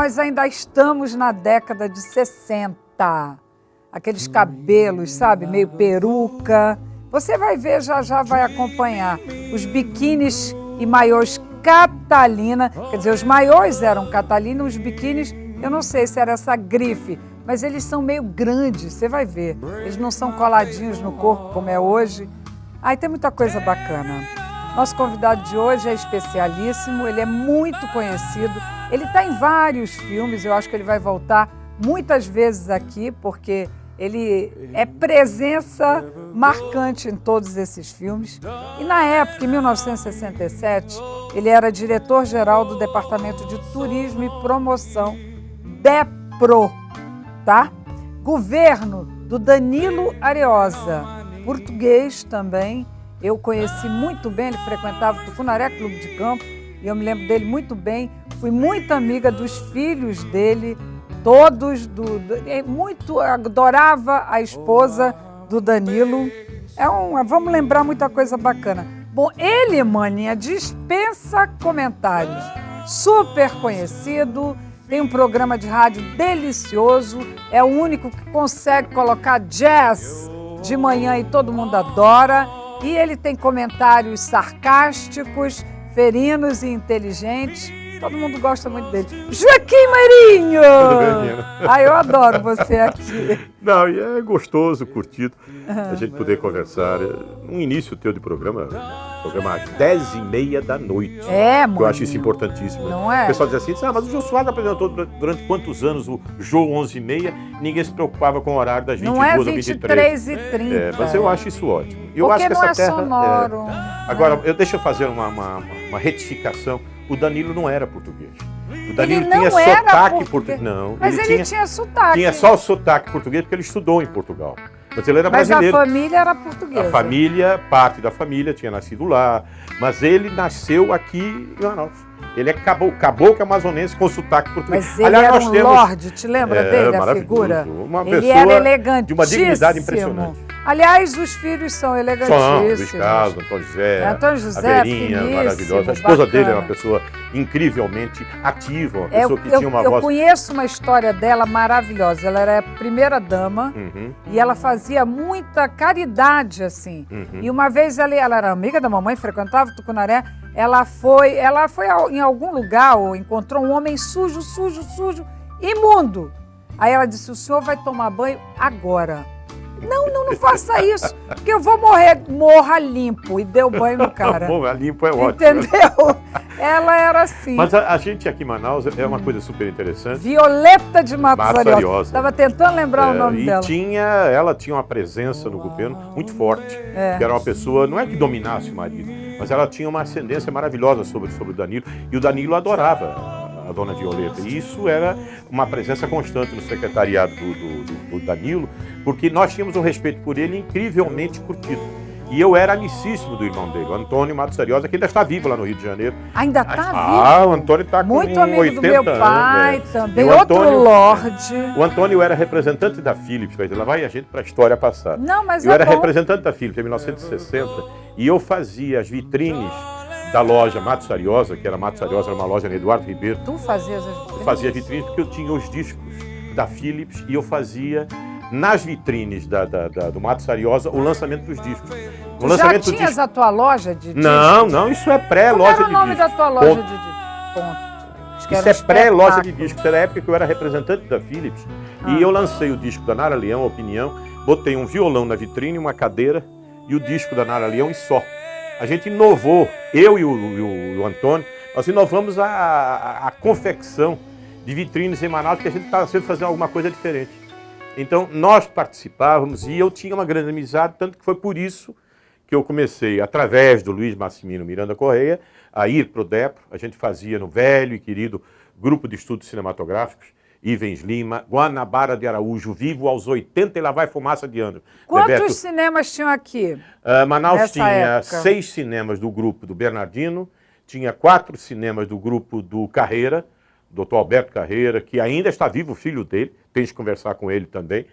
nós ainda estamos na década de 60. Aqueles cabelos, sabe, meio peruca. Você vai ver, já já vai acompanhar. Os biquínis e maiôs Catalina, quer dizer, os maiôs eram Catalina, os biquínis, eu não sei se era essa grife, mas eles são meio grandes, você vai ver. Eles não são coladinhos no corpo como é hoje. Aí tem muita coisa bacana. Nosso convidado de hoje é especialíssimo, ele é muito conhecido, ele está em vários filmes, eu acho que ele vai voltar muitas vezes aqui, porque ele é presença marcante em todos esses filmes. E na época, em 1967, ele era diretor-geral do Departamento de Turismo e Promoção, DEPRO, tá? Governo do Danilo Ariosa, português também. Eu conheci muito bem, ele frequentava o Tucunaré Clube de Campo, e eu me lembro dele muito bem. Fui muito amiga dos filhos dele, todos, muito adorava a esposa do Danilo. Vamos lembrar muita coisa bacana. Bom, ele, maninha, dispensa comentários. Super conhecido, tem um programa de rádio delicioso, é o único que consegue colocar jazz de manhã e todo mundo adora. E ele tem comentários sarcásticos, ferinos e inteligentes. Todo mundo gosta muito dele. Joaquim Marinho! Tudo bem, Nina? Ah, eu adoro você aqui. Não, e é gostoso, curtido, a gente poder conversar. Um início teu de programa às 10h30 da noite. É, mano. Eu acho isso importantíssimo. Não é? O pessoal diz assim, mas o Jô Soares apresentou durante quantos anos o Jô 11h30, ninguém se preocupava com o horário das 22 não é ou 23. 23h30. Mas eu acho isso ótimo. Porque acho que não essa é terra, sonoro. Agora, deixa eu fazer uma retificação. O Danilo não era português. O Danilo Ele não tinha era sotaque português. Não, Mas ele tinha sotaque. Tinha só o sotaque português porque ele estudou em Portugal. Mas ele era Mas brasileiro. a família era portuguesa. A família, parte da família tinha nascido lá, mas ele nasceu aqui em Manaus. Ele é caboclo amazonense com sotaque português. Mas ele era um lorde, te lembra dele, a figura? Uma ele pessoa era elegantíssimo. de uma dignidade impressionante. Aliás, os filhos são elegantíssimos. Luiz Carlos, Antônio José, a Verinha, finíssimo, maravilhosa. A esposa bacana. dele era uma pessoa incrivelmente ativa, uma pessoa que tinha uma eu voz... conheço uma história dela maravilhosa. Ela era a primeira dama e ela fazia muita caridade, assim. E uma vez ela era amiga da mamãe, frequentava o Tucunaré. Ela foi em algum lugar, ou encontrou um homem sujo, imundo. Aí ela disse, o senhor vai tomar banho agora. Não faça isso, porque eu vou morrer. Morra limpo. E deu banho no cara. Morra limpo é ótimo. Entendeu? Ela era assim. Mas a gente aqui em Manaus é uma coisa super interessante. Violeta de Matos Ariosa. Estava tentando lembrar o nome dela. Ela tinha uma presença no governo muito forte. Que era uma pessoa, não é que dominasse o marido, mas ela tinha uma ascendência maravilhosa sobre o Danilo. E o Danilo adorava a dona Violeta. E isso era uma presença constante no secretariado do Danilo, porque nós tínhamos um respeito por ele incrivelmente curtido. E eu era amicíssimo do irmão dele, o Antônio Matos Ariosa, que ainda está vivo lá no Rio de Janeiro. Ainda está vivo? O Antônio está com 80 anos. Muito amigo do meu pai também, Antônio, outro lorde. O Antônio era representante da Philips, lá vai a gente para a história passada. Não, mas eu era representante da Philips em 1960 e eu fazia as vitrines da loja Matos Ariosa, que era Matos Ariosa, era uma loja na Eduardo Ribeiro. Tu fazias as vitrines? Eu fazia vitrines porque eu tinha os discos da Philips e eu fazia nas vitrines do Matos Ariosa o lançamento dos discos. Já tinhas a tua loja de discos? Não, isso é pré-loja de discos. Qual era o nome da tua loja de discos? Isso é pré-loja de discos. Era a época que eu era representante da Philips e eu lancei o disco da Nara Leão, Opinião, botei um violão na vitrine, uma cadeira e o disco da Nara Leão e só. A gente inovou, eu e o Antônio, nós inovamos a confecção de vitrines em Manaus, porque a gente estava sempre fazendo alguma coisa diferente. Então, nós participávamos e eu tinha uma grande amizade, tanto que foi por isso que eu comecei, através do Luiz Massimino Miranda Correia, a ir para o DEPRO. A gente fazia no velho e querido Grupo de Estudos Cinematográficos, Ivens Lima, Guanabara de Araújo, vivo aos 80 e lá vai fumaça de anos. Quantos Bebeto, cinemas tinham aqui? Manaus tinha época? 6 cinemas do grupo do Bernardino, tinha 4 cinemas do grupo do Carreira, Dr. Alberto Carreira, que ainda está vivo, o filho dele, tens que conversar com ele também.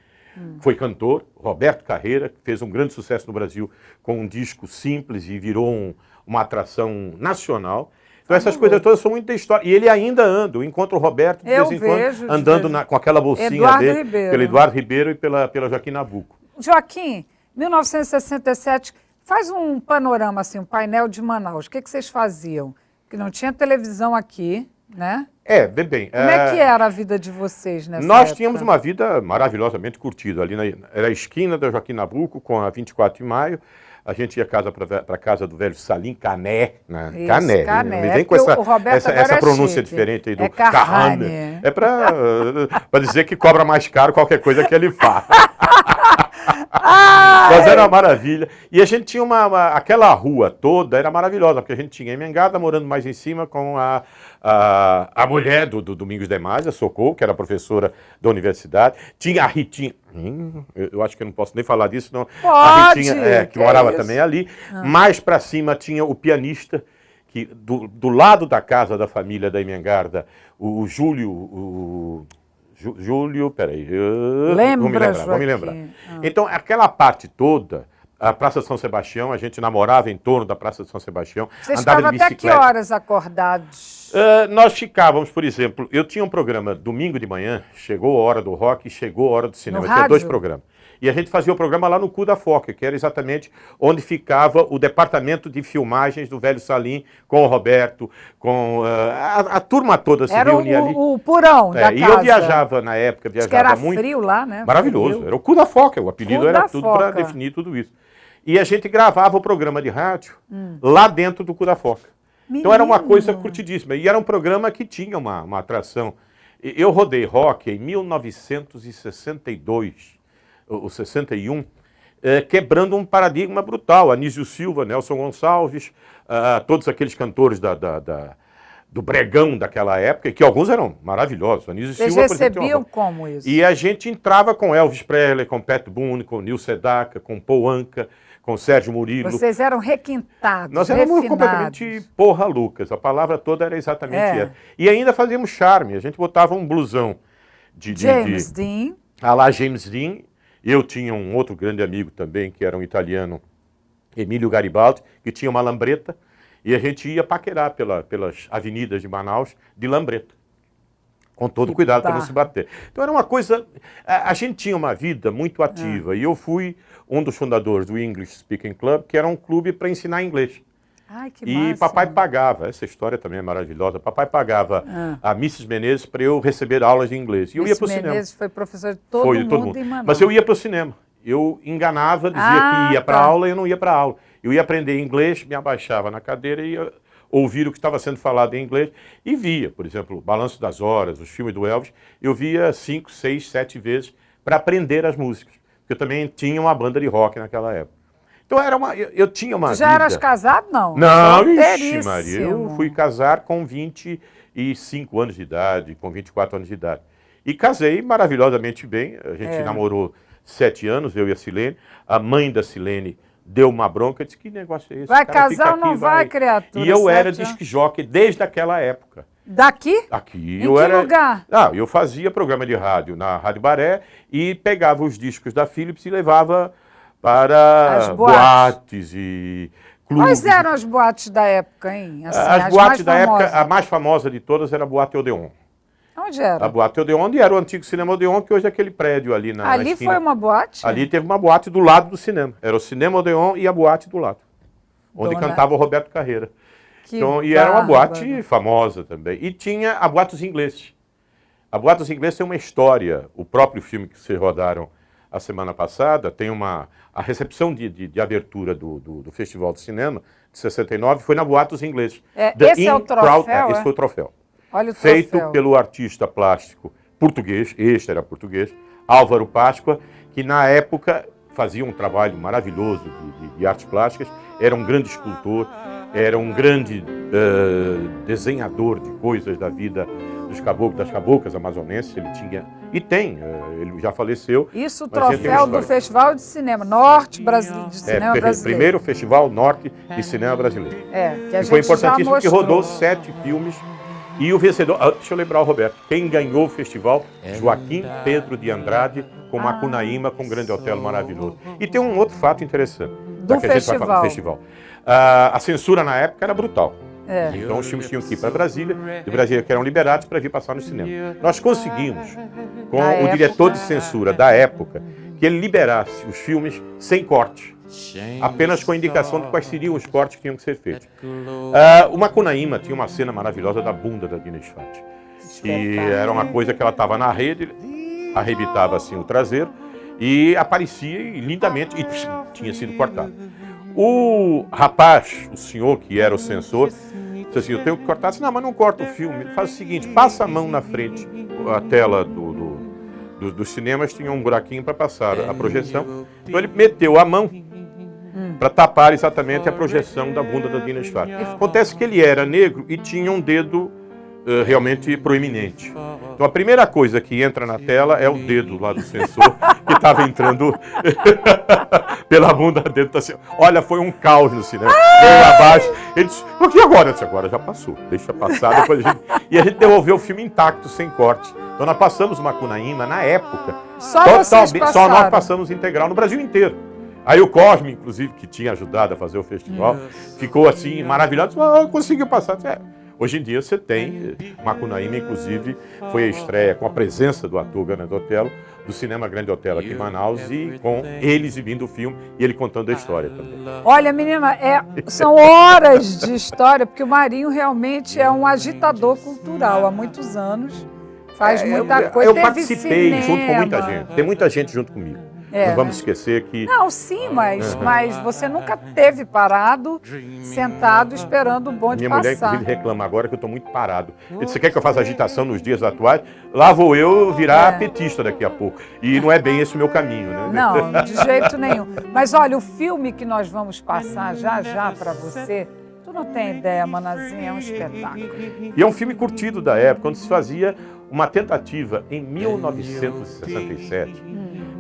Foi cantor, Roberto Carreira, que fez um grande sucesso no Brasil com um disco simples e virou uma atração nacional. Então essas coisas todas são muita história. E ele ainda anda, eu encontro o Roberto de vez em quando, andando com aquela bolsinha Eduardo dele, Ribeiro. pelo Eduardo Ribeiro e pela Joaquim Nabuco. Joaquim, 1967, faz um panorama, assim, um painel de Manaus. O que vocês faziam? Porque não tinha televisão aqui, né? Bem. Como é que era a vida de vocês nessa Nós época? tínhamos uma vida maravilhosamente curtida. Ali era a esquina da Joaquim Nabuco com a 24 de maio. A gente ia para a casa do velho Salim Cané. Né? Isso, Cané. Cané. Me vem com essa é pronúncia chique. diferente aí do Carrane. É para dizer que cobra mais caro qualquer coisa que ele faça. Mas era uma maravilha. E a gente tinha aquela rua toda, era maravilhosa, porque a gente tinha a Emengada morando mais em cima com a mulher do Domingos Demais, a Socorro, que era professora da universidade. Tinha a Ritinha. Eu acho que eu não posso nem falar disso, não. Pode, a Ritinha, que morava isso? também ali. Mais para cima tinha o pianista, que do lado da casa da família da Emengarda, o Júlio. Peraí. Vou me lembrar. Então, aquela parte toda, a Praça de São Sebastião, a gente namorava em torno da Praça de São Sebastião. Vocês andava ficavam de bicicleta. até que horas acordados? Nós ficávamos, por exemplo, eu tinha um programa domingo de manhã, chegou a hora do rock, chegou a hora do cinema. No Eu tinha 2 rádio? programas. E a gente fazia o programa lá no Cu da Foca, que era exatamente onde ficava o departamento de filmagens do Velho Salim, com o Roberto, com a turma toda se Era reunia ali. o porão da E casa. eu viajava na época, Acho que era muito. frio lá, né? Maravilhoso. Frio. Era o Cu da Foca, o apelido Cu era da tudo para Foca. definir tudo isso. E a gente gravava o programa de rádio lá dentro do Cu da Foca. Então era uma coisa curtidíssima. E era um programa que tinha uma atração. Eu rodei rock em 1962, ou 61, quebrando um paradigma brutal. Anísio Silva, Nelson Gonçalves, todos aqueles cantores do bregão daquela época, que alguns eram maravilhosos. Anísio Vocês Silva, por exemplo, recebiam como isso? e a gente entrava com Elvis Presley, com Pat Boone, com Neil Sedaka, com Paul Anka, com Sérgio Murilo. Vocês eram requintados, Nós éramos refinados. completamente porra loucas. A palavra toda era exatamente essa. E ainda fazíamos charme. A gente botava um blusão James Dean. A lá James Dean. Eu tinha um outro grande amigo também, que era um italiano, Emílio Garibaldi, que tinha uma lambreta. E a gente ia paquerar pelas avenidas de Manaus de lambreta. Com todo cuidado para não se bater. Então era uma coisa... A gente tinha uma vida muito ativa. E eu fui um dos fundadores do English Speaking Club, que era um clube para ensinar inglês. Ai, que E máximo. papai pagava, essa história também é maravilhosa, papai pagava a Mrs. Menezes para eu receber aulas de inglês. E eu ia para o cinema. Menezes foi professor de todo mundo em Manaus. Mas eu ia para o cinema. Eu enganava, dizia que ia para a aula e eu não ia para a aula. Eu ia aprender inglês, me abaixava na cadeira e ia ouvir o que estava sendo falado em inglês e via, por exemplo, o Balanço das Horas, os filmes do Elvis, eu via 5, 6, 7 vezes para aprender as músicas. Porque eu também tinha uma banda de rock naquela época. Então eu tinha uma vida... Já eras casado, não? Não, ixi, Solteiríssimo. Maria, eu fui casar com 25 anos de idade, com 24 anos de idade. E casei maravilhosamente bem, a gente namorou 7 anos, eu e a Silene. A mãe da Silene deu uma bronca, disse, que negócio é esse? Vai Cara, fica casar ou aqui, não vai, criatura? E eu era 7 anos. disc jockey desde aquela época. Daqui? Aqui. Em que lugar? Eu fazia programa de rádio na Rádio Baré e pegava os discos da Philips e levava para As boates e clubes. Quais eram as boates da época, hein? Assim, as boates mais da época, famosas. a mais famosa de todas era a Boate Odeon. Onde era? A Boate Odeon, onde era o antigo Cinema Odeon, que hoje é aquele prédio ali na Ali esquina. foi uma boate? Ali teve uma boate do lado do cinema. Era o Cinema Odeon e a boate do lado. Onde cantava o Roberto Carreira. Que Então, e era uma bárbaro. boate famosa também. E tinha a Boate dos Ingleses. A Boate dos Ingleses tem uma história. O próprio filme que vocês rodaram a semana passada tem a recepção de abertura do Festival de Cinema de 69 foi na Boate dos Ingleses. Esse é o troféu, Esse foi o troféu. Olha o Feito troféu. pelo artista plástico português, este era português, Álvaro Páscoa, que na época fazia um trabalho maravilhoso de artes plásticas, era um grande escultor, era um grande desenhador de coisas da vida dos caboclos, das caboclas amazonenses, ele tinha, e tem, ele já faleceu. Isso, o mas ele tem uma troféu do história. Festival de Cinema, Norte de Cinema Brasileiro. Primeiro Festival Norte de Cinema Brasileiro. Que a E foi gente já importantíssimo porque mostrou. rodou 7 filmes. E o vencedor, deixa eu lembrar o Roberto, quem ganhou o festival, Joaquim Pedro de Andrade, com Macunaíma, com um grande hotel maravilhoso. E tem um outro fato interessante. Do já que a gente vai falar do festival. A censura na época era brutal. Então os filmes tinham que ir para Brasília, de Brasília que eram liberados para vir passar no cinema. Nós conseguimos, com o diretor de censura da época, que ele liberasse os filmes sem corte, apenas com a indicação de quais seriam os cortes que tinham que ser feitos. O Macunaíma tinha uma cena maravilhosa da bunda da Dina Sfati, que era uma coisa que ela estava na rede, arrebitava assim o traseiro e aparecia lindamente e tinha sido cortado. O rapaz, o senhor que era o censor, disse assim, eu tenho que cortar. Disse, não, mas não corta o filme. Ele faz o seguinte, passa a mão na frente, a tela dos cinemas tinha um buraquinho para passar a projeção. Então ele meteu a mão para tapar exatamente a projeção da bunda da Dina Sfati. Acontece que ele era negro e tinha um dedo realmente proeminente. Então a primeira coisa que entra na tela é o dedo lá do sensor que estava entrando pela bunda dentro. Assim, olha, foi um caos no cinema. Veio abaixo. Ele disse, o que agora? Eu disse, agora já passou. Deixa passar. Depois e a gente devolveu o filme intacto, sem corte. Então nós passamos Macunaíma na época. Só nós passamos integral no Brasil inteiro. Aí o Cosme, inclusive, que tinha ajudado a fazer o festival, ficou assim maravilhado. Conseguiu passar. Hoje em dia você tem, Macunaíma, inclusive, foi a estreia com a presença do ator Grande Otelo, do Cinema Grande Otelo aqui em Manaus, e com ele exibindo o filme e ele contando a história também. Olha, menina, são horas de história, porque o Marinho realmente é um agitador cultural há muitos anos, faz muita coisa. Eu participei junto com muita gente, tem muita gente junto comigo. Não vamos esquecer que... Não, sim, mas você nunca teve parado, sentado, esperando o bonde Minha passar. mulher, inclusive, reclama agora que eu estou muito parado. Ele disse, você quer que eu faça agitação nos dias atuais? Lá vou eu virar petista daqui a pouco. E não é bem esse o meu caminho, né? Não, de jeito nenhum. Mas olha, o filme que nós vamos passar já para você, tu não tem ideia, Manazinha, é um espetáculo. E é um filme curtido da época, quando se fazia uma tentativa em 1967,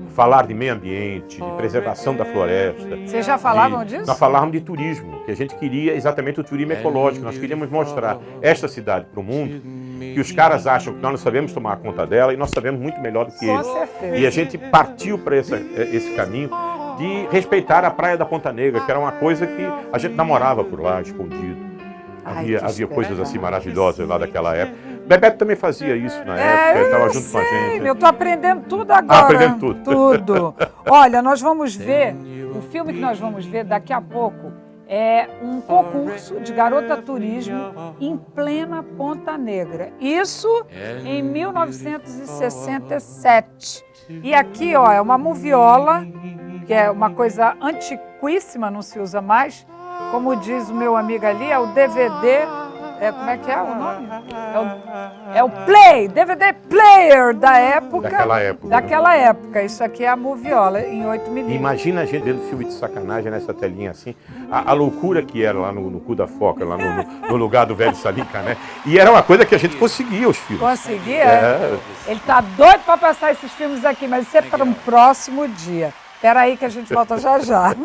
falar de meio ambiente, de preservação da floresta. Vocês já falavam disso? Nós falávamos de turismo, que a gente queria exatamente o turismo ecológico. Nós queríamos mostrar esta cidade para o mundo, que os caras acham que nós não sabemos tomar conta dela e nós sabemos muito melhor do que eles. Com certeza. E a gente partiu para esse caminho de respeitar a Praia da Ponta Negra, que era uma coisa que a gente namorava por lá, escondido. Havia coisas assim maravilhosas lá daquela época. Bebeto também fazia isso na época, ele estava junto com a gente. Eu estou aprendendo tudo agora. Aprendendo tudo. Tudo. Olha, nós vamos ver, o filme que nós vamos ver daqui a pouco é um concurso de garota turismo em plena Ponta Negra. Isso em 1967. E aqui, ó, é uma moviola, que é uma coisa antiquíssima, não se usa mais. Como diz o meu amigo ali, é o DVD... como é que é o nome? É o DVD player da época. Daquela época. Isso aqui é a moviola em 8mm. Imagina a gente vendo filme de sacanagem nessa telinha assim, a loucura que era lá no Cu da Foca, lá no lugar do velho Salim Cané. E era uma coisa que a gente conseguia os filmes. Conseguia? Ele tá doido para passar esses filmes aqui, mas isso é para um próximo dia. Espera aí que a gente volta já já.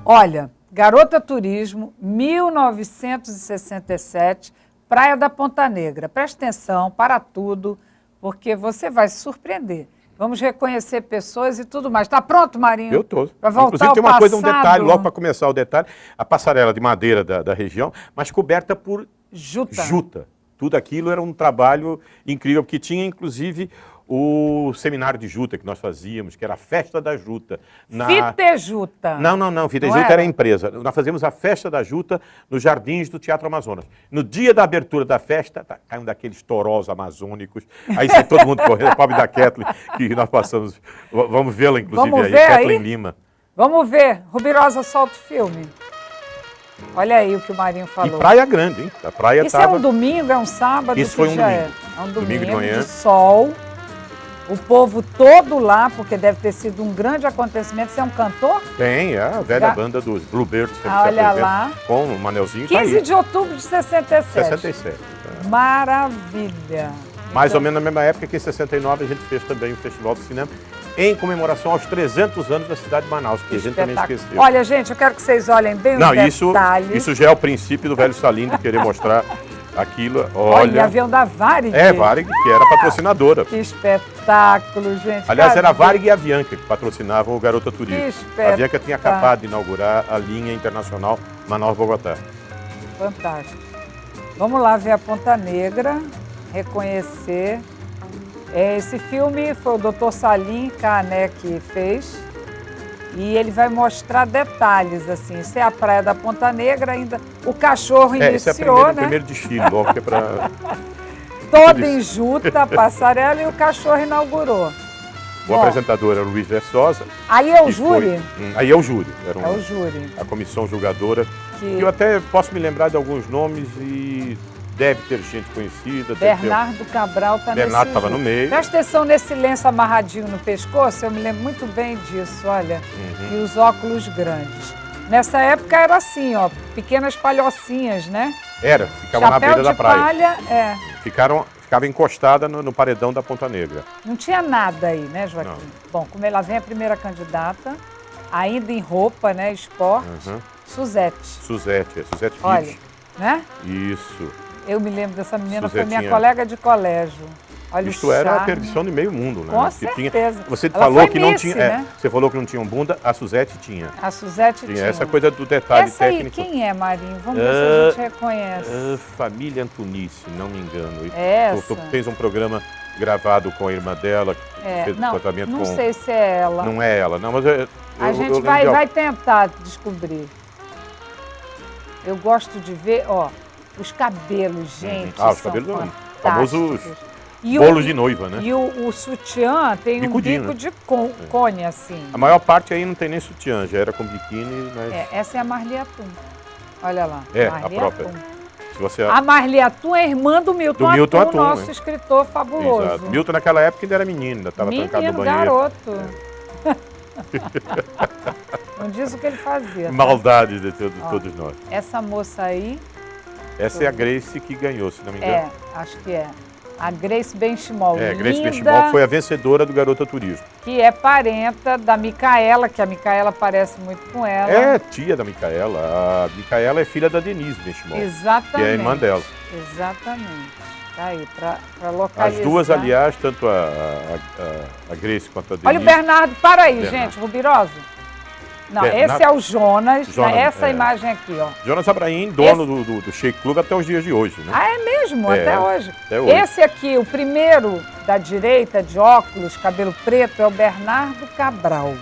Olha, Garota Turismo, 1967, Praia da Ponta Negra. Presta atenção para tudo, porque você vai se surpreender. Vamos reconhecer pessoas e tudo mais. Está pronto, Marinho? Eu estou. Para voltar Inclusive, tem uma passado. coisa, um detalhe, logo para começar o detalhe, a passarela de madeira da região, mas coberta por juta. Tudo aquilo era um trabalho incrível, porque tinha, inclusive, o seminário de juta que nós fazíamos, que era a Festa da Juta. Fitejuta. Não, Fitejuta era a empresa. Nós fazíamos a Festa da Juta nos jardins do Teatro Amazonas. No dia da abertura da festa, caiam daqueles torós amazônicos, aí sai todo mundo correndo, pobre da Kathleen, que nós passamos, vamos vê-la, inclusive, vamos aí, ver Kathleen aí? Lima. Vamos ver. Rubirosa, solta o filme. Olha aí o que o Marinho falou. E Praia Grande, hein? A praia Isso é um domingo, é um sábado? Isso foi um domingo. É um domingo de manhã. De sol. O povo todo lá, porque deve ter sido um grande acontecimento. Você é um cantor? Tem, a velha banda dos Bluebirds. Olha lá. Com o Manelzinho. 15 de outubro de 67. 67. Maravilha. Mais ou menos na mesma época que em 69 a gente fez também o Festival do Cinema, em comemoração aos 300 anos da cidade de Manaus, que a gente também esqueceu. Olha, gente, eu quero que vocês olhem bem o detalhe. Isso já é o princípio do velho Salim de querer mostrar Aquilo, Olha, olha... avião da Varig. É, Varig, que era patrocinadora. Que espetáculo, gente. Aliás, era a Cadê? Varig e a Avianca que patrocinavam o Garota Turismo. Que A espetáculo. Avianca tinha acabado de inaugurar a linha internacional Manaus-Bogotá. Fantástico. Vamos lá ver a Ponta Negra, reconhecer. Esse filme foi o Dr. Salim Cané que fez. E ele vai mostrar detalhes, assim. Isso é a praia da Ponta Negra ainda. O cachorro Esse é iniciou, o né? primeiro desfile, logo que é para... Toda enjuta, a passarela, e o cachorro inaugurou. O Bom, apresentador era o Luiz Versosa. aí é o que júri? Aí é o júri. Era É o júri. a comissão julgadora. Que Eu até posso me lembrar de alguns nomes e deve ter gente conhecida. deve ter- Bernardo Cabral está nesse Bernardo estava no júri. meio. Presta atenção nesse lenço amarradinho no pescoço, eu me lembro muito bem disso, olha. Uhum. E os óculos grandes. Nessa época era assim, ó, pequenas palhocinhas, né? Era, ficava na Chapéu beira da de praia. palha, Ficava encostada no paredão da Ponta Negra. não tinha nada aí, né, Joaquim? Não. Bom, como ela vem a primeira candidata, ainda em roupa, né, esporte, Uhum. Suzete, Suzete olha, Filhos. né? Isso. Eu me lembro dessa menina, foi Suzetinha. minha colega de colégio. Olha Isto o era a charme. perdição de meio mundo, né? Com Que certeza. Você Ela falou foi que não Miss, tinha. né? Você falou que não tinham bunda, a Suzete tinha. A Suzete Tinha tinha. essa coisa do detalhe Essa aí, técnico. quem é, Marinho? Vamos ver se a gente reconhece. Família Antonice, não me engano. E Essa? tu fez um programa gravado com a irmã dela, que fez um Não, tratamento não com. sei se é ela. Não é ela, não, mas A gente vai tentar descobrir. Eu gosto de ver, ó, os cabelos, gente. Ah, os são cabelos são fantásticos. famosos E bolos de noiva, né? E o sutiã tem Bicudinho, um bico né? de cone, assim. A maior parte aí não tem nem sutiã, já era com biquíni, mas Essa é a Marli Atum. Olha lá. É, a Marli própria. Atum. se você... A Marli Atum é irmã do Milton, Do Milton Atum, nosso né? escritor fabuloso. Exato. Milton naquela época ainda era menino, ainda estava trancado no Menino, banheiro. garoto. Não diz o que ele fazia. tá? Maldades de todos nós. Essa moça aí, Essa é a Grace que ganhou, se não me engano. acho que é. A Grace Benchimol, Grace linda, Benchimol, que foi a vencedora do Garota Turismo. que é parenta da Micaela, que a Micaela parece muito com ela. É tia da Micaela. A Micaela é filha da Denise Benchimol, Exatamente. que é a irmã dela. Exatamente. Tá aí, para localizar. As duas, aliás, tanto a Grace quanto a Denise. Olha o Bernardo, para aí, Bernardo. gente, Rubirosa. Não, Bernardo. esse é o Jonas, Jonas, né? Essa é. imagem aqui, ó. Jonas Abraim, dono do Shake Club até os dias de hoje, né? Ah, é mesmo? É, Até hoje. até hoje. Esse aqui, o primeiro da direita, de óculos, cabelo preto, é o Bernardo Cabral.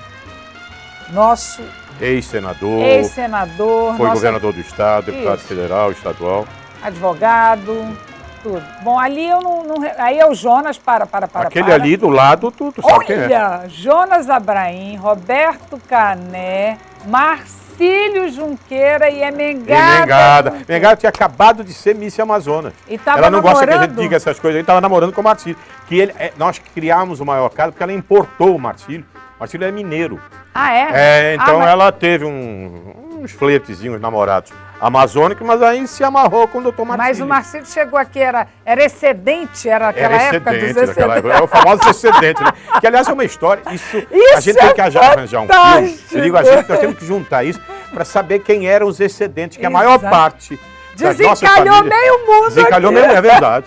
Nosso Ex-senador, ex-senador, foi nosso governador do estado, deputado Isso. federal, estadual. advogado, tudo. Bom, ali eu não aí é o Jonas, para. Aquele ali do lado, tu sabe quem é. Olha, Jonas Abraim, Roberto Cané, Marcílio Junqueira e Mengada. Mengada tinha acabado de ser Miss Amazonas. E tava Ela não gosta que a gente namorando? diga essas coisas. Ele estava namorando com o Marcílio. Nós criamos o maior caso porque ela importou o Marcílio. O Marcílio é mineiro. Ah, é? Então mas- ela teve uns fletezinhos namorados amazônicos, mas aí se amarrou com o doutor Marcílio. Mas o Marcílio chegou aqui, era excedente, era aquela Era época dos excedente, naquela excedentes. época. É o famoso excedente, né? Que, aliás, é uma história. Isso a gente é tem que arranjar um filme. fantástico. Eu digo a gente, nós temos que juntar isso para saber quem eram os excedentes, que a maior Exato. parte das nossas Desencalhou famílias... meio mundo Desencalhou aqui. mesmo, é verdade.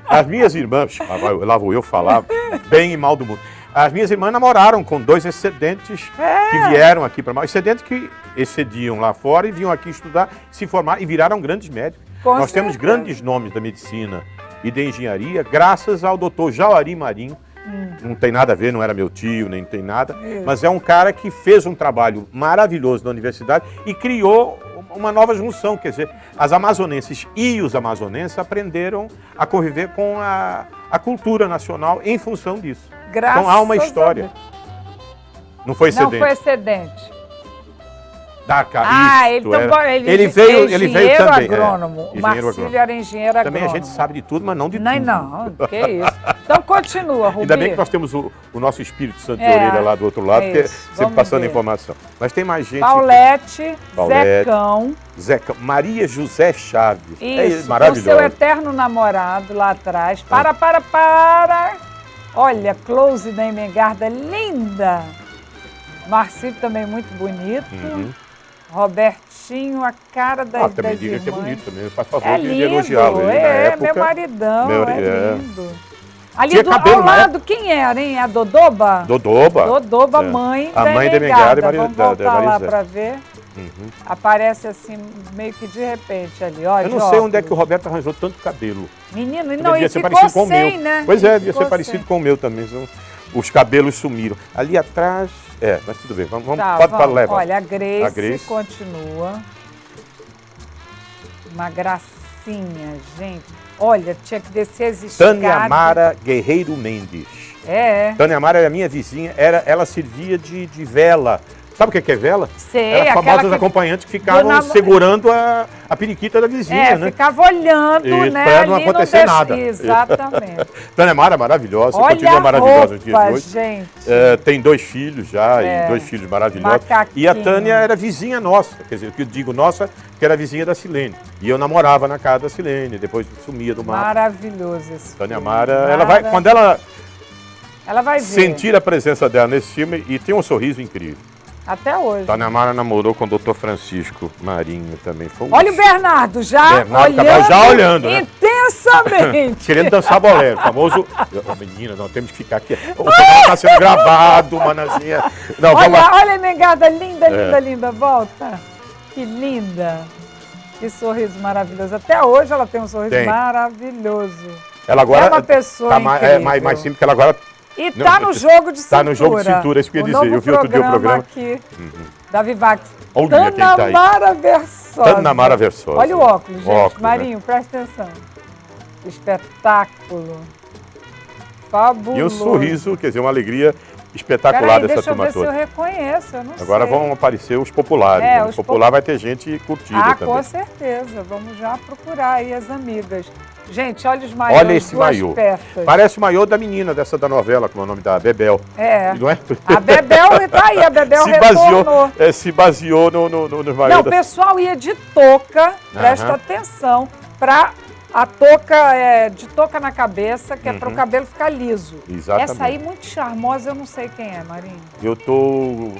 As minhas irmãs, lá vou eu falar bem e mal do mundo. As minhas irmãs namoraram com dois excedentes que vieram aqui para mais. Excedentes que excediam lá fora e vinham aqui estudar, se formar e viraram grandes médicos. Com Nós temos certeza. grandes nomes da medicina e da engenharia, graças ao doutor Jauari Marinho. Não tem nada a ver, não era meu tio, nem tem nada, mas é um cara que fez um trabalho maravilhoso na universidade e criou uma nova junção, quer dizer, as amazonenses e os amazonenses aprenderam a conviver com a cultura nacional em função disso. Graças Então há uma a história. Deus. Não foi Não excedente. foi excedente. Isto então era. ele ele veio também. agrônomo. O Engenheiro Marcílio agrônomo. era engenheiro agrônomo. Também a gente sabe de tudo, mas não de Não, tudo. não, que isso. Então continua, Rubi. Ainda bem que nós temos o nosso Espírito Santo de É, orelha lá do outro lado, é que é isso. sempre Vamos passando ver. informação. Mas tem mais gente. Paulette, Paulette. Zecão. Zeca, Maria José Chaves. Isso, o maravilhoso. seu eterno namorado lá atrás. Para. Olha, close da Emengarda, linda. Marcílio também muito bonito. Uhum. Robertinho, a cara das também das diga que é irmãs. bonito também. Faz favor É de lindo, elogiá-lo. Ele, na época, meu maridão, é. lindo. Ali Tinha cabelo ao na lado, quem era, hein? A Dodoba? Dodoba. Dodoba, É. mãe A da mãe da Emengada. Emengada e Vamos da voltar lá Marizé. para ver. Uhum. Aparece assim, meio que de repente ali, ó. Eu de não sei onde é óculos. que o Roberto arranjou tanto cabelo. Menino, Devia não, e ser ficou parecido com o sem, meu. né? Pois E é, devia ser ficou parecido sem. com o meu também. Os cabelos sumiram. Ali atrás, mas tudo bem. Vamos Tá, pode vamos. levar. Olha, a Grace, A Grace. continua. Uma gracinha, gente. Olha, tinha que descer as escadas. Tânia Mara Guerreiro Mendes. É. Tânia Mara era minha vizinha, ela servia de vela. Sabe o que é vela? Sei, Era aquela famosos que acompanhantes que ficavam Dona- segurando a periquita da vizinha, né? ficava olhando, Isso, né? pra não ali acontecer deixa- nada. Exatamente. Tânia Mara maravilhosa, Olha continua a maravilhosa nos dias de roupa, hoje. gente. Tem 2 filhos já, É. e 2 filhos maravilhosos. Macaquinho. E a Tânia era vizinha nossa, quer dizer, o que eu digo nossa, que era vizinha da Silene. E eu namorava na casa da Silene, depois sumia do mapa. Maravilhoso esse Tânia filme. Mara, ela vai, quando ela Ela vai ver. sentir a presença dela nesse filme, e tem um sorriso incrível. Até hoje. Tânia Mara namorou com o Dr. Francisco Marinho também. Foi um Olha o Bernardo já Bernardo olhando, Cabral já olhando, né? intensamente. Querendo dançar bolero, famoso. Menina, nós temos que ficar aqui. O programa está sendo gravado, manazinha. Não, vamos lá. Olha a negada linda, linda, linda. Volta. Que linda. Que sorriso maravilhoso. Até hoje ela tem um sorriso Tem. maravilhoso. Ela agora É uma pessoa tá incrível. mais simples, que ela agora E tá no jogo de cintura. Tá no jogo de cintura, isso que eu ia dizer. Novo Eu vi outro dia o programa. aqui da Vivax. Olha quem Tana tá aí. Mara Versosa. Tana Mara Versosa. Olha o óculos, gente. Óculos, né? Marinho, presta atenção. Espetáculo. Fabuloso. E um sorriso, quer dizer, uma alegria espetacular Peraí, dessa deixa eu turma ver se eu toda. reconheço, eu não Agora sei. vão aparecer os populares. É, né? os Popular vai ter gente curtida Ah, também. com certeza. Vamos já procurar aí as amigas. Gente, olha os maiôs, Olha esse duas maiô. peças. Parece o maiô da menina dessa da novela, como é o nome da Bebel. É. Não é? A Bebel, tá aí, a Bebel retornou. se baseou no maiô Não, o da... pessoal ia de touca, presta atenção, pra a touca de touca na cabeça, que é para o cabelo ficar liso. Exatamente. Essa aí muito charmosa, eu não sei quem é, Marinho. Eu tô...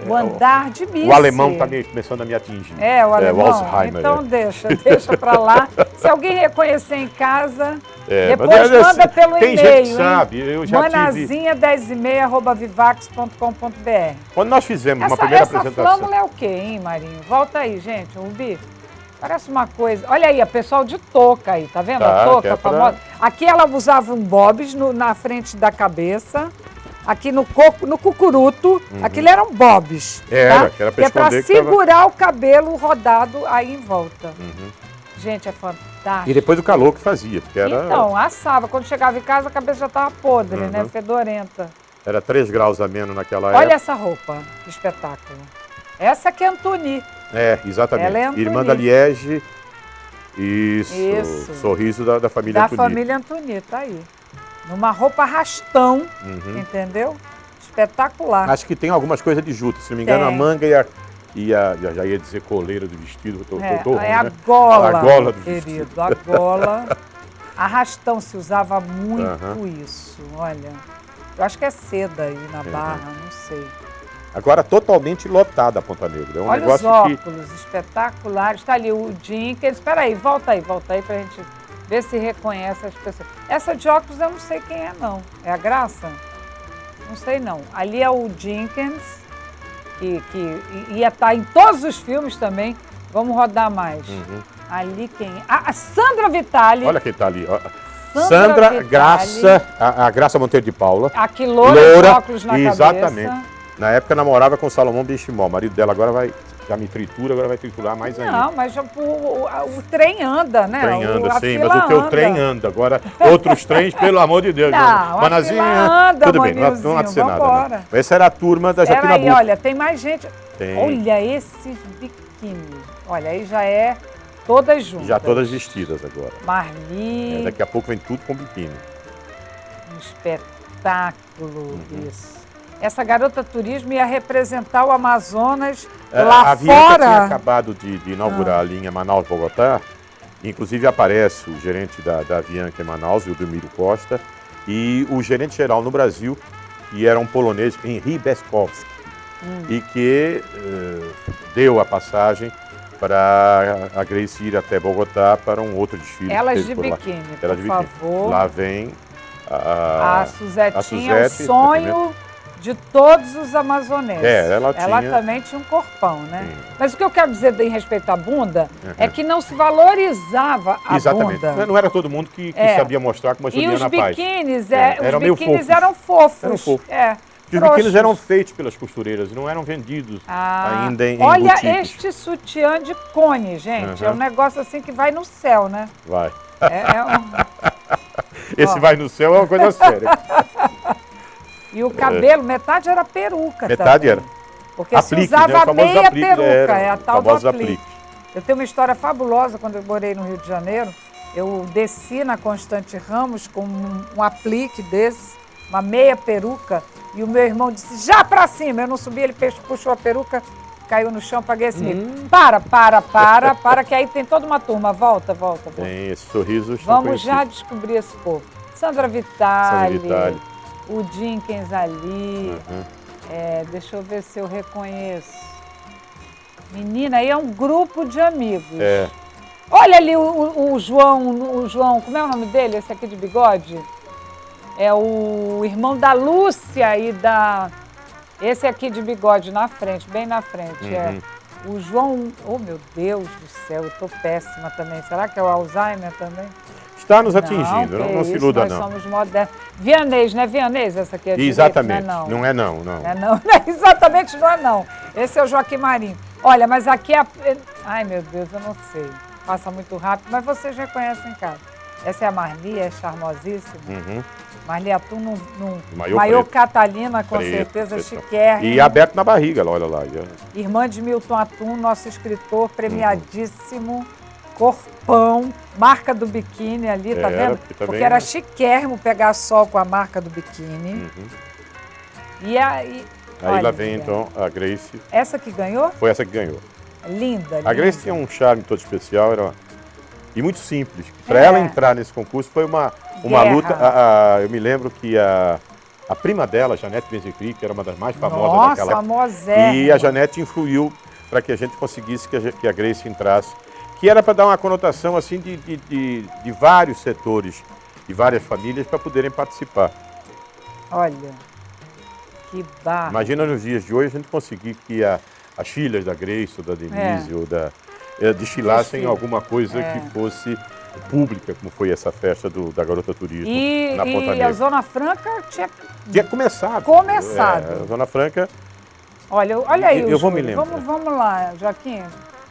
O andar de Miss. O alemão tá começando a me atingir. É, o alemão? O Alzheimer. Então deixa pra lá. Se alguém reconhecer em casa, depois mas manda pelo tem e-mail, gente que hein? sabe, eu já tive... manazinha10e30@vivax.com.br. Quando nós fizemos uma Essa primeira apresentação... flâmula é o quê, hein, Marinho? Volta aí, gente, Rubi. Parece uma coisa... Olha aí, a pessoal de touca aí, tá vendo? Tá, A touca que é pra- famosa. Aqui ela usava um bobs na frente da cabeça. Aqui no cucuruto, aquilo eram bobs. Era, tá? que era pra é pra esconder que tava- segurar o cabelo rodado aí em volta. Uhum. Gente, é fantástico. E depois o calor que fazia, porque era, Então, assava. Quando chegava em casa, a cabeça já estava podre, Uhum. né? Fedorenta. era 3 graus a menos naquela Olha época. essa roupa, que espetáculo. Essa aqui é Antoni. Exatamente. Ela é Antoni. Irmã da Liege. Isso. Isso. Sorriso da família Da Antoni. família Antoni, tá aí. Numa roupa rastão, Uhum. entendeu? Espetacular. Acho que tem algumas coisas de juta. Se não me engano, Tem. a manga já ia dizer coleira do vestido. Tô É ruim, a né? gola, A gola do querido, vestido. a gola. Arrastão se usava muito Aham. isso, olha. Eu acho que é seda aí na barra, não sei. Agora totalmente lotada a Ponta Negra. É um Olha os negócio que... óculos espetaculares. Está ali o Dinkins. Espera aí, volta aí pra gente ver se reconhece as pessoas. Essa de óculos eu não sei quem é, não. É a Graça? Não sei, não. Ali é o Dinkins, que ia estar em todos os filmes também. Vamos rodar mais. Ali quem é? A Sandra Vitali. Olha quem tá ali. Ó. Sandra Sandra Vitali. Graça, a Graça Monteiro de Paula. Aqui loura, de óculos na exatamente. cabeça. Na época namorava com Salomão Benchimol. O marido dela agora já me tritura, agora vai triturar mais ainda. Não, mas o trem anda, né? O trem anda, a sim, fila mas o teu anda. trem anda. Agora, outros trens, pelo amor de Deus. Não, Manazinha, a fila anda, tudo bem, não Manilzinho, há de ser nada. vambora. Não. Essa era a turma da Peraí, Japinabu. olha, tem mais gente. Tem. Olha esses biquínis. Olha, aí já é todas juntas. Já todas vestidas agora. Marli, Daqui a pouco vem tudo com biquíni. um espetáculo isso. Essa garota turismo ia representar o Amazonas lá a Avianca tinha fora. acabado de inaugurar a linha Manaus-Bogotá. Inclusive aparece o gerente da Avianca em Manaus, o Delmiro Costa, e o gerente geral no Brasil, que era um polonês, Henri Beskowski. e que deu a passagem para a Grace ir até Bogotá para um outro desfile. Elas de biquíni, por favor. Lá vem a Suzetinha, Suzete, o sonho de todos os amazonenses. Ela também tinha um corpão, né? Sim. Mas o que eu quero dizer em respeito à bunda é que não se valorizava a bunda. Não era todo mundo que sabia mostrar como a Juliana Paz. E os biquínis eram fofos. Eram fofos. Os biquínis eram feitos pelas costureiras, não eram vendidos ainda em Olha boutiques. Este sutiã de cone, gente. É um negócio assim que vai no céu, né? Vai. Esse vai no céu é uma coisa séria. E o cabelo, metade era peruca. Metade era. Porque se usava meia peruca, é a tal do aplique. Eu tenho uma história fabulosa quando eu morei no Rio de Janeiro. Eu desci na Constante Ramos com um aplique desse, uma meia peruca, e o meu irmão disse, já pra cima. Eu não subi, ele puxou a peruca, caiu no chão, paguei esse mico. Para, que aí tem toda uma turma. Volta. Tem esse sorriso. Vamos já descobrir esse povo. Sandra Vitale. O Dinkins ali. Deixa eu ver se eu reconheço. Menina, aí é um grupo de amigos. Olha ali o João, como é o nome dele? Esse aqui de bigode? É o irmão da Lúcia e da... Esse aqui de bigode na frente, bem na frente. O João... Oh, meu Deus do céu, eu tô péssima também. Será que é o Alzheimer também? Está nos atingindo, não se iluda, não. Nós somos modernos. Vianês, não é Vianês essa aqui? Exatamente, não é não. Exatamente não é não. Esse é o Joaquim Marinho. Olha, mas aqui é... Ai, meu Deus, eu não sei. Passa muito rápido, mas vocês já conhecem em casa. Essa é a Marli, é charmosíssima. Marli Atum no maiô Catalina, com certeza, chiquérrima. E aberto na barriga, olha lá. Irmã de Milton Atum, nosso escritor premiadíssimo. Corpão, marca do biquíni ali, tá vendo? Porque era chiquérrimo pegar sol com a marca do biquíni. E aí lá vem então a Grace. Essa que ganhou? Foi essa que ganhou. Linda. A Grace tinha um charme todo especial e muito simples. Para ela entrar nesse concurso foi uma luta. Eu me lembro que a prima dela, Janete Benziquim, que era uma das mais famosas daquela época. E a Janete influiu para que a gente conseguisse que a Grace entrasse. Que era para dar uma conotação assim de vários setores e várias famílias para poderem participar. Olha, que barra. Imagina nos dias de hoje a gente conseguir que as filhas da Grace ou da Denise ou desfilassem alguma coisa que fosse pública, como foi essa festa da Garota Turismo na Ponta Negra. E a Zona Franca tinha começado. A Zona Franca... Olha aí, eu vou me lembrar. Vamos lá, Joaquim,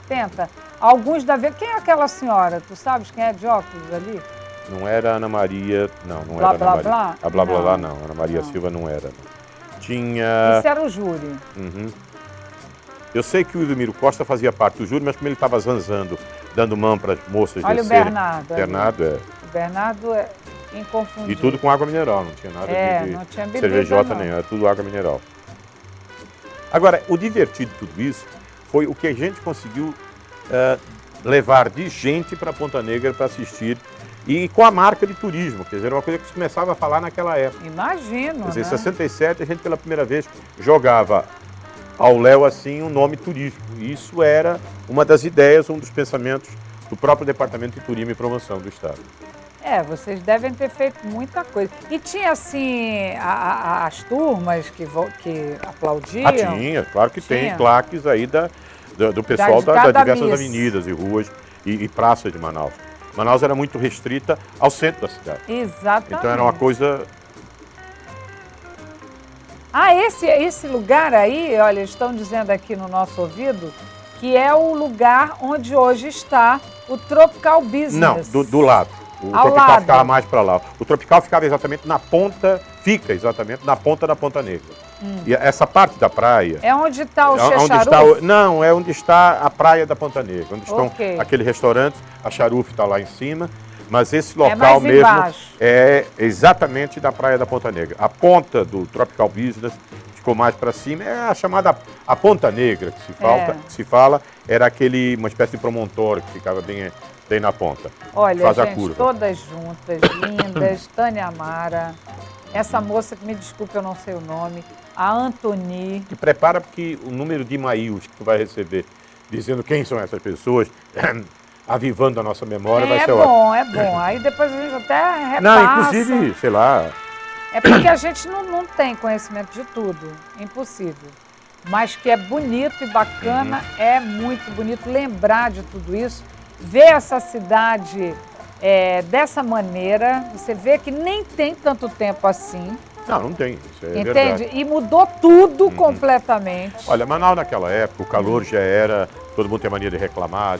tenta. Alguns da vez. Quem é aquela senhora? Tu sabes quem é de óculos ali? Não era Ana Maria. Não era Ana Maria. Blá? A Blá Blá Blá não. Ana Maria Silva não era. Não. Tinha... Isso era o júri. Eu sei que o Ildomiro Costa fazia parte do júri, mas como ele estava zanzando, dando mão para as moças descerem. Olha o Bernardo. O Bernardo é inconfundível. E tudo com água mineral, não tinha nada não tinha bebida, cervejota nem, era tudo água mineral. Agora, o divertido de tudo isso foi o que a gente conseguiu levar de gente para Ponta Negra para assistir e com a marca de turismo, quer dizer, era uma coisa que se começava a falar naquela época. Imagino, quer dizer, em 67 a gente pela primeira vez jogava ao léu assim o nome turismo. E isso era uma das ideias, um dos pensamentos do próprio Departamento de Turismo e Promoção do Estado. Vocês devem ter feito muita coisa. E tinha, assim, as turmas que aplaudiam? Tinha, claro que tem claques aí do pessoal das diversas avenidas e ruas e praças de Manaus. Manaus era muito restrita ao centro da cidade. Exatamente. Então era uma coisa... Esse lugar aí, olha, estão dizendo aqui no nosso ouvido, que é o lugar onde hoje está o Tropical Business. Não, do lado. O Tropical ficava mais para lá. O Tropical ficava exatamente na ponta, da Ponta Negra. E essa parte da praia... É onde está o Xexaruf? Não, é onde está a praia da Ponta Negra, onde estão aqueles restaurantes, a Xaruf está lá em cima, mas esse local mesmo embaixo. É exatamente da praia da Ponta Negra. A ponta do Tropical Business ficou mais para cima, é a chamada a Ponta Negra que se fala, era uma espécie de promontório que ficava bem na ponta. Olha, gente, todas juntas, lindas, Tânia Amara, Essa moça, que me desculpe, eu não sei o nome, a Antoni. Te prepara porque o número de e-mails que tu vai receber, dizendo quem são essas pessoas, avivando a nossa memória, vai ser ótimo. É bom. Aí depois a gente até repassa. Não, inclusive, sei lá... É porque a gente não tem conhecimento de tudo, impossível. Mas que é bonito e bacana, é muito bonito lembrar de tudo isso, ver essa cidade dessa maneira, você vê que nem tem tanto tempo assim. Não tem, isso é entende? verdade. E mudou tudo completamente. Olha, Manaus naquela época, o calor já era, todo mundo tem mania de reclamar,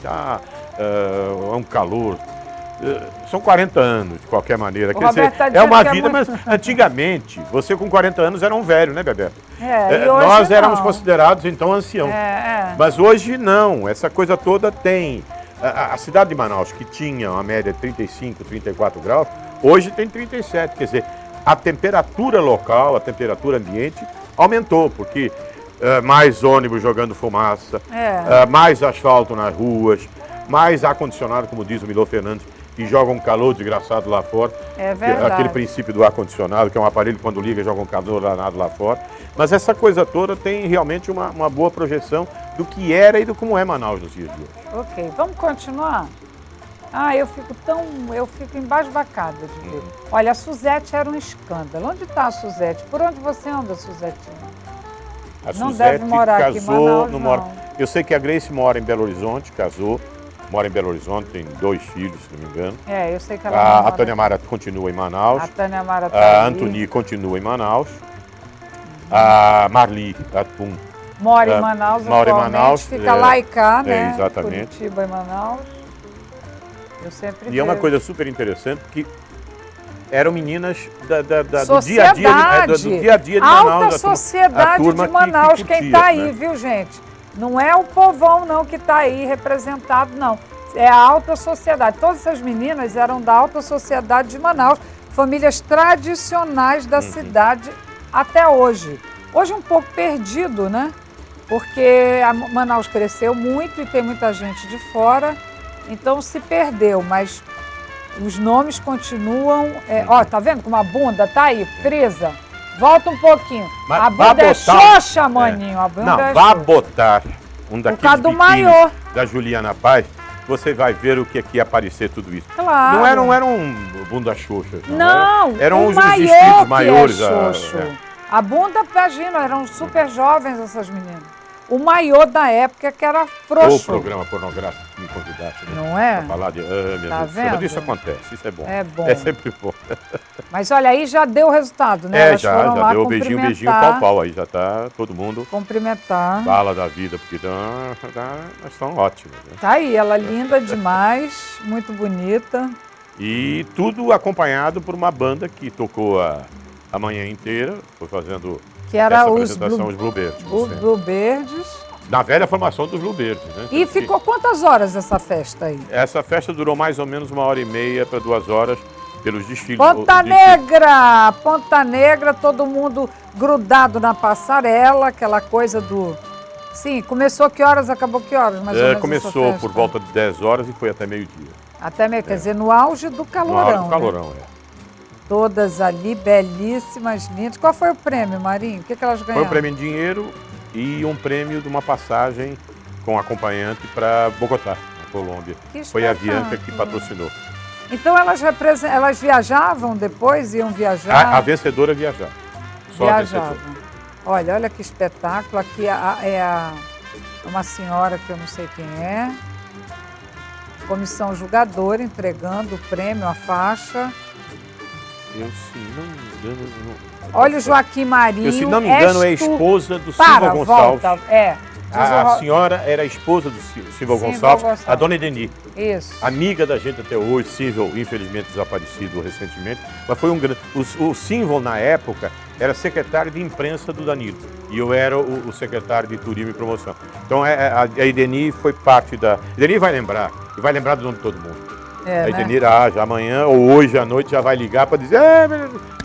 é um calor... São 40 anos, de qualquer maneira. Quer dizer, é uma vida, mas antigamente, você com 40 anos era um velho, né, Bebeto? E hoje nós éramos não. considerados, então, anciãos. Mas hoje não, essa coisa toda tem. A cidade de Manaus, que tinha uma média de 35, 34 graus, hoje tem 37. Quer dizer, a temperatura local, a temperatura ambiente aumentou, porque mais ônibus jogando fumaça, mais asfalto nas ruas, mais ar-condicionado, como diz o Milor Fernandes, que joga um calor desgraçado lá fora. É verdade. Aquele princípio do ar-condicionado, que é um aparelho que quando liga joga um calor danado lá fora. Mas essa coisa toda tem realmente uma boa projeção do que era e do como é Manaus nos dias de hoje. Ok, vamos continuar? Eu fico embasbacada de ver. Olha, a Suzete era um escândalo. Onde está a Suzete? Por onde você anda, Suzetinha? A Não Suzete deve morar casou, aqui em Manaus, não mora. não. Eu sei que a Grace mora em Belo Horizonte, casou. Mora em Belo Horizonte, tem 2 filhos, se não me engano. Eu sei que ela A Tânia Mara continua em Manaus. A Tânia Mara A Antoni continua em Manaus. A Marli Atum mora em Manaus, mora em Manaus, fica lá e cá, né? Exatamente. Curitiba e Manaus. Eu sempre E é uma coisa super interessante, porque eram meninas do dia a dia, do dia a dia de Manaus. Alta sociedade de Manaus, quem está aí, né? Viu, gente? Não é o povão, não, que está aí representado, não. É a alta sociedade. Todas essas meninas eram da alta sociedade de Manaus, famílias tradicionais da cidade até hoje. Hoje um pouco perdido, né? Porque a Manaus cresceu muito e tem muita gente de fora, então se perdeu, mas os nomes continuam... tá vendo como a bunda tá aí, presa? Volta um pouquinho. Mas a bunda é xoxa, maninho. A bunda não, vá botar um daqueles biquínis da Juliana Paz, você vai ver o que aqui ia aparecer tudo isso. Claro. Não eram bunda xoxa. Não, eram os vestidos maiores. A bunda, imagina, eram super jovens essas meninas. O maiô da época que era frouxo. O programa pornográfico que me convidaste, né? Não é? Pra falar de... Tá vendo? Mas isso acontece, isso é bom. É bom. É sempre bom. Mas olha, aí já deu o resultado, né? Elas já lá deu beijinho, pau, aí já tá todo mundo... Cumprimentar. Fala da vida, porque nós estamos ótimas, né? Tá aí, ela linda demais, muito bonita. E tudo acompanhado por uma banda que tocou a manhã inteira, foi fazendo... Que era essa apresentação, os Bluebirds. Os Bluebirds. Na velha formação dos Bluebirds, né? E ficou quantas horas essa festa aí? Essa festa durou mais ou menos 1h30 para 2 horas, pelos desfiles. Ponta Negra! Ponta Negra, todo mundo grudado na passarela, aquela coisa do... Sim, começou que horas, acabou que horas? Mais ou menos começou por volta de 10 horas e foi até meio-dia. Até meio, quer dizer, no auge do calorão. No auge do calorão, né? Todas ali, belíssimas, lindas. Qual foi o prêmio, Marinho? O que elas ganharam? Foi um prêmio em dinheiro e um prêmio de uma passagem com acompanhante para Bogotá, na Colômbia. Foi a Bianca que patrocinou. Então elas viajavam depois, iam viajar? A vencedora viajava. Só viajava. A vencedora. Olha que espetáculo. Aqui uma senhora que eu não sei quem é. Comissão julgadora entregando o prêmio, a faixa. Eu, se não me engano... Olha o Joaquim Marinho. Eu, se não me engano, é a esposa do Silva Gonçalves. Volta. A senhora era a esposa do Silva Gonçalves, a dona Edeni. Isso. Amiga da gente até hoje, Silva, infelizmente desaparecido recentemente. Mas foi um grande... O Silva, na época, era secretário de imprensa do Danilo. E eu era o secretário de turismo e promoção. Então a Edeni foi parte da... Edeni vai lembrar, e vai lembrar do nome de todo mundo. A Edeni, já amanhã ou hoje à noite já vai ligar para dizer...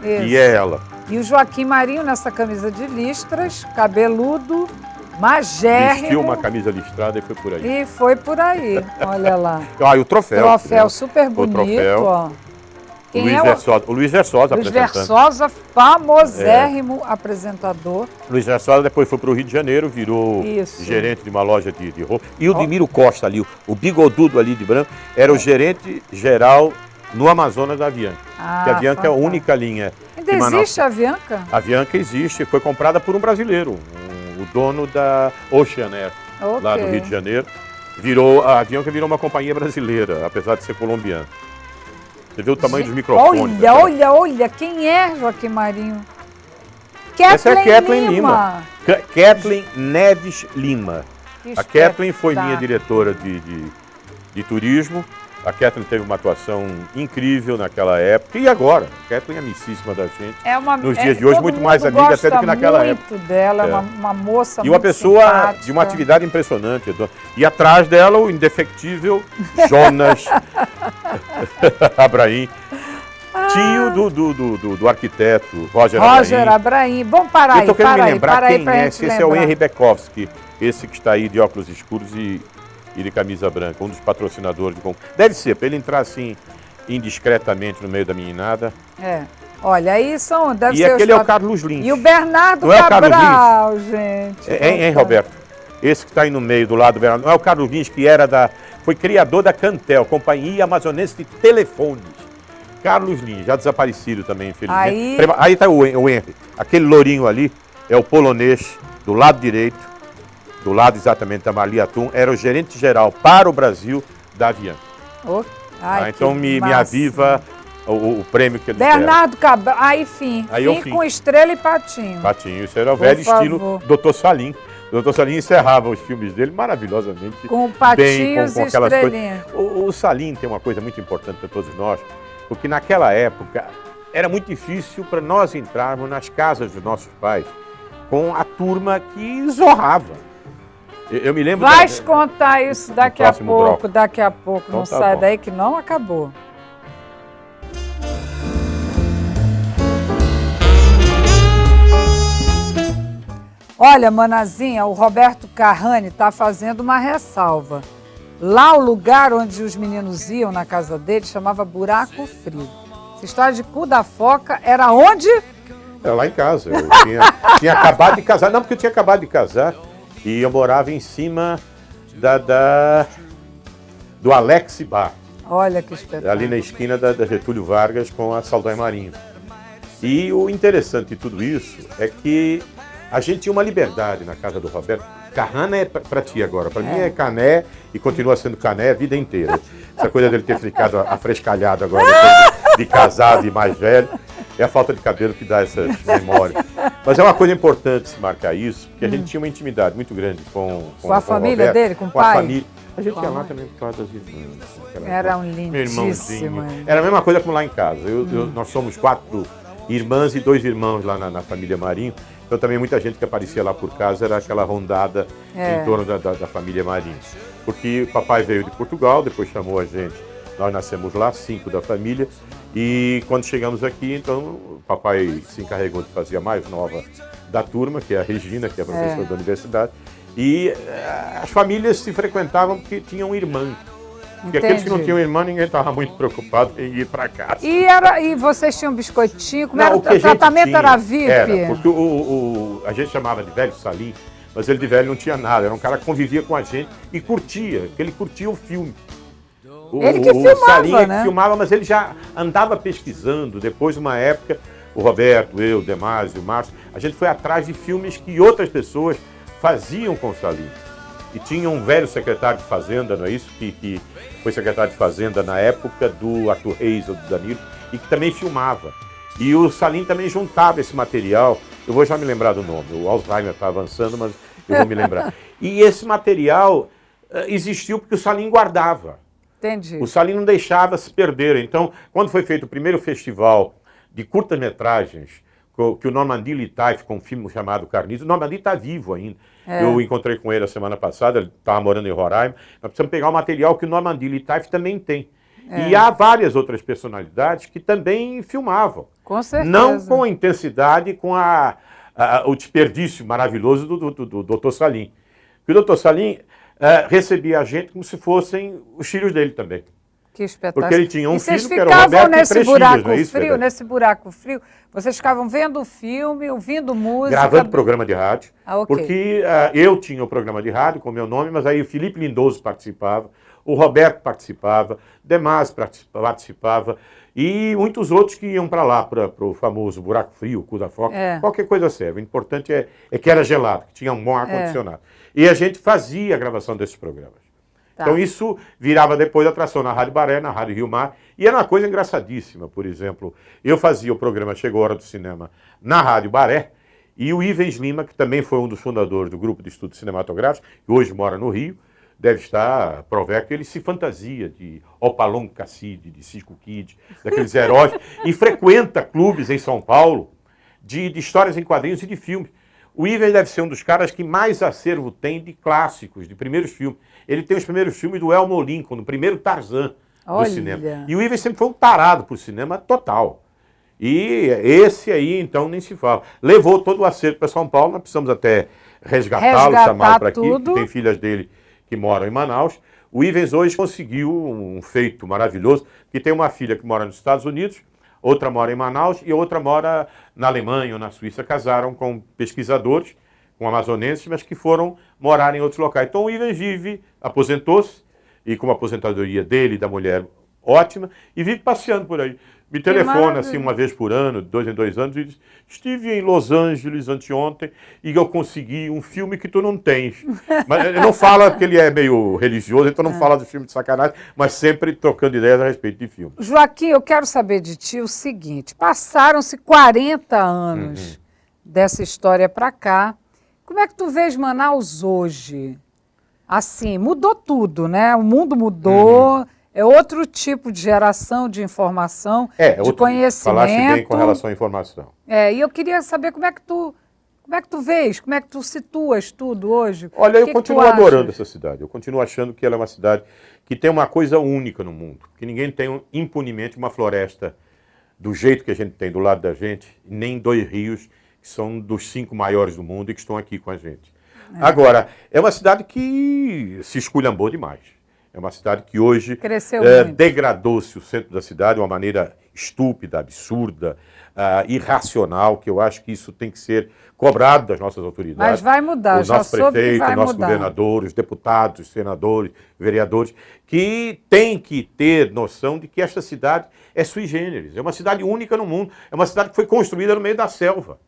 E é ela. E o Joaquim Marinho nessa camisa de listras, cabeludo, magérrimo. Vestiu uma camisa listrada e foi por aí. E foi por aí, olha lá. E o troféu. Troféu super bonito, ó. Quem é o Luiz Versosa Luiz apresentando. Versosa, famosérrimo apresentador. Luiz Versosa depois foi para o Rio de Janeiro, virou Isso. gerente de uma loja de roupa. E o Dimiro Costa ali, o bigodudo ali de branco, era o gerente geral no Amazonas da Avianca. Que a Avianca é a única linha. Ainda existe a Avianca? A Avianca existe, foi comprada por um brasileiro, o dono da Ocean Air, lá do Rio de Janeiro. A Avianca virou uma companhia brasileira, apesar de ser colombiana. Você vê o tamanho dos microfones. Olha, quem é Joaquim Marinho? Essa é Kathleen Lima. Kathleen Neves Lima. A Kathleen foi minha diretora de turismo. A Kathleen teve uma atuação incrível naquela época. E agora? A Kathleen é amicíssima da gente. Nos dias de hoje, muito mais amiga até do que naquela época. Muito dela, é uma moça e uma pessoa de uma atividade impressionante. E atrás dela, o indefectível Jonas Abraim. Tio do arquiteto Roger Abraim. Vamos parar aí. Eu estou querendo me lembrar quem é. Esse é o Henry Bekowski. Esse que está aí de óculos escuros e de camisa branca, um dos patrocinadores de concurso. Deve ser, para ele entrar assim indiscretamente no meio da meninada. Olha, aí são. Deve e ser aquele é o Carlos Lins. E o Bernardo não Cabral, é o gente. Hein, Roberto? Esse que está aí no meio do lado do Bernardo. Não é o Carlos Lins, que foi criador da Cantel, Companhia Amazonense de Telefones. Carlos Lins, já desaparecido também, infelizmente. Aí está o Henry. Aquele lourinho ali é o polonês do lado direito. Do lado exatamente da Marli Atum, era o gerente geral para o Brasil da Avianca. Então me aviva o prêmio que eles Bernardo Cabral, fim com estrela e patinho. Patinho, isso era o velho estilo Dr. Salim. O Dr. Salim encerrava os filmes dele maravilhosamente. Com patinhos com aquelas coisas. O Salim tem uma coisa muito importante para todos nós, porque naquela época era muito difícil para nós entrarmos nas casas dos nossos pais com a turma que zorrava. Eu me lembro... Vai contar isso daqui a pouco, bloco. Daqui a pouco. Então, não sai daí que não acabou. Olha, Manazinha, o Roberto Carrani está fazendo uma ressalva. Lá o lugar onde os meninos iam na casa dele chamava Buraco Frio. Essa história de cu da foca era onde? Era lá em casa. Eu tinha acabado de casar. Não, porque eu tinha acabado de casar. E eu morava em cima do Alex Bar. Olha que espetáculo. Ali na esquina da Getúlio Vargas com a Saldanha Marinho. E o interessante de tudo isso é que a gente tinha uma liberdade na casa do Roberto. Carrana é para ti agora. Para mim é Cané e continua sendo Cané a vida inteira. Essa coisa dele ter ficado afrescalhado agora, de casado e mais velho, é a falta de cabelo que dá essas memórias. Mas é uma coisa importante se marcar isso, porque a gente tinha uma intimidade muito grande com a família Roberto, dele, com o pai? A família. A gente ia lá também por causa das irmãs. Era um lindíssimo. Era a mesma coisa como lá em casa. Nós somos 4 irmãs e 2 irmãos lá na família Marinho. Então também muita gente que aparecia lá por casa era aquela rondada em torno da família Marinho. Porque o papai veio de Portugal, depois chamou a gente. Nós nascemos lá, 5 da família. E quando chegamos aqui, então, o papai se encarregou de fazer a mais nova da turma, que é a Regina, que é a professora da universidade. E as famílias se frequentavam porque tinham irmã. Porque aqueles que não tinham irmã, ninguém estava muito preocupado em ir para casa. E vocês tinham biscoitinho? Como era o tratamento? Era VIP? Era, porque a gente chamava de velho Salim, mas ele de velho não tinha nada. Era um cara que convivia com a gente e curtia, porque ele curtia o filme. Ele que filmava, Salim é né? Que filmava, mas ele já andava pesquisando. Depois de uma época, o Roberto, eu, o Demásio, o Márcio, a gente foi atrás de filmes que outras pessoas faziam com o Salim. E tinha um velho secretário de Fazenda, não é isso? Que foi secretário de Fazenda na época do Arthur Reis ou do Danilo, e que também filmava. E o Salim também juntava esse material. Eu vou já me lembrar do nome. O Alzheimer está avançando, mas eu vou me lembrar. E esse material existiu porque o Salim guardava. Entendi. O Salim não deixava se perder. Então, quando foi feito o primeiro festival de curtas-metragens, que o Normandie Litaif, com um filme chamado Carniça, o Normandie está vivo ainda. Eu encontrei com ele a semana passada, ele estava morando em Roraima. Nós precisamos pegar o material que o Normandie Litaif também tem. E há várias outras personalidades que também filmavam. Com certeza. Não com a intensidade, com o desperdício maravilhoso do Dr. Salim. Porque o Dr. Salim recebia a gente como se fossem os filhos dele também. Que espetáculo. Porque ele tinha um e filho vocês que era o Roberto ficavam e nesse 3 buraco filhas, não é isso, frio, Fernanda? nesse buraco frio, vocês ficavam vendo o filme, ouvindo música. Gravando programa de rádio. Ah, ok. Porque eu tinha o programa de rádio com o meu nome, mas aí o Felipe Lindoso participava, o Roberto participava, Demás participava, e muitos outros que iam para lá, para o famoso buraco frio, cu da foca, qualquer coisa serve. O importante é que era gelado, que tinha um bom ar-condicionado. E a gente fazia a gravação desses programas. Tá. Então isso virava depois atração na Rádio Baré, na Rádio Rio Mar, e era uma coisa engraçadíssima. Por exemplo, eu fazia o programa Chegou a Hora do Cinema na Rádio Baré, e o Ivens Lima, que também foi um dos fundadores do Grupo de Estudos Cinematográficos, que hoje mora no Rio, deve estar provérbio, ele se fantasia de Opalon Casside, de Cisco Kid, daqueles heróis, e frequenta clubes em São Paulo de histórias em quadrinhos e de filmes. O Ivens deve ser um dos caras que mais acervo tem de clássicos, de primeiros filmes. Ele tem os primeiros filmes do Elmo Lincoln, no primeiro Tarzan do cinema. E o Ivens sempre foi um tarado por cinema total. E esse aí, então, nem se fala. Levou todo o acervo para São Paulo, nós precisamos até resgatá-lo, chamá-lo para aqui, que tem filhas dele que moram em Manaus. O Ivens hoje conseguiu um feito maravilhoso, que tem uma filha que mora nos Estados Unidos, outra mora em Manaus e outra mora na Alemanha ou na Suíça. Casaram com pesquisadores, com amazonenses, mas que foram morar em outros locais. Então o Ivens vive, aposentou-se, e com a aposentadoria dele e da mulher ótima, e vive passeando por aí. Me telefona assim uma vez por ano, de 2 em 2 anos, e diz: estive em Los Angeles anteontem e eu consegui um filme que tu não tens. Mas ele não fala que ele é meio religioso, então não fala do filme de sacanagem, mas sempre trocando ideias a respeito de filme. Joaquim, eu quero saber de ti o seguinte: passaram-se 40 anos dessa história para cá. Como é que tu vês Manaus hoje? Assim, mudou tudo, né? O mundo mudou. É outro tipo de geração de informação, de conhecimento. Falaste bem com relação à informação. E eu queria saber como é que tu vês, como é que tu situas tudo hoje. Olha, eu continuo adorando essa cidade. Eu continuo achando que ela é uma cidade que tem uma coisa única no mundo. Que ninguém tem impunemente uma floresta do jeito que a gente tem do lado da gente, nem 2 rios, que são dos 5 maiores do mundo e que estão aqui com a gente. Agora, é uma cidade que se esculhambou demais. É uma cidade que hoje degradou-se o centro da cidade de uma maneira estúpida, absurda, irracional, que eu acho que isso tem que ser cobrado das nossas autoridades. Mas vai mudar, o nosso prefeito, o nosso governador, os deputados, os senadores, vereadores, que têm que ter noção de que esta cidade é sui generis. É uma cidade única no mundo. É uma cidade que foi construída no meio da selva.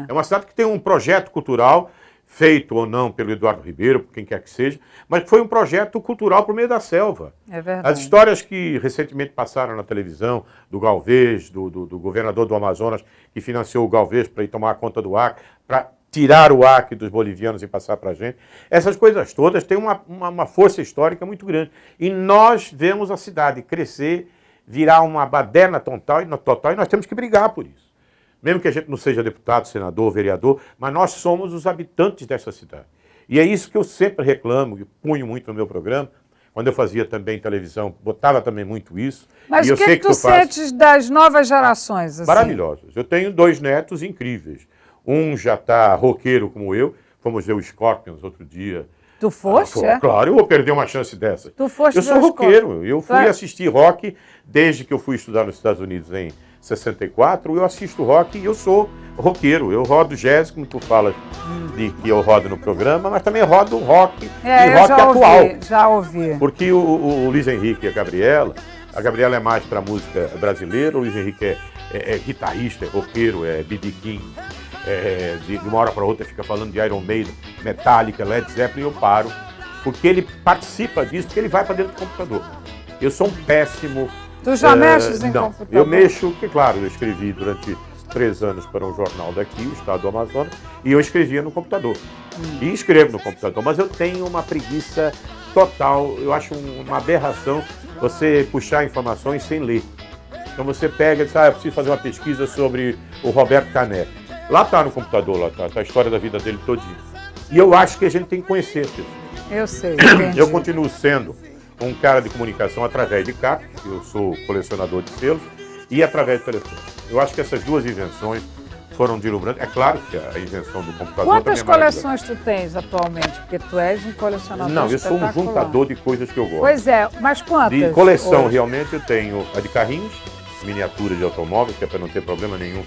É uma cidade que tem um projeto cultural feito ou não pelo Eduardo Ribeiro, por quem quer que seja, mas foi um projeto cultural por meio da selva. É verdade. As histórias que recentemente passaram na televisão, do Galvez, do governador do Amazonas, que financiou o Galvez para ir tomar conta do Acre, para tirar o Acre dos bolivianos e passar para a gente, essas coisas todas têm uma força histórica muito grande. E nós vemos a cidade crescer, virar uma baderna total, e nós temos que brigar por isso. Mesmo que a gente não seja deputado, senador, vereador, mas nós somos os habitantes dessa cidade. E é isso que eu sempre reclamo, e punho muito no meu programa, quando eu fazia também televisão, botava também muito isso. Mas o que tu sentes das novas gerações? Assim? Maravilhosas. Eu tenho 2 netos incríveis. Um já está roqueiro como eu, fomos ver o Scorpions outro dia. Tu foste, Claro, eu vou perder uma chance dessa. Tu foste eu sou roqueiro, eu fui assistir rock desde que eu fui estudar nos Estados Unidos em 64, eu assisto rock e eu sou roqueiro. Eu rodo jazz, como tu falas de que eu rodo no programa, mas também rodo rock e rock atual. Já ouvi. Porque o Luiz Henrique e a Gabriela é mais para música brasileira, o Luiz Henrique é guitarrista, é roqueiro, é B.B. King. De uma hora para outra fica falando de Iron Maiden, Metallica, Led Zeppelin, eu paro, porque ele participa disso, porque ele vai para dentro do computador. Eu sou um péssimo... Tu já mexes em computador? Eu mexo, porque claro, eu escrevi durante 3 anos para um jornal daqui, o Estado do Amazonas, e eu escrevia no computador. E escrevo no computador, mas eu tenho uma preguiça total, eu acho uma aberração você puxar informações sem ler. Então você pega e diz, eu preciso fazer uma pesquisa sobre o Roberto Canetti. Lá está no computador, lá está a história da vida dele todinha. E eu acho que a gente tem que conhecer as pessoas. Eu sei, entendi. Eu continuo sendo um cara de comunicação através de cartas, eu sou colecionador de selos, e através de telefone. Eu acho que essas 2 invenções foram deslumbrantes. É claro que a invenção do computador Quantas também é maravilhosa. coleções tu tens atualmente? Porque tu és um colecionador Não, eu sou um espetacular. juntador de coisas que eu gosto. Pois é, mas quantas? De coleção, hoje? realmente, eu tenho a de carrinhos, miniatura de automóveis, que é para não ter problema nenhum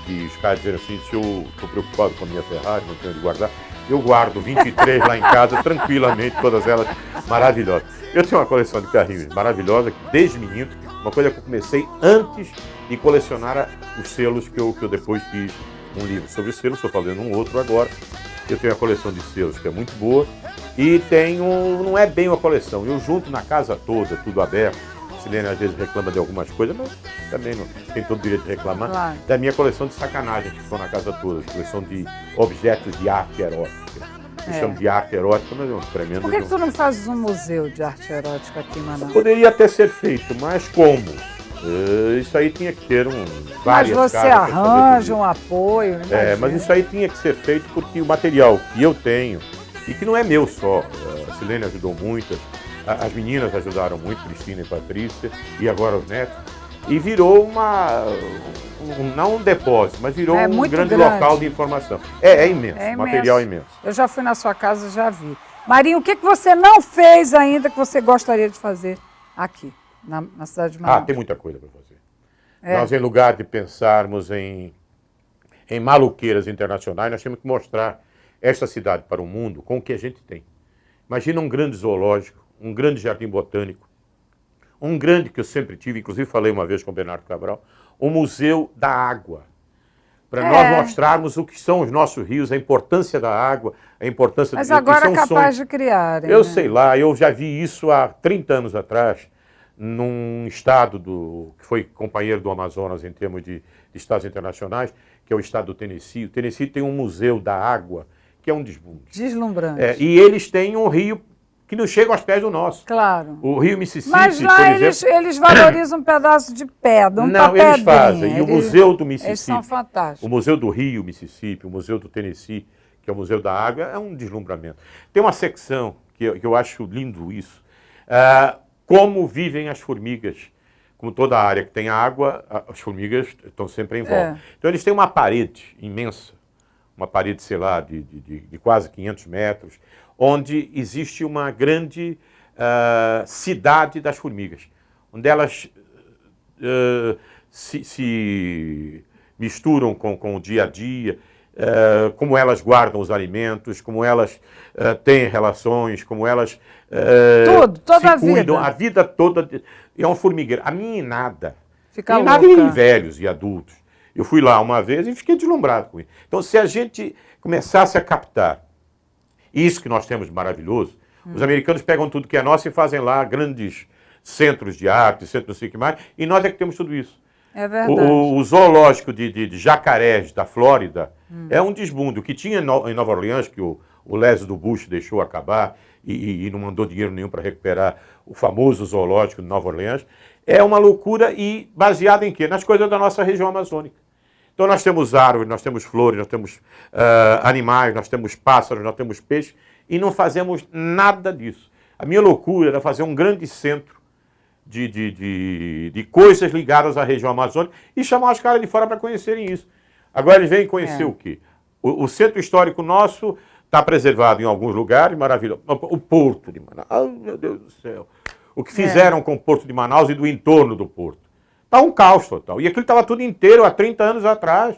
de os caras dizerem assim, se eu estou preocupado com a minha Ferrari, não tenho onde guardar. Eu guardo 23 lá em casa, tranquilamente, todas elas maravilhosas. Eu tenho uma coleção de carrinhos maravilhosa, que desde menino, uma coisa que eu comecei antes de colecionar os selos que eu depois fiz um livro sobre selos, estou fazendo um outro agora. Eu tenho a coleção de selos, que é muito boa, e tenho, não é bem uma coleção, eu junto na casa toda, tudo aberto. A Silene às vezes reclama de algumas coisas, mas também não tem todo o direito de reclamar. Claro. Da minha coleção de sacanagens que estão na casa toda, coleção de objetos de arte erótica. Eu chamo de arte erótica, mas é um tremendo... Por que tu não fazes um museu de arte erótica aqui em Manaus? Poderia até ser feito, mas como? Isso aí tinha que ter Mas várias você casas para fazer arranja tudo um apoio, É, mas isso aí tinha que ser feito porque o material que eu tenho, e que não é meu só, a Silene ajudou muito, as meninas ajudaram muito, Cristina e Patrícia, e agora os netos, e virou não um depósito, mas virou um grande local de informação. É imenso, é imenso. Material imenso. Eu já fui na sua casa, já vi. Marinho, o que você não fez ainda que você gostaria de fazer aqui, na cidade de Manaus? Tem muita coisa para fazer. Nós, em lugar de pensarmos em maluqueiras internacionais, nós temos que mostrar esta cidade para o mundo com o que a gente tem. Imagina um grande zoológico, um grande jardim botânico, um grande que eu sempre tive, inclusive falei uma vez com o Bernardo Cabral, o Museu da Água. Para nós mostrarmos o que são os nossos rios, a importância da água, a importância... Mas agora é capaz de criar. Eu sei lá, eu já vi isso há 30 anos atrás, num estado que foi companheiro do Amazonas em termos de estados internacionais, que é o estado do Tennessee. O Tennessee tem um museu da água, que é um deslumbrante. Deslumbrante. E eles têm um rio que não chega aos pés do nosso. Claro. O rio Mississippi, mas lá por exemplo... eles valorizam um pedaço de pedra, Não, eles fazem. E o Museu do Mississippi... Eles são fantásticos. O Museu do Rio Mississippi, o Museu do Tennessee, que é o Museu da Água, é um deslumbramento. Tem uma secção que eu acho lindo isso. Como vivem as formigas. Como toda área que tem água, as formigas estão sempre em volta. Então eles têm uma parede imensa, uma parede, sei lá, de quase 500 metros, onde existe uma grande cidade das formigas, onde elas se misturam com o dia a dia, como elas guardam os alimentos, como elas têm relações, como elas toda se cuidam, a vida toda. É um formigueiro. A meninada, fica meninada louca. E velhos e adultos. Eu fui lá uma vez e fiquei deslumbrado com isso. Então, se a gente começasse a captar isso que nós temos de maravilhoso, os americanos pegam tudo que é nosso e fazem lá grandes centros de arte, centros não sei o que mais, e nós é que temos tudo isso. É verdade. O zoológico de jacarés da Flórida é um desmundo. O que tinha em Nova Orleans, que o Leslie do Bush deixou acabar e não mandou dinheiro nenhum para recuperar o famoso zoológico de Nova Orleans, é uma loucura e baseada em quê? Nas coisas da nossa região amazônica. Então nós temos árvores, nós temos flores, nós temos animais, nós temos pássaros, nós temos peixes e não fazemos nada disso. A minha loucura era fazer um grande centro de coisas ligadas à região amazônica e chamar os caras de fora para conhecerem isso. Agora eles vêm conhecer o quê? O centro histórico nosso está preservado em alguns lugares, maravilhoso. O Porto de Manaus, ai meu Deus do céu. O que fizeram com o Porto de Manaus e do entorno do Porto. Está um caos total. E aquilo estava tudo inteiro há 30 anos atrás,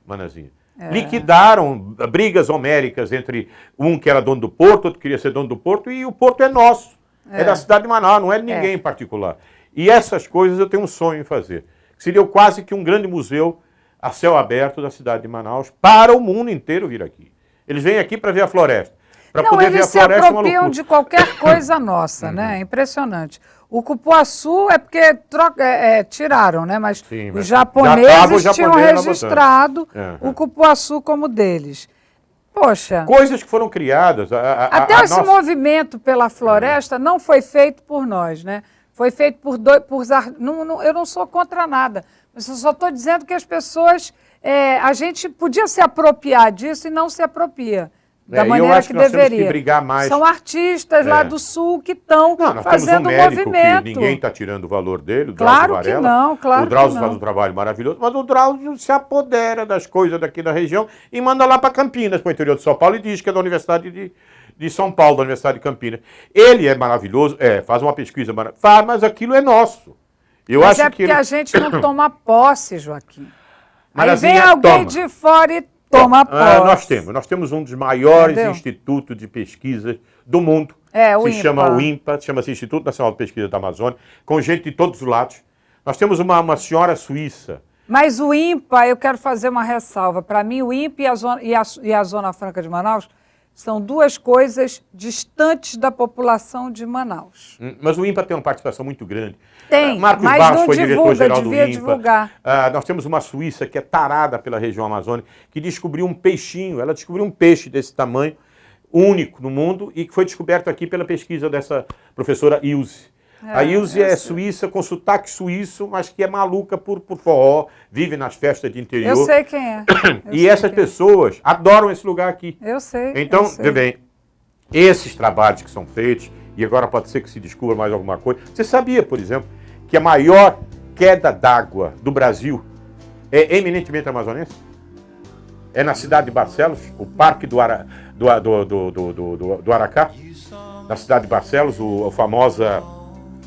Manazinha. Liquidaram brigas homéricas entre um que era dono do Porto, outro queria ser dono do Porto, e o Porto é nosso. É da cidade de Manaus, não é de ninguém em particular. E essas coisas eu tenho um sonho em fazer. Seria quase que um grande museu a céu aberto da cidade de Manaus para o mundo inteiro vir aqui. Eles vêm aqui para ver a floresta. Para poder ver a floresta, eles se apropriam de qualquer coisa nossa, né? É impressionante. O cupuaçu é porque tiraram, né? Mas os japoneses tinham registrado o cupuaçu como deles. Poxa. Coisas que foram criadas. Até esse movimento pela floresta não foi feito por nós, né? Foi feito por eu não sou contra nada, mas eu só estou dizendo que as pessoas... a gente podia se apropriar disso e não se apropria. da eu maneira acho que que nós deveria. temos que brigar mais. São artistas lá do Sul que estão fazendo um médico movimento. que ninguém está tirando o valor dele, o Claro Drauzio que Varela. não, claro o Drauzio que faz não. um trabalho maravilhoso, mas o Drauzio se apodera das coisas daqui da região e manda lá para Campinas, para o interior de São Paulo, e diz que é da Universidade de São Paulo, da Universidade de Campinas. Ele é maravilhoso, faz uma pesquisa maravilhosa, mas aquilo é nosso. Mas é porque a gente não toma posse, Joaquim. Aí vem Marazinha, alguém toma. de fora e toma posse. Nós temos um dos maiores Entendeu? institutos de pesquisa do mundo. É, o se INPA. chama o INPA, chama-se Instituto Nacional de Pesquisa da Amazônia, com gente de todos os lados. Nós temos uma senhora suíça. Mas o INPA, eu quero fazer uma ressalva. Para mim, o INPA e a Zona Franca de Manaus são duas coisas distantes da população de Manaus. Mas o INPA tem uma participação muito grande. Tem, Marcos mas Barros não foi diretor-geral do devia INPA. divulgar. Nós temos uma suíça que é tarada pela região amazônica, que descobriu um peixinho, ela descobriu um peixe desse tamanho, único no mundo, e que foi descoberto aqui pela pesquisa dessa professora Ilse. A Ilse é suíça, com sotaque suíço, mas que é maluca por forró, vive nas festas de interior. Eu sei quem é. E essas pessoas adoram esse lugar aqui. Eu sei. Então, vê bem, esses trabalhos que são feitos, e agora pode ser que se descubra mais alguma coisa. Você sabia, por exemplo, que a maior queda d'água do Brasil é eminentemente amazonense? É na cidade de Barcelos, o Parque do Aracá, na cidade de Barcelos, a famosa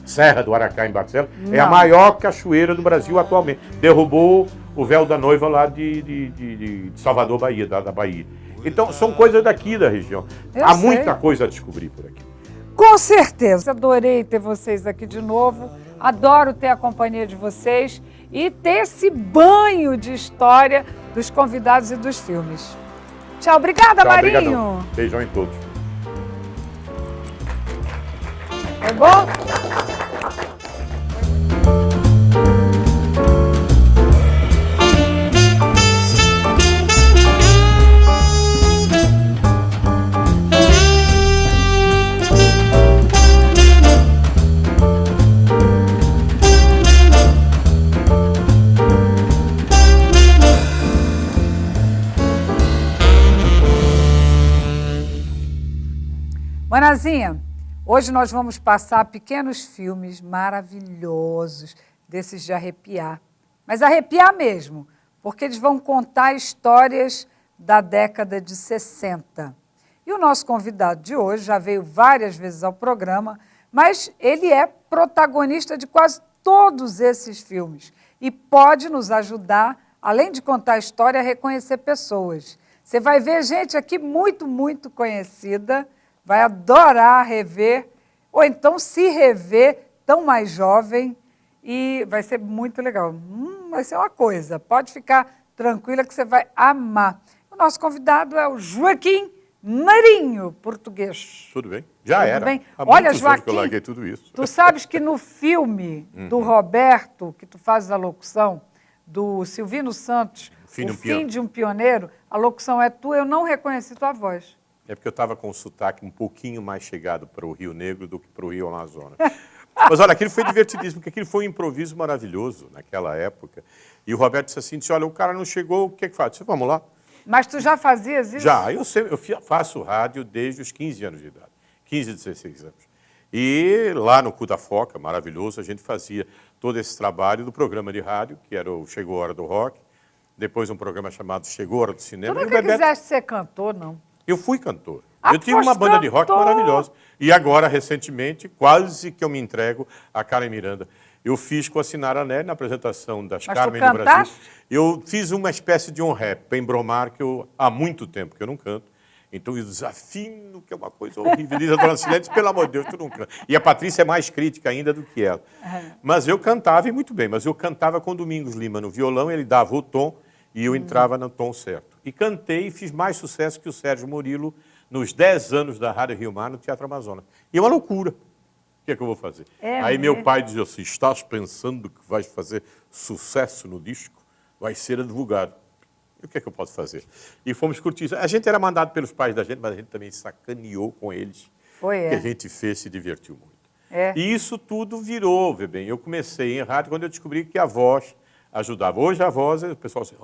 Serra do Aracá em Barcelos, é a maior cachoeira do Brasil atualmente. Derrubou o véu da noiva lá de Salvador, Bahia, da Bahia. Então, são coisas daqui da região. Há muita coisa a descobrir por aqui. Com certeza. Adorei ter vocês aqui de novo. Adoro ter a companhia de vocês e ter esse banho de história dos convidados e dos filmes. Tchau, obrigada, Tchau, Marinho. Obrigadão. Beijão em todos. Foi bom? Manazinha, hoje nós vamos passar pequenos filmes maravilhosos, desses de arrepiar. Mas arrepiar mesmo, porque eles vão contar histórias da década de 60. E o nosso convidado de hoje já veio várias vezes ao programa, mas ele é protagonista de quase todos esses filmes e pode nos ajudar, além de contar a história, a reconhecer pessoas. Você vai ver gente aqui muito, muito conhecida, vai adorar rever, ou então se rever tão mais jovem, e vai ser muito legal. Vai ser uma coisa, pode ficar tranquila que você vai amar. O nosso convidado é o Joaquim Marinho, português. Tudo bem? Já Tudo era. bem? Há Olha, muitos anos que eu Joaquim, larguei tudo isso. tu sabes que no filme do Roberto, que tu fazes a locução, do Silvino Santos, O Fim de um Pioneiro, a locução é tua, eu não reconheci tua voz. É porque eu estava com o sotaque um pouquinho mais chegado para o Rio Negro do que para o Rio Amazonas. Mas olha, aquilo foi divertidíssimo, porque aquilo foi um improviso maravilhoso naquela época. E o Roberto disse olha, o cara não chegou, o que é que faz? Eu disse, vamos lá. Mas tu já fazias isso? Já, eu faço rádio desde os 15 anos de idade, 15, 16 anos. E lá no Cu da Foca, maravilhoso, a gente fazia todo esse trabalho do programa de rádio, que era o Chegou a Hora do Rock, depois um programa chamado Chegou a Hora do Cinema. Tu nunca quiseste ser cantor, não? Eu fui cantor. Ah, eu tinha uma banda de rock maravilhosa. E agora, recentemente, quase que eu me entrego a Karen Miranda. Eu fiz com a Sinara Nery na apresentação das Carmen no Brasil. Eu fiz uma espécie de um rap, para embromar, que eu há muito tempo que eu não canto. Então eu desafino, que é uma coisa horrível. Diz a dona Silene, pelo amor de Deus, tu não canta. E a Patrícia é mais crítica ainda do que ela. Mas eu cantava, e muito bem, mas eu cantava com Domingos Lima no violão, ele dava o tom e eu entrava no tom certo. E cantei e fiz mais sucesso que o Sérgio Murilo nos 10 anos da Rádio Rio Mar no Teatro Amazonas. E é uma loucura. O que é que eu vou fazer? Aí meu pai dizia assim, estás pensando que vais fazer sucesso no disco? Vai ser advogado. E o que é que eu posso fazer? E fomos curtir. A gente era mandado pelos pais da gente, mas a gente também sacaneou com eles. Foi, que a gente fez, se divertiu muito. É. E isso tudo virou, vê bem. Eu comecei em rádio quando eu descobri que a voz ajudava. Hoje a voz, o pessoal assim,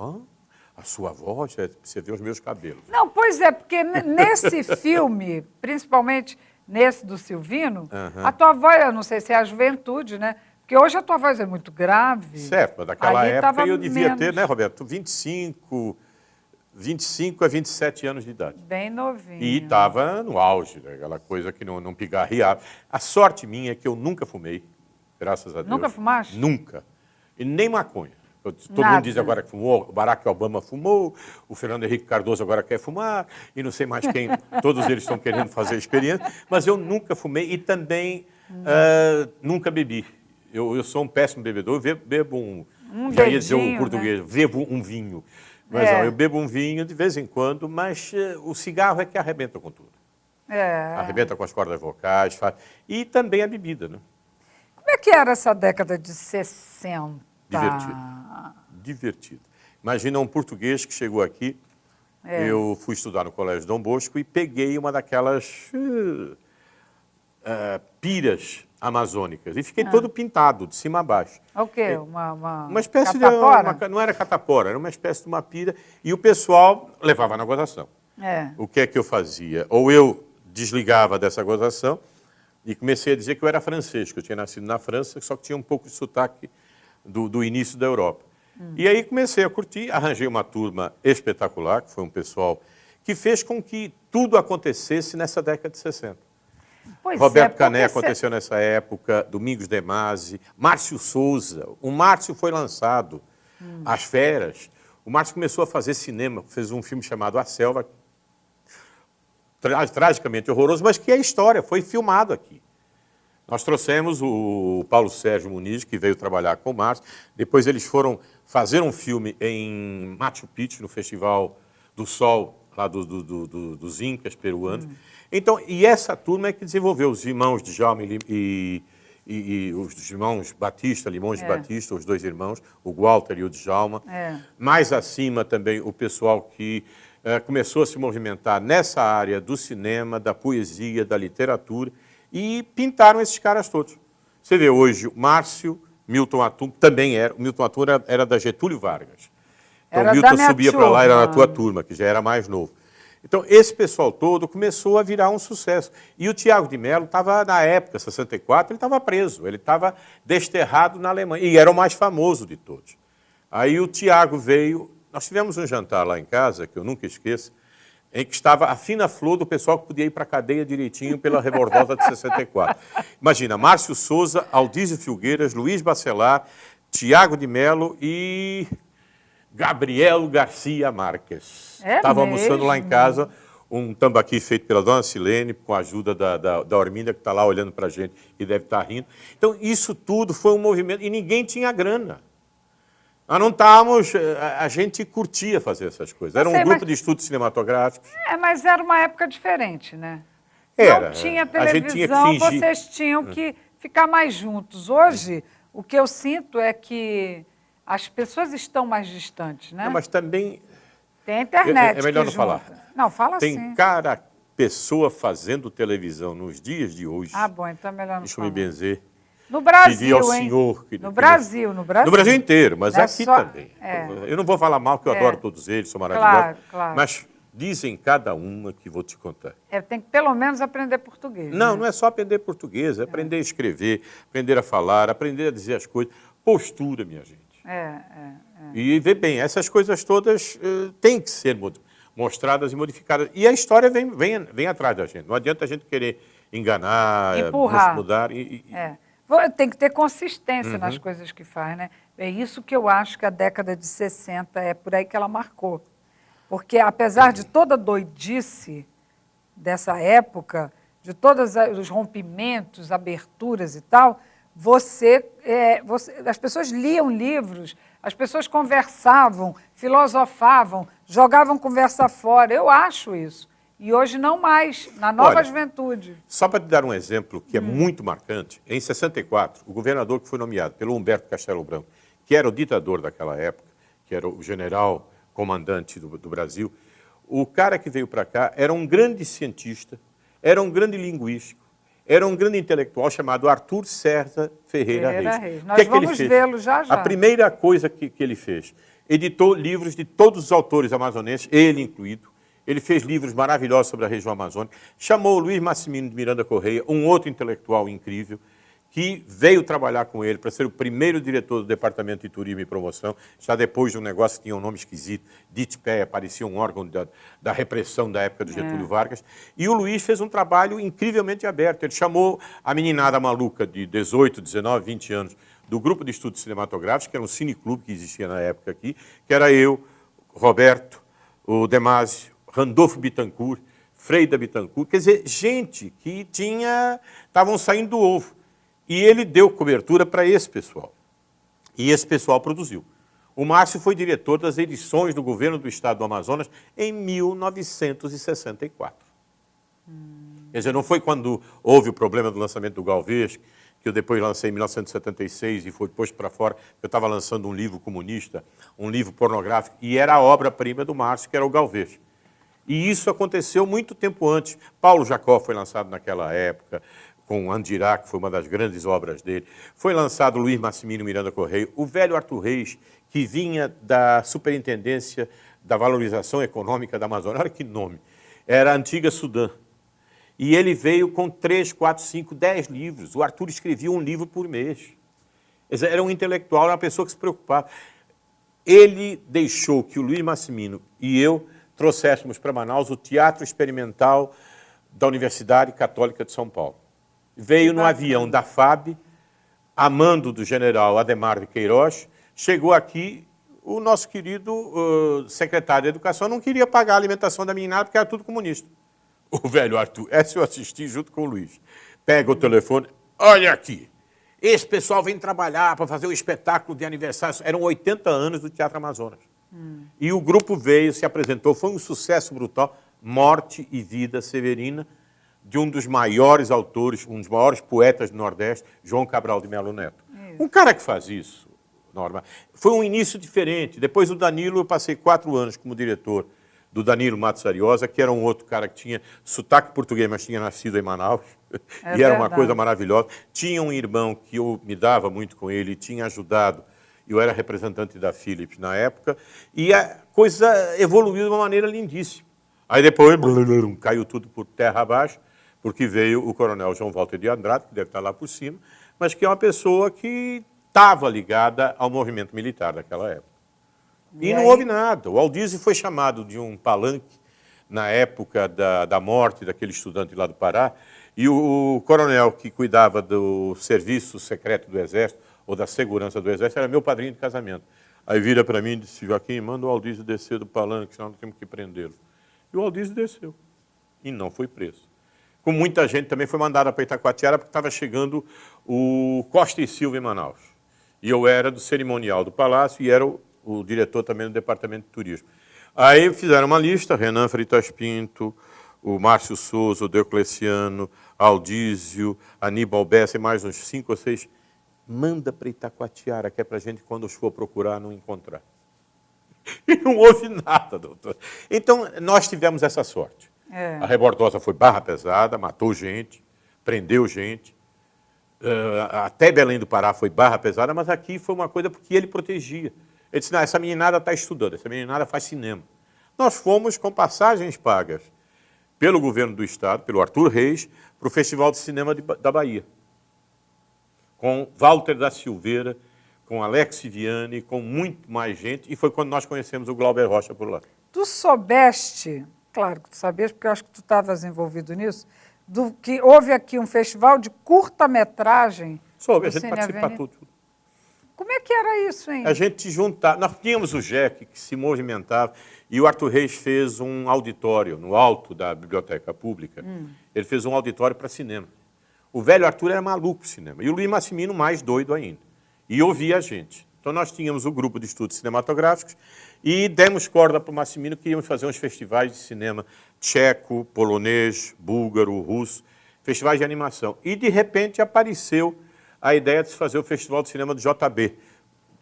A sua voz, você vê os meus cabelos. Não, pois é, porque nesse filme, principalmente nesse do Silvino, a tua voz, eu não sei se é a juventude, né? Porque hoje a tua voz é muito grave. Certo, mas naquela Ali época tava eu devia ter, menos. né, Roberto, 25 a 27 anos de idade. Bem novinho. E estava no auge, né, aquela coisa que não pigarreava. A sorte minha é que eu nunca fumei, graças a Deus. Nunca fumaste? Nunca. E nem maconha. Todo Nada. mundo diz agora que fumou, o Barack Obama fumou, o Fernando Henrique Cardoso agora quer fumar, e não sei mais quem, todos eles estão querendo fazer a experiência, mas eu nunca fumei e também nunca bebi. Eu sou um péssimo bebedor, eu bebo já ia dizer o português, né? Bebo um vinho. Mas não, eu bebo um vinho de vez em quando, mas o cigarro é que arrebenta com tudo. Arrebenta com as cordas vocais, e também a bebida, né? Como é que era essa década de 60? Divertido. Imagina um português que chegou aqui, eu fui estudar no Colégio Dom Bosco e peguei uma daquelas piras amazônicas e fiquei todo pintado, de cima a baixo. O quê? Uma espécie catapora? Não era catapora, era uma espécie de uma pira e o pessoal levava na gozação. O que é que eu fazia? Ou eu desligava dessa gozação e comecei a dizer que eu era francês, que eu tinha nascido na França, só que tinha um pouco de sotaque do início da Europa. E aí comecei a curtir, arranjei uma turma espetacular, que foi um pessoal que fez com que tudo acontecesse nessa década de 60. Pois Roberto Cané aconteceu nessa época, Domingos de Masi, Márcio Souza. O Márcio foi lançado, As Feras. O Márcio começou a fazer cinema, fez um filme chamado A Selva, tragicamente horroroso, mas que é história, foi filmado aqui. Nós trouxemos o Paulo Sérgio Muniz, que veio trabalhar com o Márcio. Depois eles foram fazer um filme em Machu Picchu, no Festival do Sol, lá dos Incas peruanos. Então, e essa turma é que desenvolveu os irmãos Djalma e os irmãos Batista, Limões Batista, os dois irmãos, o Walter e o Djalma. Mais acima também o pessoal que começou a se movimentar nessa área do cinema, da poesia, da literatura, e pintaram esses caras todos. Você vê hoje, Márcio, Milton Atum, também era, o Milton Atum era da Getúlio Vargas. Então o Milton subia para lá, era na tua turma, que já era mais novo. Então esse pessoal todo começou a virar um sucesso. E o Tiago de Mello estava, na época, 64, ele estava preso, ele estava desterrado na Alemanha, e era o mais famoso de todos. Aí o Tiago veio, nós tivemos um jantar lá em casa, que eu nunca esqueço, em que estava a fina flor do pessoal que podia ir para a cadeia direitinho pela revoltosa de 64. Imagina, Márcio Souza, Aldísio Filgueiras, Luiz Bacelar, Tiago de Mello e Gabriel Garcia Marques. Estava almoçando lá em casa, um tambaqui feito pela dona Silene, com a ajuda da Orminda, que está lá olhando para a gente e deve estar rindo. Então, isso tudo foi um movimento, e ninguém tinha grana. Nós não estávamos, a gente curtia fazer essas coisas. Era um grupo de estudos cinematográficos. Mas era uma época diferente, né? Era. Não tinha A gente tinha que televisão, fingir. vocês tinham que ficar mais juntos. Hoje, o que eu sinto é que as pessoas estão mais distantes, né? Não, mas também... Tem a internet. É melhor que não falar. Não, fala Tem assim. cada pessoa fazendo televisão nos dias de hoje. Ah, bom, então é melhor não Deixa eu falar. me benzer. No Brasil, Pedir ao hein? senhor... No Brasil. No Brasil inteiro, mas Não é aqui só- também. Eu não vou falar mal, porque eu adoro todos eles, são maravilhosos. Claro, claro. Mas dizem cada uma que vou te contar. Tem que pelo menos aprender português. Não, né? não é só aprender português, é aprender a escrever, aprender a falar, aprender a dizer as coisas. Postura, minha gente. E vê bem, essas coisas todas têm que ser mostradas e modificadas. E a história vem atrás da gente. Não adianta a gente querer enganar, Empurrar. mudar. Tem que ter consistência nas coisas que faz, né? É isso que eu acho que a década de 60 é por aí que ela marcou. Porque, apesar de toda a doidice dessa época, de todos os rompimentos, aberturas e tal, as pessoas liam livros, as pessoas conversavam, filosofavam, jogavam conversa fora. Eu acho isso. E hoje não mais, na nova juventude. Só para te dar um exemplo que é muito marcante, em 64, o governador que foi nomeado pelo Humberto Castelo Branco, que era o ditador daquela época, que era o general comandante do Brasil, o cara que veio para cá era um grande cientista, era um grande linguístico, era um grande intelectual chamado Arthur César Ferreira Reis. Nós vamos vê-lo já já. A primeira coisa que ele fez, editou livros de todos os autores amazonenses, ele incluído. Ele fez livros maravilhosos sobre a região amazônica. Chamou o Luiz Massimino de Miranda Correia, um outro intelectual incrível, que veio trabalhar com ele para ser o primeiro diretor do Departamento de Turismo e Promoção, já depois de um negócio que tinha um nome esquisito, DITPE, parecia um órgão da repressão da época do Getúlio Vargas. E o Luiz fez um trabalho incrivelmente aberto. Ele chamou a meninada maluca de 18, 19, 20 anos, do grupo de estudos cinematográficos, que era um cineclube que existia na época aqui, que era eu, Roberto, o Demásio, Randolfo Bittencourt, Freida Bittencourt, quer dizer, gente que estavam saindo do ovo. E ele deu cobertura para esse pessoal. E esse pessoal produziu. O Márcio foi diretor das edições do governo do estado do Amazonas em 1964. Quer dizer, não foi quando houve o problema do lançamento do Galvez, que eu depois lancei em 1976 e foi posto para fora, eu estava lançando um livro comunista, um livro pornográfico, e era a obra-prima do Márcio, que era o Galvez. E isso aconteceu muito tempo antes. Paulo Jacó foi lançado naquela época, com Andirá, que foi uma das grandes obras dele. Foi lançado Luiz Massimino Miranda Correia, o velho Arthur Reis, que vinha da Superintendência da Valorização Econômica da Amazônia. Olha que nome. Era a antiga Sudã. E ele veio com 3, 4, 5, 10 livros. O Arthur escrevia um livro por mês. Era um intelectual, era uma pessoa que se preocupava. Ele deixou que o Luiz Massimino e eu trouxéssemos para Manaus o Teatro Experimental da Universidade Católica de São Paulo. Veio no avião da FAB, a mando do general Adhemar de Queiroz. Chegou aqui, o nosso querido secretário de Educação não queria pagar a alimentação da meninada porque era tudo comunista. O velho Arthur, essa eu assisti junto com o Luiz. Pega o telefone, olha aqui, esse pessoal vem trabalhar para fazer o espetáculo de aniversário. Eram 80 anos do Teatro Amazonas. E o grupo veio, se apresentou, foi um sucesso brutal. Morte e Vida Severina, de um dos maiores autores, um dos maiores poetas do Nordeste, João Cabral de Melo Neto. Um cara que faz isso, Norma, foi um início diferente. Depois do Danilo, eu passei 4 anos como diretor do Danilo Matos Ariosa, que era um outro cara que tinha sotaque português, mas tinha nascido em Manaus, e era uma coisa maravilhosa. Tinha um irmão que eu me dava muito com ele, tinha ajudado, eu era representante da Philips na época, e a coisa evoluiu de uma maneira lindíssima. Aí depois caiu tudo por terra abaixo, porque veio o coronel João Walter de Andrade, que deve estar lá por cima, mas que é uma pessoa que estava ligada ao movimento militar daquela época. E não houve nada. O Aldizzi foi chamado de um palanque na época da morte daquele estudante lá do Pará, e o coronel que cuidava do serviço secreto do Exército, ou da segurança do Exército, era meu padrinho de casamento. Aí vira para mim e disse, Joaquim, manda o Aldizzi descer do palanque, senão nós temos que prendê-lo. E o Aldizzi desceu. E não foi preso. Com muita gente também foi mandada para Itacoatiara, porque estava chegando o Costa e Silva em Manaus. E eu era do cerimonial do Palácio e era o diretor também do Departamento de Turismo. Aí fizeram uma lista, Renan Freitas Pinto, o Márcio Souza, o Diocleciano, Aldísio, Aníbal Bessa e mais uns 5 ou 6. Manda para Itacoatiara, que é para a gente, quando for procurar, não encontrar. E não houve nada, doutor. Então, nós tivemos essa sorte. A rebordosa foi barra pesada, matou gente, prendeu gente. Até Belém do Pará foi barra pesada, mas aqui foi uma coisa porque ele protegia. Ele disse, não, essa meninada está estudando, essa meninada faz cinema. Nós fomos com passagens pagas pelo governo do Estado, pelo Arthur Reis, para o Festival de Cinema da Bahia. Com Walter da Silveira, com Alex Vianney, com muito mais gente, e foi quando nós conhecemos o Glauber Rocha por lá. Tu soubeste, claro que tu sabias, porque eu acho que tu estavas envolvido nisso, que houve aqui um festival de curta-metragem. Soube, a gente participa tudo. Como é que era isso, hein? A gente juntava, nós tínhamos o JEC que se movimentava, e o Arthur Reis fez um auditório no alto da Biblioteca Pública. Ele fez um auditório para cinema. O velho Arthur era maluco por cinema, e o Luiz Massimino mais doido ainda. E ouvia a gente. Então nós tínhamos o grupo de estudos cinematográficos e demos corda para o Massimino que íamos fazer uns festivais de cinema tcheco, polonês, búlgaro, russo, festivais de animação. E de repente apareceu a ideia de se fazer o Festival de Cinema do JB.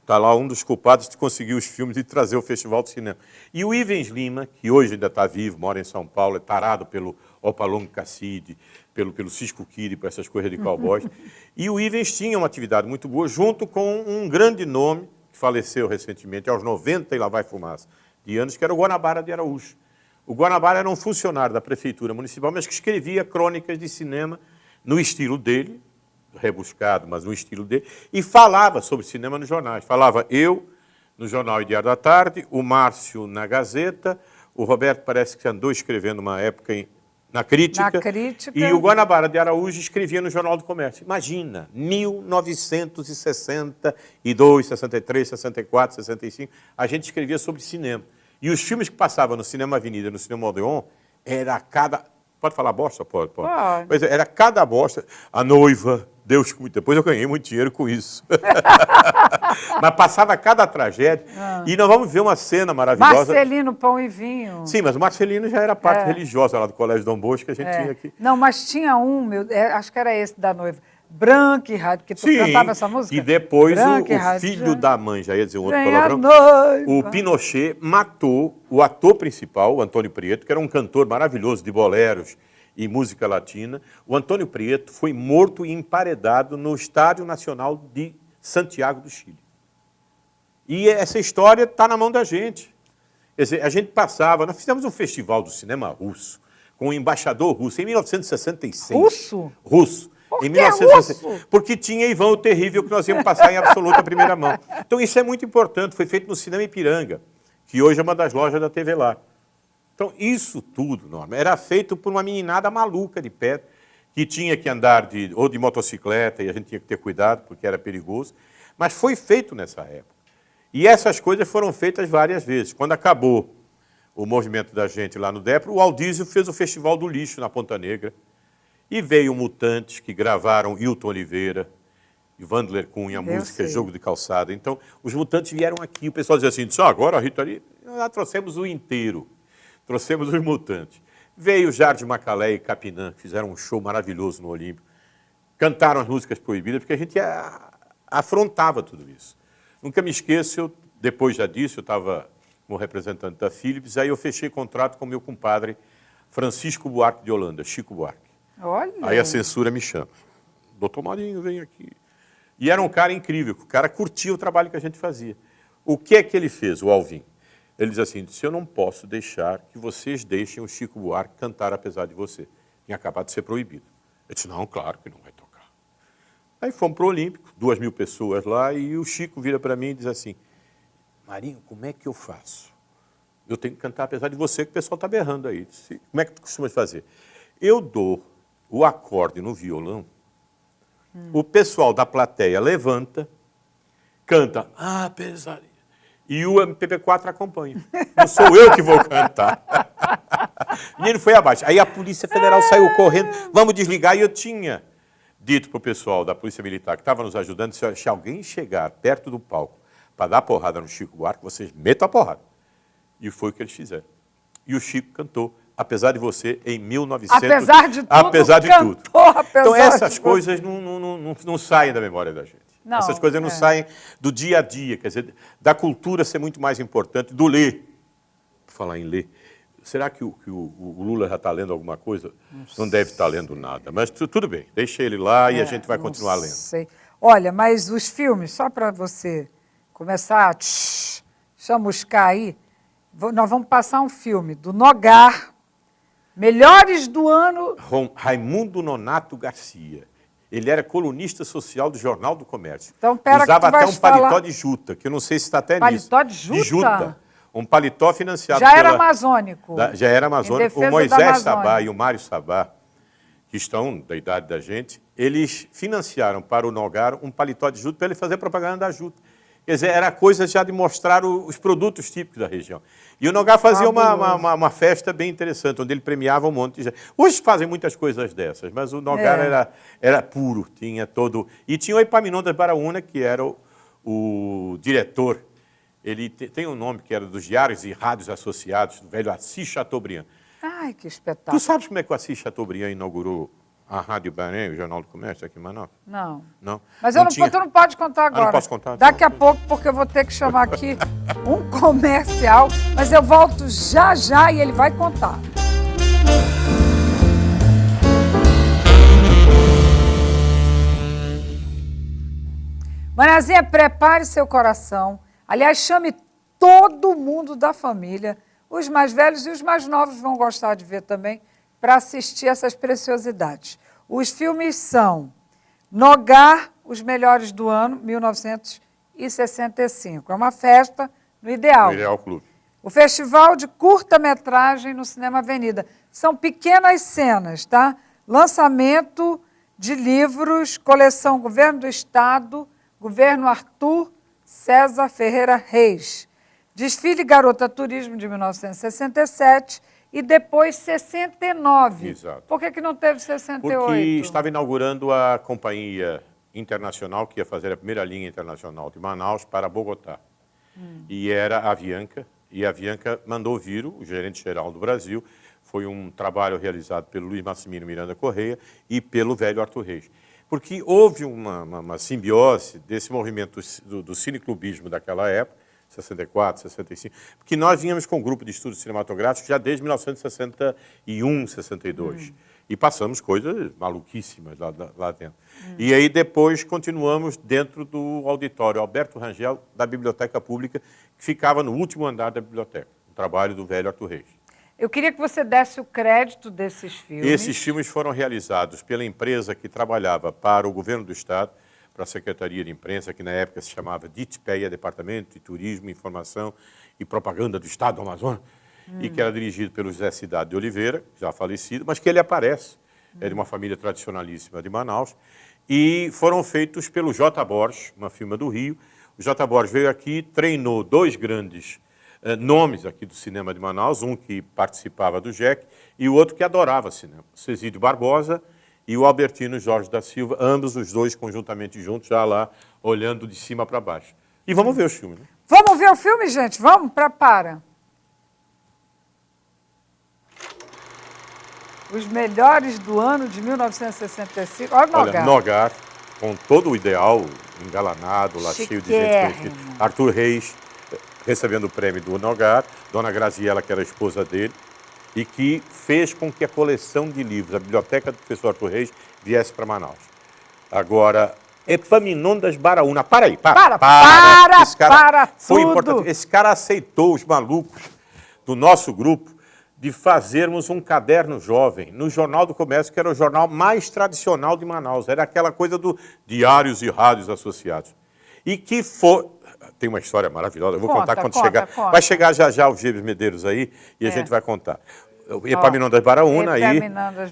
Está lá um dos culpados de conseguir os filmes e trazer o Festival de Cinema. E o Ivens Lima, que hoje ainda está vivo, mora em São Paulo, é tarado pelo Opalong Cassidi, pelo Cisco Kid, por essas coisas de cowboys. E o Ivens tinha uma atividade muito boa, junto com um grande nome, que faleceu recentemente, aos 90 e lá vai fumaça de anos, que era o Guanabara de Araújo. O Guanabara era um funcionário da Prefeitura Municipal, mas que escrevia crônicas de cinema no estilo dele, rebuscado, mas no estilo dele, e falava sobre cinema nos jornais. Falava eu no Jornal e Diário da Tarde, o Márcio na Gazeta, o Roberto parece que andou escrevendo uma época na Crítica, e o Guanabara de Araújo escrevia no Jornal do Comércio. Imagina, 1962, 63, 64, 65, a gente escrevia sobre cinema. E os filmes que passavam no Cinema Avenida, no Cinema Odeon, era cada... Pode falar bosta? Pode. Pois é, era cada bosta. A Noiva, Deus cuida. Depois eu ganhei muito dinheiro com isso. Mas passava cada tragédia. E nós vamos ver uma cena maravilhosa. Marcelino, Pão e Vinho. Sim, mas o Marcelino já era parte religiosa lá do Colégio Dom Bosco, que a gente tinha aqui. Não, mas tinha um, acho que era esse da Noiva. Branca e Rádio, porque tu cantava essa música. E depois o filho da mãe, já ia dizer um outro palavrão, o Pinochet matou o ator principal, o Antônio Prieto, que era um cantor maravilhoso de boleros e música latina. O Antônio Prieto foi morto e emparedado no Estádio Nacional de Santiago do Chile. E essa história está na mão da gente. Quer dizer, a gente passava, nós fizemos um festival do cinema russo, com o embaixador russo, em 1966. Russo? Russo. Em 1960, porque tinha Ivan o Terrível, que nós íamos passar em absoluta primeira mão. Então isso é muito importante, foi feito no Cinema Ipiranga, que hoje é uma das lojas da TV Lá. Então isso tudo, Norma, era feito por uma meninada maluca de pé, que tinha que andar ou de motocicleta, e a gente tinha que ter cuidado, porque era perigoso, mas foi feito nessa época. E essas coisas foram feitas várias vezes. Quando acabou o movimento da gente lá no DEPRO, o Aldísio fez o Festival do Lixo na Ponta Negra, e veio Mutantes, que gravaram Hilton Oliveira e Wandler Cunha, a música Jogo de Calçada. Então, os Mutantes vieram aqui. O pessoal dizia assim, agora a Rita Lee, nós trouxemos o inteiro. Trouxemos os Mutantes. Veio Jardim Macalé e Capinã, que fizeram um show maravilhoso no Olímpico. Cantaram as músicas proibidas, porque a gente afrontava tudo isso. Nunca me esqueço, depois já disso, eu estava como representante da Philips, aí eu fechei contrato com meu compadre Francisco Buarque de Holanda, Chico Buarque. Olha. Aí a censura me chama. Doutor Marinho, vem aqui. E era um cara incrível, o cara curtia o trabalho que a gente fazia. O que é que ele fez, o Alvin? Ele diz assim, eu não posso deixar que vocês deixem o Chico Buarque cantar apesar de você. Tinha acabado de ser proibido. Eu disse, não, claro que não vai tocar. Aí fomos para o Olímpico, 2.000 pessoas lá, e o Chico vira para mim e diz assim, Marinho, como é que eu faço? Eu tenho que cantar apesar de você, que o pessoal está berrando aí. Disse, como é que tu costumas fazer? Eu dou o acorde no violão, o pessoal da plateia levanta, canta, pesadinha, e o MP4 acompanha. Não sou eu que vou cantar. O menino foi abaixo. Aí a Polícia Federal saiu correndo, vamos desligar, e eu tinha dito para o pessoal da Polícia Militar, que estava nos ajudando, se alguém chegar perto do palco para dar porrada no Chico Buarque, vocês metam a porrada. E foi o que eles fizeram. E o Chico cantou, apesar de você, em 1900... Apesar de tudo, apesar de cantou, tudo. Apesar então essas de coisas não saem da memória da gente. Não, essas coisas não saem do dia a dia, quer dizer, da cultura ser muito mais importante, do ler. Por falar em ler, será que o Lula já está lendo alguma coisa? Não deve estar lendo nada, mas tudo bem, deixa ele lá e a gente vai continuar lendo. Sei. Olha, mas os filmes, só para você começar a chamuscar aí, nós vamos passar um filme do Nogar, Melhores do Ano... Raimundo Nonato Garcia. Ele era colunista social do Jornal do Comércio. Então, pera, usava que até um paletó de juta, que eu não sei se está até nisso. Paletó de juta? De juta. Um paletó financiado já era amazônico. Já era amazônico. O Moisés Sabá e o Mário Sabá, que estão da idade da gente, eles financiaram para o Nogar um paletó de juta para ele fazer propaganda da juta. Quer dizer, era coisa já de mostrar os produtos típicos da região. E o Nogar fazia uma festa bem interessante, onde ele premiava um monte de gente. Hoje fazem muitas coisas dessas, mas o Nogar era puro, tinha todo... E tinha o Epaminondas Baraúna, que era o diretor. Ele tem um nome que era dos Diários e Rádios Associados, do velho Assis Chateaubriand. Ai, que espetáculo. Tu sabes como é que o Assis Chateaubriand inaugurou a Rádio Bahrein, o Jornal do Comércio aqui em Manaus? Não. Não? Mas tu não pode contar agora. Não posso contar? Daqui a pouco, porque eu vou ter que chamar aqui um comercial, mas eu volto já já e ele vai contar. Mariazinha, prepare seu coração, Aliás, chame todo mundo da família, os mais velhos e os mais novos vão gostar de ver também, para assistir essas preciosidades. Os filmes são Nogar, Os Melhores do Ano, 1965. É uma festa no Ideal. No Ideal Clube. O Festival de Curta-Metragem no Cinema Avenida. São pequenas cenas, tá? Lançamento de livros, coleção Governo do Estado, Governo Arthur César Ferreira Reis. Desfile Garota Turismo de 1967 e depois 69. Exato. Por que não teve 68? Porque estava inaugurando a companhia internacional que ia fazer a primeira linha internacional de Manaus para Bogotá. E era a Avianca, e a Avianca mandou vir o gerente-geral do Brasil. Foi um trabalho realizado pelo Luiz Massimino Miranda Correia e pelo velho Arthur Reis. Porque houve uma simbiose desse movimento do cineclubismo daquela época, 64, 65, porque nós vínhamos com um grupo de estudos cinematográficos já desde 1961, 62. E passamos coisas maluquíssimas lá dentro. E aí depois continuamos dentro do auditório Alberto Rangel, da Biblioteca Pública, que ficava no último andar da biblioteca, o trabalho do velho Arthur Reis. Eu queria que você desse o crédito desses filmes. Esses filmes foram realizados pela empresa que trabalhava para o Governo do Estado, para a Secretaria de Imprensa, que na época se chamava DITPEA, Departamento de Turismo, Informação e Propaganda do Estado do Amazonas, e que era dirigido pelo José Cidade de Oliveira, já falecido, mas que ele aparece, é de uma família tradicionalíssima de Manaus, e foram feitos pelo J. Borges, uma firma do Rio. O J. Borges veio aqui, treinou dois grandes nomes aqui do cinema de Manaus, um que participava do JEC e o outro que adorava cinema, Cesídio Barbosa e o Albertino Jorge da Silva, ambos os dois conjuntamente juntos, já lá, olhando de cima para baixo. E vamos ver os filmes. Né? Vamos ver o filme, gente? Vamos? Prepara. Os Melhores do Ano de 1965. Olha o Nogar. Olha, Nogar, com todo o ideal, engalanado, lá cheio de gente conhecida. Arthur Reis, recebendo o prêmio do Nogar, Dona Graziella, que era a esposa dele, e que fez com que a coleção de livros, a biblioteca do professor Arthur Reis, viesse para Manaus. Agora, Epaminondas Baraúna. Para aí, para. Esse cara foi tudo. Importante. Esse cara aceitou os malucos do nosso grupo de fazermos um caderno jovem no Jornal do Comércio, que era o jornal mais tradicional de Manaus. Era aquela coisa do diários e rádios associados. E que foi... Tem uma história maravilhosa, eu vou contar quando chegar. Conta. Vai chegar já o Gêmeos Medeiros aí e a gente vai contar. Epaminondas Baraúna aí,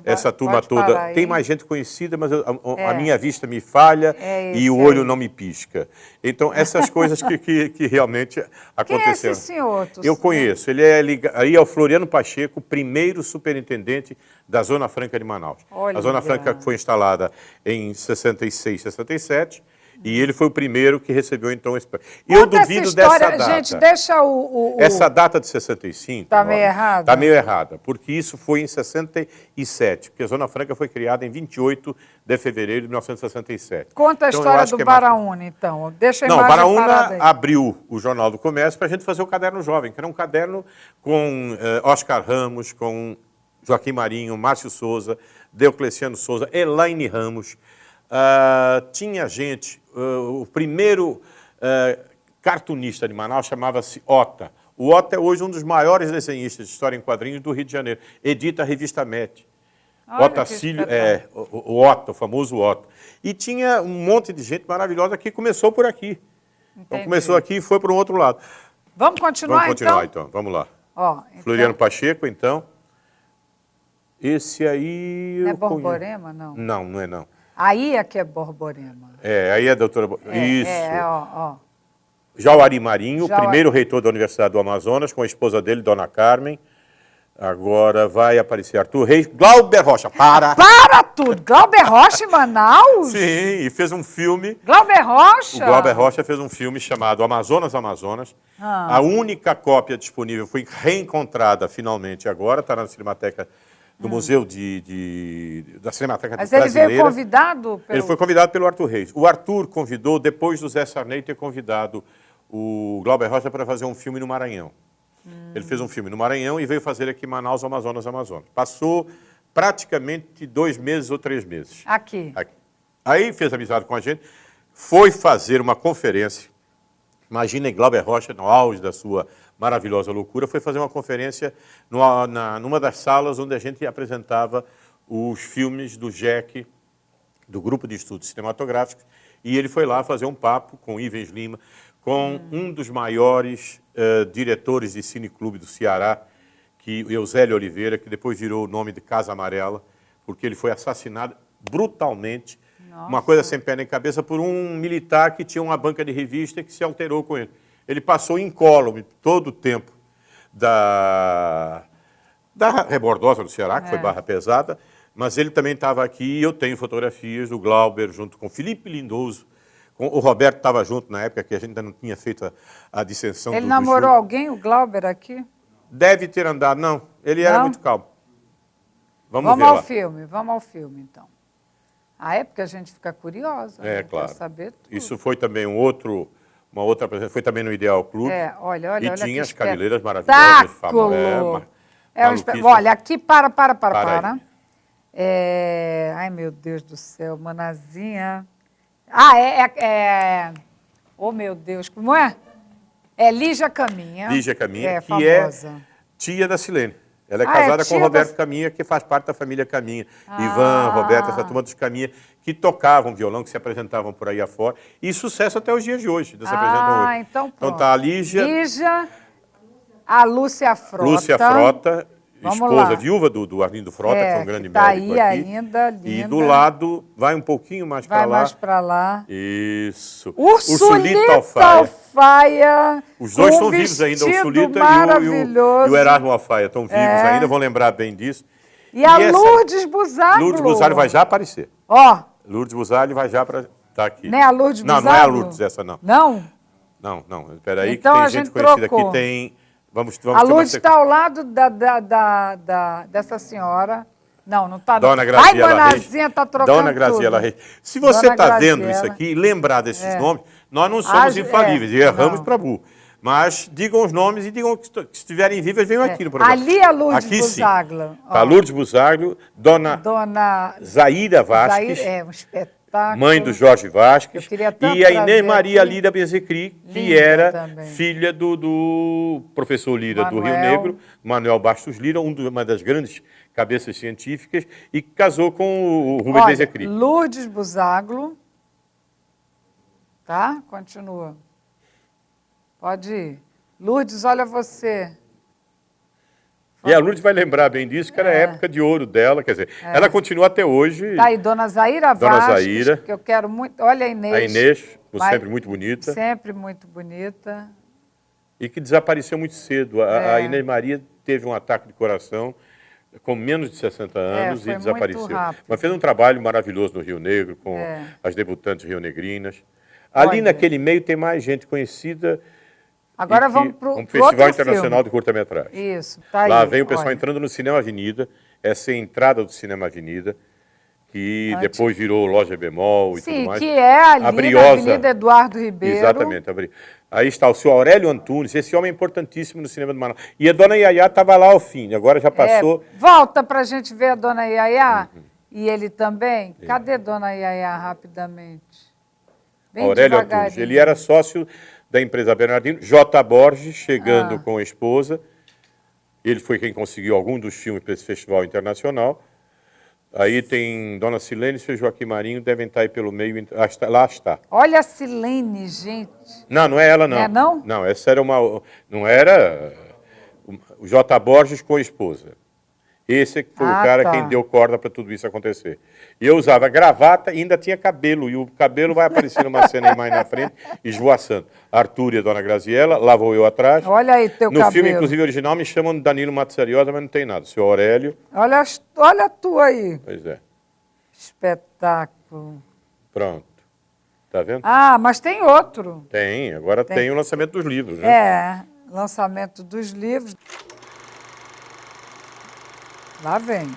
essa turma toda. Tem mais gente conhecida, mas a minha vista me falha e o olho não me pisca. Então, essas coisas que realmente aconteceram. Quem é esse senhor? Eu conheço. Ele é aí é o Floriano Pacheco, primeiro superintendente da Zona Franca de Manaus. Olha. A Zona Franca foi instalada em 66, 67. E ele foi o primeiro que recebeu, então, esse prêmio. Eu duvido dessa data. Gente, deixa Essa data de 65... Está meio errada? Está meio errada, porque isso foi em 67, porque a Zona Franca foi criada em 28 de fevereiro de 1967. Conta a história do Baraúna, então. Deixa a imagem Baraúna abriu o Jornal do Comércio para a gente fazer o Caderno Jovem, que era um caderno com Oscar Ramos, com Joaquim Marinho, Márcio Souza, Deocleciano Souza, Elaine Ramos. Tinha gente, o primeiro cartunista de Manaus chamava-se Ota. O Ota é hoje um dos maiores desenhistas de história em quadrinhos do Rio de Janeiro. Edita a revista Met. Otacílio, o Ota, o famoso Ota. E tinha um monte de gente maravilhosa que começou por aqui. Então começou aqui e foi para o outro lado. Vamos continuar então? Vamos lá. Floriano Pacheco, então. Esse aí... Não é Borborema, não? Não, não é não. Aí é que é Borborema. Aí é a doutora... Isso. Ó. Jauari Marinho, primeiro reitor da Universidade do Amazonas, com a esposa dele, Dona Carmen. Agora vai aparecer Arthur Reis. Glauber Rocha, para tudo! Glauber Rocha em Manaus? Sim, e fez um filme... Glauber Rocha? O Glauber Rocha fez um filme chamado Amazonas. A única cópia disponível foi reencontrada finalmente agora, está na Cinemateca do Museu da Cinemateca Brasileira. Mas ele veio convidado? Ele foi convidado pelo Arthur Reis. O Arthur convidou, depois do Zé Sarney ter convidado o Glauber Rocha para fazer um filme no Maranhão. Ele fez um filme no Maranhão e veio fazer aqui em Manaus, Amazonas. Passou praticamente 2 meses ou 3 meses. Aqui. Aí fez amizade com a gente, foi fazer uma conferência Imagina Glauber Rocha, no auge da sua maravilhosa loucura, foi fazer uma conferência numa das salas onde a gente apresentava os filmes do GEC, do Grupo de Estudos Cinematográficos, e ele foi lá fazer um papo com Ivens Lima, com um dos maiores diretores de cineclube do Ceará, que Eusélio Oliveira, que depois virou o nome de Casa Amarela, porque ele foi assassinado brutalmente, uma coisa sem pé nem cabeça, por um militar que tinha uma banca de revista e que se alterou com ele. Ele passou incólume todo o tempo da Rebordosa do Ceará, que foi Barra Pesada, mas ele também estava aqui e eu tenho fotografias do Glauber junto com Felipe Lindoso. O Roberto estava junto na época que a gente ainda não tinha feito a dissensão. Ele namorou alguém, o Glauber, aqui? Deve ter andado, não. Ele era muito calmo. Vamos ver ao lá. filme, vamos ao filme, então. A época a gente fica curiosa, né? Claro. Quer saber tudo. Isso foi também uma outra apresentação, foi também no Ideal Clube. Olha, e olha tinha que as cabeleiras maravilhosas. Olha, aqui, para. Ai, meu Deus do céu, Manazinha. Oh, meu Deus, como é? É Lígia Caminha. Lígia Caminha, que famosa. é tia da Silene. Ela é casada com o Roberto Caminha, que faz parte da família Caminha. Ivan, Roberto, essa turma dos Caminha, que tocavam violão, que se apresentavam por aí afora. E sucesso até os dias de hoje. Se apresentam hoje. Então pronto. Então tá a Lígia, a Lúcia Frota. Lúcia Frota, esposa, lá. viúva do Arlindo Frota, que foi um grande tá médico aí aqui. Ainda, linda. E do lado, vai um pouquinho mais para lá. Vai mais para lá. Isso. Ursulita Alfaia. Os dois estão vivos ainda, o Ursulita e o Erasmo Alfaia estão vivos ainda, vão lembrar bem disso. E a Lourdes Busaglio. Lourdes Busaglio vai já aparecer. Ó. Lourdes Busaglio vai já para estar aqui. Não é a Lourdes Busaglio? Não é a Lourdes essa, não. Não? Não. Espera aí, então, que tem gente conhecida aqui. Tem... a Lourdes está ao lado dessa senhora. Não está. Dona Graziela Reis. Está trocando Dona Graziela Reis. Se você está vendo isso aqui e lembrar desses nomes, nós não somos infalíveis e erramos para burro. Mas digam os nomes e digam que se estiverem vivas, venham aqui no programa. Ali é a Lourdes Busaglio. Está Lourdes Busaglio, Dona Zaira Vasques. Um espetáculo. Mãe do Jorge Vasques. E a Inês Maria Lira Bezecri, que era filha do professor Lira do Rio Negro, Manuel Bastos Lira, uma das grandes cabeças científicas, e que casou com o Rubem Bezecri. Lourdes Busaglio. Tá? Continua. Pode ir. Lourdes, olha você. E a Lourdes vai lembrar bem disso, que era a época de ouro dela, quer dizer, ela continua até hoje. Tá aí, Dona Zaira Vasques, que eu quero muito. Olha a Inês. A Inês, sempre muito bonita. Sempre muito bonita. E que desapareceu muito cedo. A Inês Maria teve um ataque de coração com menos de 60 anos e desapareceu. Mas fez um trabalho maravilhoso no Rio Negro, com as debutantes rionegrinas. Ali naquele meio tem mais gente conhecida. Agora vamos para o Festival Internacional de Curta-Metragem. Isso, tá aí. Lá vem o pessoal entrando no Cinema Avenida, essa é a entrada do Cinema Avenida, que depois virou Loja Bemol e tudo mais. Sim, que é ali na Avenida Eduardo Ribeiro. Exatamente. Aí está o senhor Aurélio Antunes, esse homem é importantíssimo no cinema do Manaus. E a Dona Yaya estava lá ao fim, agora já passou. Volta para a gente ver a Dona Yaya e ele também. Cadê Dona Yaya rapidamente? Bem Aurélio Antunes, ele era sócio da empresa Bernardino, J. Borges, chegando com a esposa. Ele foi quem conseguiu algum dos filmes para esse festival internacional. Aí tem Dona Silene e seu Joaquim Marinho, devem estar aí pelo meio. Lá está. Olha a Silene, gente. Não é ela, não. Não é, não? Não, essa era não era o J. Borges com a esposa. Esse foi o cara quem deu corda para tudo isso acontecer. E eu usava gravata e ainda tinha cabelo. E o cabelo vai aparecer numa cena aí mais na frente, esvoaçando. Arthur e a Dona Graziella, lá vou eu atrás. Olha aí teu cabelo. No filme, inclusive, original, me chamam de Danilo Matsariosa, mas não tem nada. Seu Aurélio. Olha tu aí. Pois é. Espetáculo. Pronto. Tá vendo? Mas tem outro. Tem. Agora tem o lançamento dos livros, né? Lançamento dos livros. Lá vem.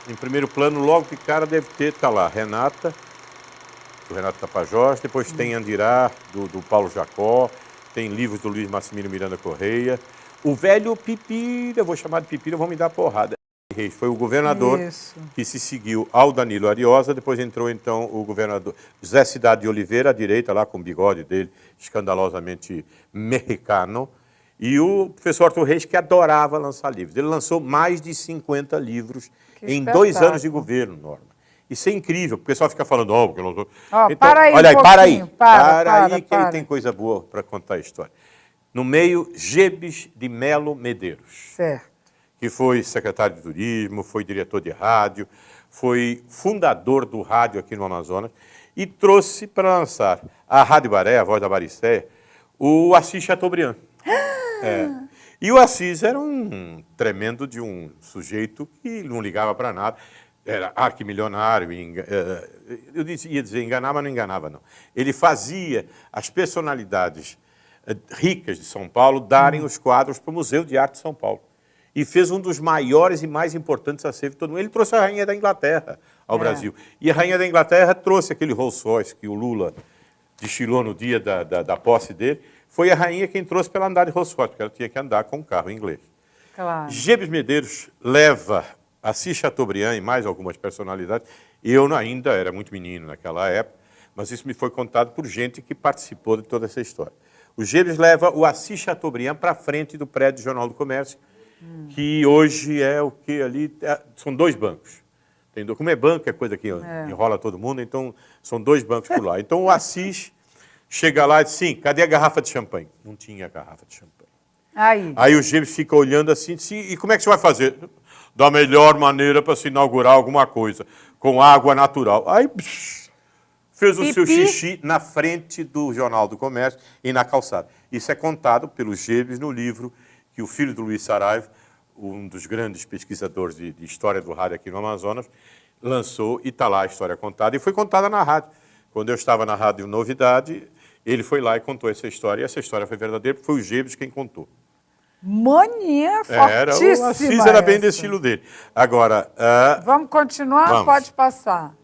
Em primeiro plano, logo de cara, deve ter, tá lá, Renata, do Renato Tapajós, depois tem Andirá, do Paulo Jacó, tem livros do Luiz Massimiliano Miranda Correia, o velho Pipira, eu vou chamar de Pipira, vão me dar porrada. Reis foi o governador Isso. que se seguiu ao Danilo Ariosa, depois entrou então o governador José Cidade de Oliveira, à direita, lá com o bigode dele, escandalosamente mexicano, e o professor Arthur Reis, que adorava lançar livros. Ele lançou mais de 50 livros em 2 anos de governo, Norma. Isso é incrível, porque o pessoal fica falando, porque eu não tô... Ó, Então, para aí olha aí, um para aí, pouquinho, para aí, que aí para. tem coisa boa para contar a história. No meio, Gebes de Melo Medeiros, Certo. que foi secretário de turismo, foi diretor de rádio, foi fundador do rádio aqui no Amazonas e trouxe para lançar a Rádio Baré, a voz da Baricéia, o Assis Chateaubriand. E o Assis era um tremendo de um sujeito que não ligava para nada, era arquimilionário, eu ia dizer enganar, mas não enganava não. Ele fazia as personalidades ricas de São Paulo darem os quadros para o Museu de Arte de São Paulo. E fez um dos maiores e mais importantes acervos de todo mundo. Ele trouxe a Rainha da Inglaterra ao Brasil. E a Rainha da Inglaterra trouxe aquele Rolls Royce que o Lula desfilou no dia da posse dele. Foi a rainha quem trouxe para ela andar de Rolls Royce, porque ela tinha que andar com um carro inglês. Claro. Gebes Medeiros leva Assis Chateaubriand e mais algumas personalidades. Eu ainda era muito menino naquela época, mas isso me foi contado por gente que participou de toda essa história. O Gebes leva o Assis Chateaubriand para frente do prédio do Jornal do Comércio, que hoje é o que ali... são 2 bancos. Como é banco, é coisa que enrola todo mundo, então são 2 bancos por lá. Então o Assis chega lá e diz, sim, cadê a garrafa de champanhe? Não tinha garrafa de champanhe. Aí o Gebes fica olhando assim, e como é que você vai fazer? Da melhor maneira para se inaugurar alguma coisa, com água natural. Aí fez o seu xixi na frente do Jornal do Comércio e na calçada. Isso é contado pelo Gebes no livro que o filho do Luiz Saraiva, um dos grandes pesquisadores de história do rádio aqui no Amazonas, lançou, e está lá a história contada, e foi contada na rádio. Quando eu estava na Rádio Novidade, ele foi lá e contou essa história, e essa história foi verdadeira, porque foi o Gebes quem contou. Mania fortíssima. O Assis era bem desse estilo dele. Agora... vamos continuar? Vamos. Pode passar.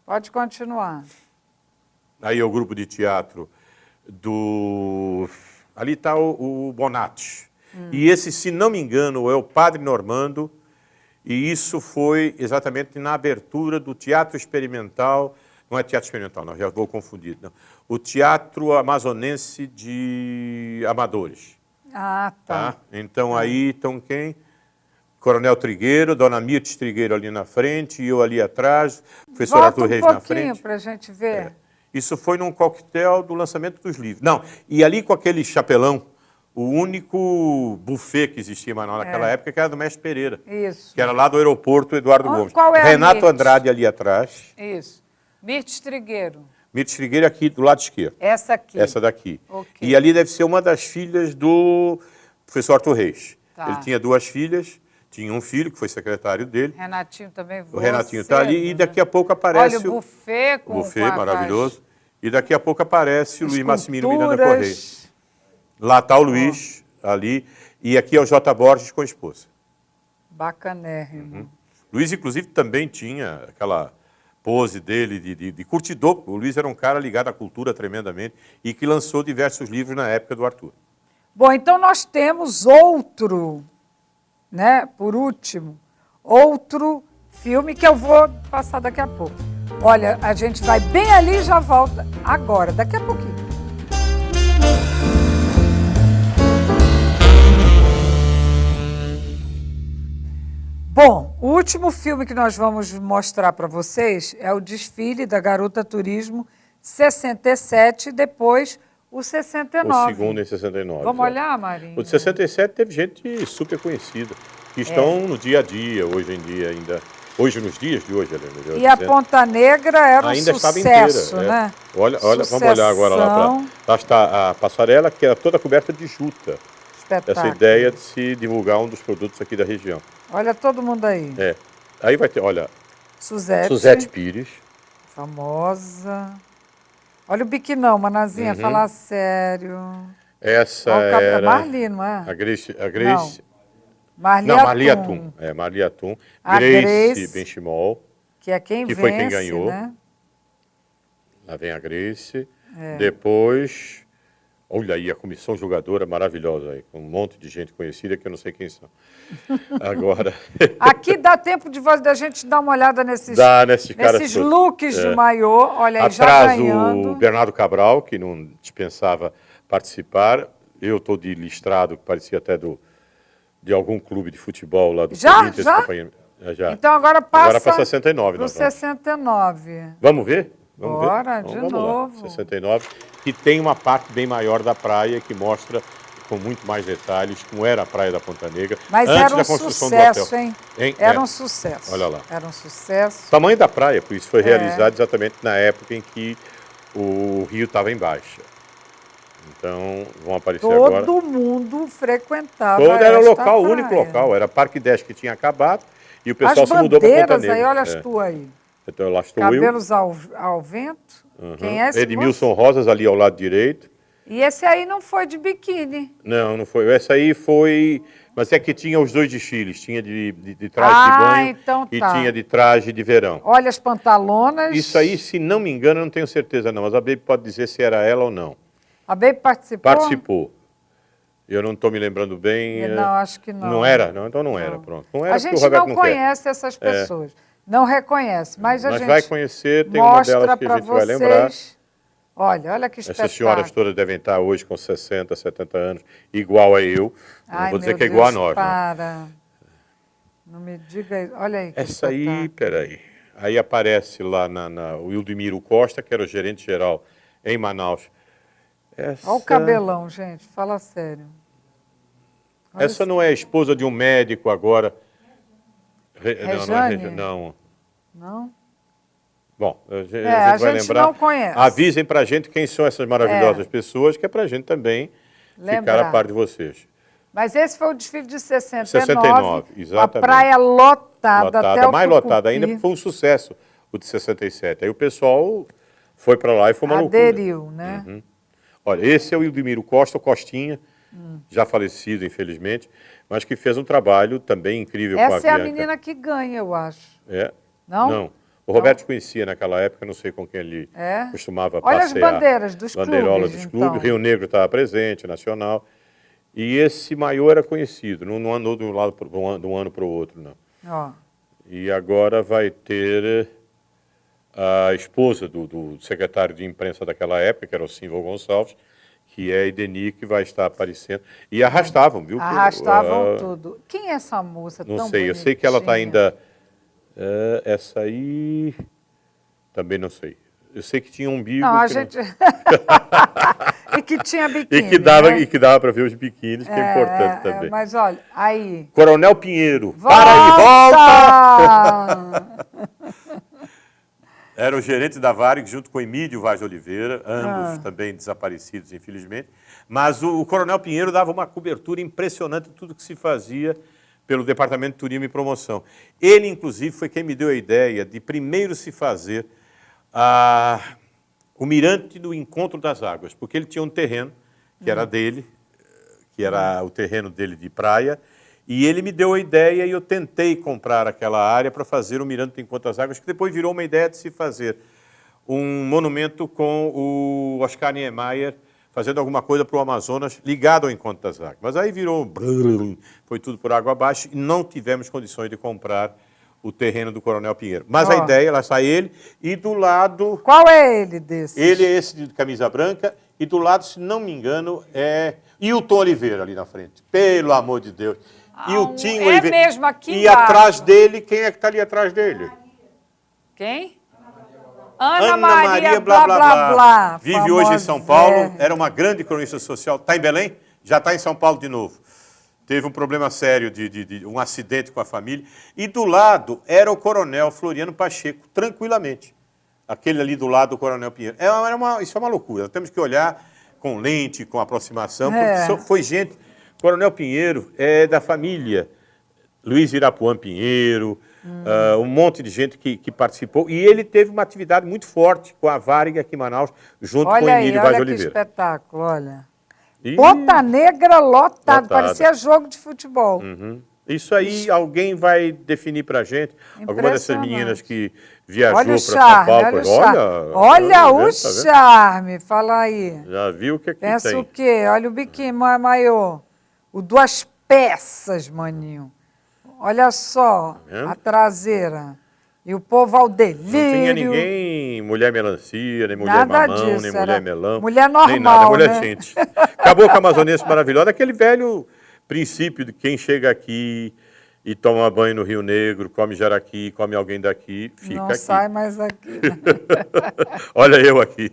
Pode continuar. Aí é o grupo de teatro do... Ali está o Bonatti. E esse, se não me engano, é o Padre Normando, e isso foi exatamente na abertura do Teatro Experimental, não é Teatro Experimental, não, já vou confundir, não. O Teatro Amazonense de Amadores. Tá. Então aí estão quem? Coronel Trigueiro, Dona Mirtes Trigueiro ali na frente, e eu ali atrás, professor Arthur Reis na frente. Volta um pouquinho para a gente ver. Isso foi num coquetel do lançamento dos livros. Não, e ali com aquele chapelão, o único buffet que existia naquela época, que era do Mestre Pereira. Isso. Que era lá do aeroporto Eduardo Gomes. Qual é Renato Andrade ali atrás. Isso. Mirtes Trigueiro. Mirtes Trigueiro aqui do lado esquerdo. Essa aqui. Essa daqui. Okay. E ali deve ser uma das filhas do professor Arthur Reis. Tá. Ele tinha 2 filhas, tinha um filho que foi secretário dele. Renatinho também. O Renatinho está ali, e daqui a pouco aparece... Olha o buffet com... O buffet maravilhoso. E daqui a pouco aparece o Luiz Massimino Miranda Correia. Lá está o Luiz, ali, e aqui é o J. Borges com a esposa. Bacanérrimo. Luiz, inclusive, também tinha aquela pose dele de curtidor. O Luiz era um cara ligado à cultura tremendamente e que lançou diversos livros na época do Arthur. Bom, então nós temos outro, né, por último, outro filme que eu vou passar daqui a pouco. Olha, a gente vai bem ali e já volta agora, daqui a pouquinho. Bom, o último filme que nós vamos mostrar para vocês é o desfile da Garota Turismo 67 e depois o 69. O segundo em 69. Vamos olhar, Marinho? O de 67 teve gente super conhecida, que estão no dia a dia, hoje em dia ainda. Hoje, nos dias de hoje, Helena. E a Ponta Negra era ainda um estava sucesso, inteira, né? Olha, vamos olhar agora lá atrás. Lá está a passarela, que era toda coberta de juta. Espetáculo. Essa ideia de se divulgar um dos produtos aqui da região. Olha todo mundo aí. Aí vai ter, olha, Suzete Pires. Famosa. Olha o biquinão, Manazinha, falar sério. Essa era... era... Marli, não é? A Grace... Marli Atum. Marli Atum. A Grace Benchimol. Que é quem que vence, foi quem ganhou. Né? Lá vem a Grace. Depois, Olha aí, a comissão jogadora maravilhosa aí, com um monte de gente conhecida que eu não sei quem são. Agora... Aqui dá tempo da gente dar uma olhada nesses caras looks de maiô. Olha aí, já atrás ganhando. o Bernardo Cabral, que não dispensava participar. Eu estou de listrado, que parecia até de algum clube de futebol lá do Corinthians. Já? Então agora passa para 69. Para 69. Vamos ver? Bora, de novo. 69, que tem uma parte bem maior da praia, que mostra com muito mais detalhes como era a Praia da Ponta Negra. Mas antes era um da construção sucesso, do hotel. Hein? Era um sucesso. Olha lá. Era um sucesso. O tamanho da praia, por isso foi realizado exatamente na época em que o rio estava em baixa. Então, vão aparecer agora. Todo mundo frequentava era o local, praia. O único local. Era Parque 10 que tinha acabado e o pessoal se mudou para Ponta Negra. Aí, olha as tuas aí. Então, lá estou Cabelos ao vento. Uhum. Quem é esse Edmilson Rosas, ali ao lado direito. E esse aí não foi de biquíni. Não foi. Essa aí foi... Mas é que tinha os dois desfiles. Tinha de traje de banho então e tinha de traje de verão. Olha as pantalonas. Isso aí, se não me engano, eu não tenho certeza não. Mas a Baby pode dizer se era ela ou não. A Baby participou? Participou. Eu não estou me lembrando bem. Não, acho que não. Não era? Não, então não era. Pronto. Não era, a gente não conhece essas pessoas. Não reconhece. Mas a gente vai conhecer, tem uma delas que a gente vai lembrar. Olha que espetáculo. Essas senhoras todas devem estar hoje com 60, 70 anos, igual a eu. Não vou dizer que é igual a nós. Para. Não me diga isso. Olha aí que essa aí, peraí. Aí aparece lá o Wildemiro Costa, que era o gerente geral em Manaus. Olha o cabelão, gente. Fala sério. Olha essa não é a esposa de um médico agora? Não. Não? Bom, a gente vai lembrar. Não conhece. Avisem para a gente quem são essas maravilhosas pessoas, que é para a gente também ficar a par de vocês. Mas esse foi o desfile de 69. 69, exatamente. A praia lotada até o mais lotada ainda, porque foi um sucesso o de 67. Aí o pessoal foi para lá e foi uma loucura. Aderiu, né? Uhum. Olha, esse é o Wildemiro Costa, o Costinha, já falecido, infelizmente, mas que fez um trabalho também incrível com a Bianca. Essa é a menina que ganha, eu acho. Não? Não. O Roberto conhecia naquela época, não sei com quem ele costumava passear. Olha as bandeiras dos clubes. Bandeirola dos clubes, Rio Negro estava presente, Nacional. E esse maiô era conhecido, não andou de um ano para o outro, não. E agora vai ter a esposa do secretário de imprensa daquela época, que era o Simval Gonçalves, que é a Ideni, que vai estar aparecendo. E arrastavam, viu? Arrastavam tudo. Quem é essa moça tão bonitinha? Eu sei que ela está ainda... essa aí... Também não sei. Eu sei que tinha um umbigo... Não, a gente... E que tinha biquíni, E que dava para ver os biquínis, que é importante também. Mas olha, aí... Coronel Pinheiro. Volta! Para aí, volta! Era o gerente da Varig, junto com Emílio Vaz de Oliveira, ambos também desaparecidos, infelizmente. Mas o Coronel Pinheiro dava uma cobertura impressionante de tudo que se fazia pelo Departamento de Turismo e Promoção. Ele, inclusive, foi quem me deu a ideia de primeiro se fazer o Mirante do Encontro das Águas, porque ele tinha um terreno que era dele, que era o terreno dele de praia, e ele me deu a ideia e eu tentei comprar aquela área para fazer o Mirante do Encontro das Águas, que depois virou uma ideia de se fazer um monumento com o Oscar Niemeyer fazendo alguma coisa para o Amazonas ligado ao Encontro das Águas. Mas aí virou, foi tudo por água abaixo e não tivemos condições de comprar o terreno do Coronel Pinheiro. Mas a ideia, lá está ele, e do lado... Qual é ele desse? Ele é esse de camisa branca, e do lado, se não me engano, é Hilton Oliveira ali na frente. Pelo amor de Deus. Hilton Oliveira. Mesmo aqui e atrás dele, quem é que está ali atrás dele? Quem? Ana Maria, blá, blá, blá. Vive hoje em São Paulo, era uma grande cronista social. Está em Belém? Já está em São Paulo de novo. Teve um problema sério de um acidente com a família. E do lado era o Coronel Floriano Pacheco, tranquilamente. Aquele ali do lado do Coronel Pinheiro. Isso é uma loucura. Temos que olhar com lente, com aproximação, porque foi gente... Coronel Pinheiro é da família Luiz Irapuã Pinheiro, um monte de gente que participou. E ele teve uma atividade muito forte com a Varig aqui em Manaus, junto com o Emílio Vaz de Oliveira. Olha que espetáculo, olha. Ponta Negra lotado, parecia jogo de futebol. Isso aí alguém vai definir pra gente. Alguma dessas meninas que viajou Olha para o São charme, Paulo. olha o charme. Olha Olha o charme, fala aí. Já viu o que aqui Pensa tem? o quê? Olha o biquíni maiô. O 2 peças, maninho. Olha só, vendo? a traseira. E o povo ao delírio. Não tinha ninguém, mulher melancia, nem mulher Nada mamão, disso, nem era mulher melão. mulher nem nada, normal, mulher né? gente. Acabou com a amazonense maravilhosa, aquele velho princípio de quem chega aqui e toma banho no Rio Negro, come jaraqui, come alguém daqui, fica Não aqui. sai mais aqui. Olha eu aqui.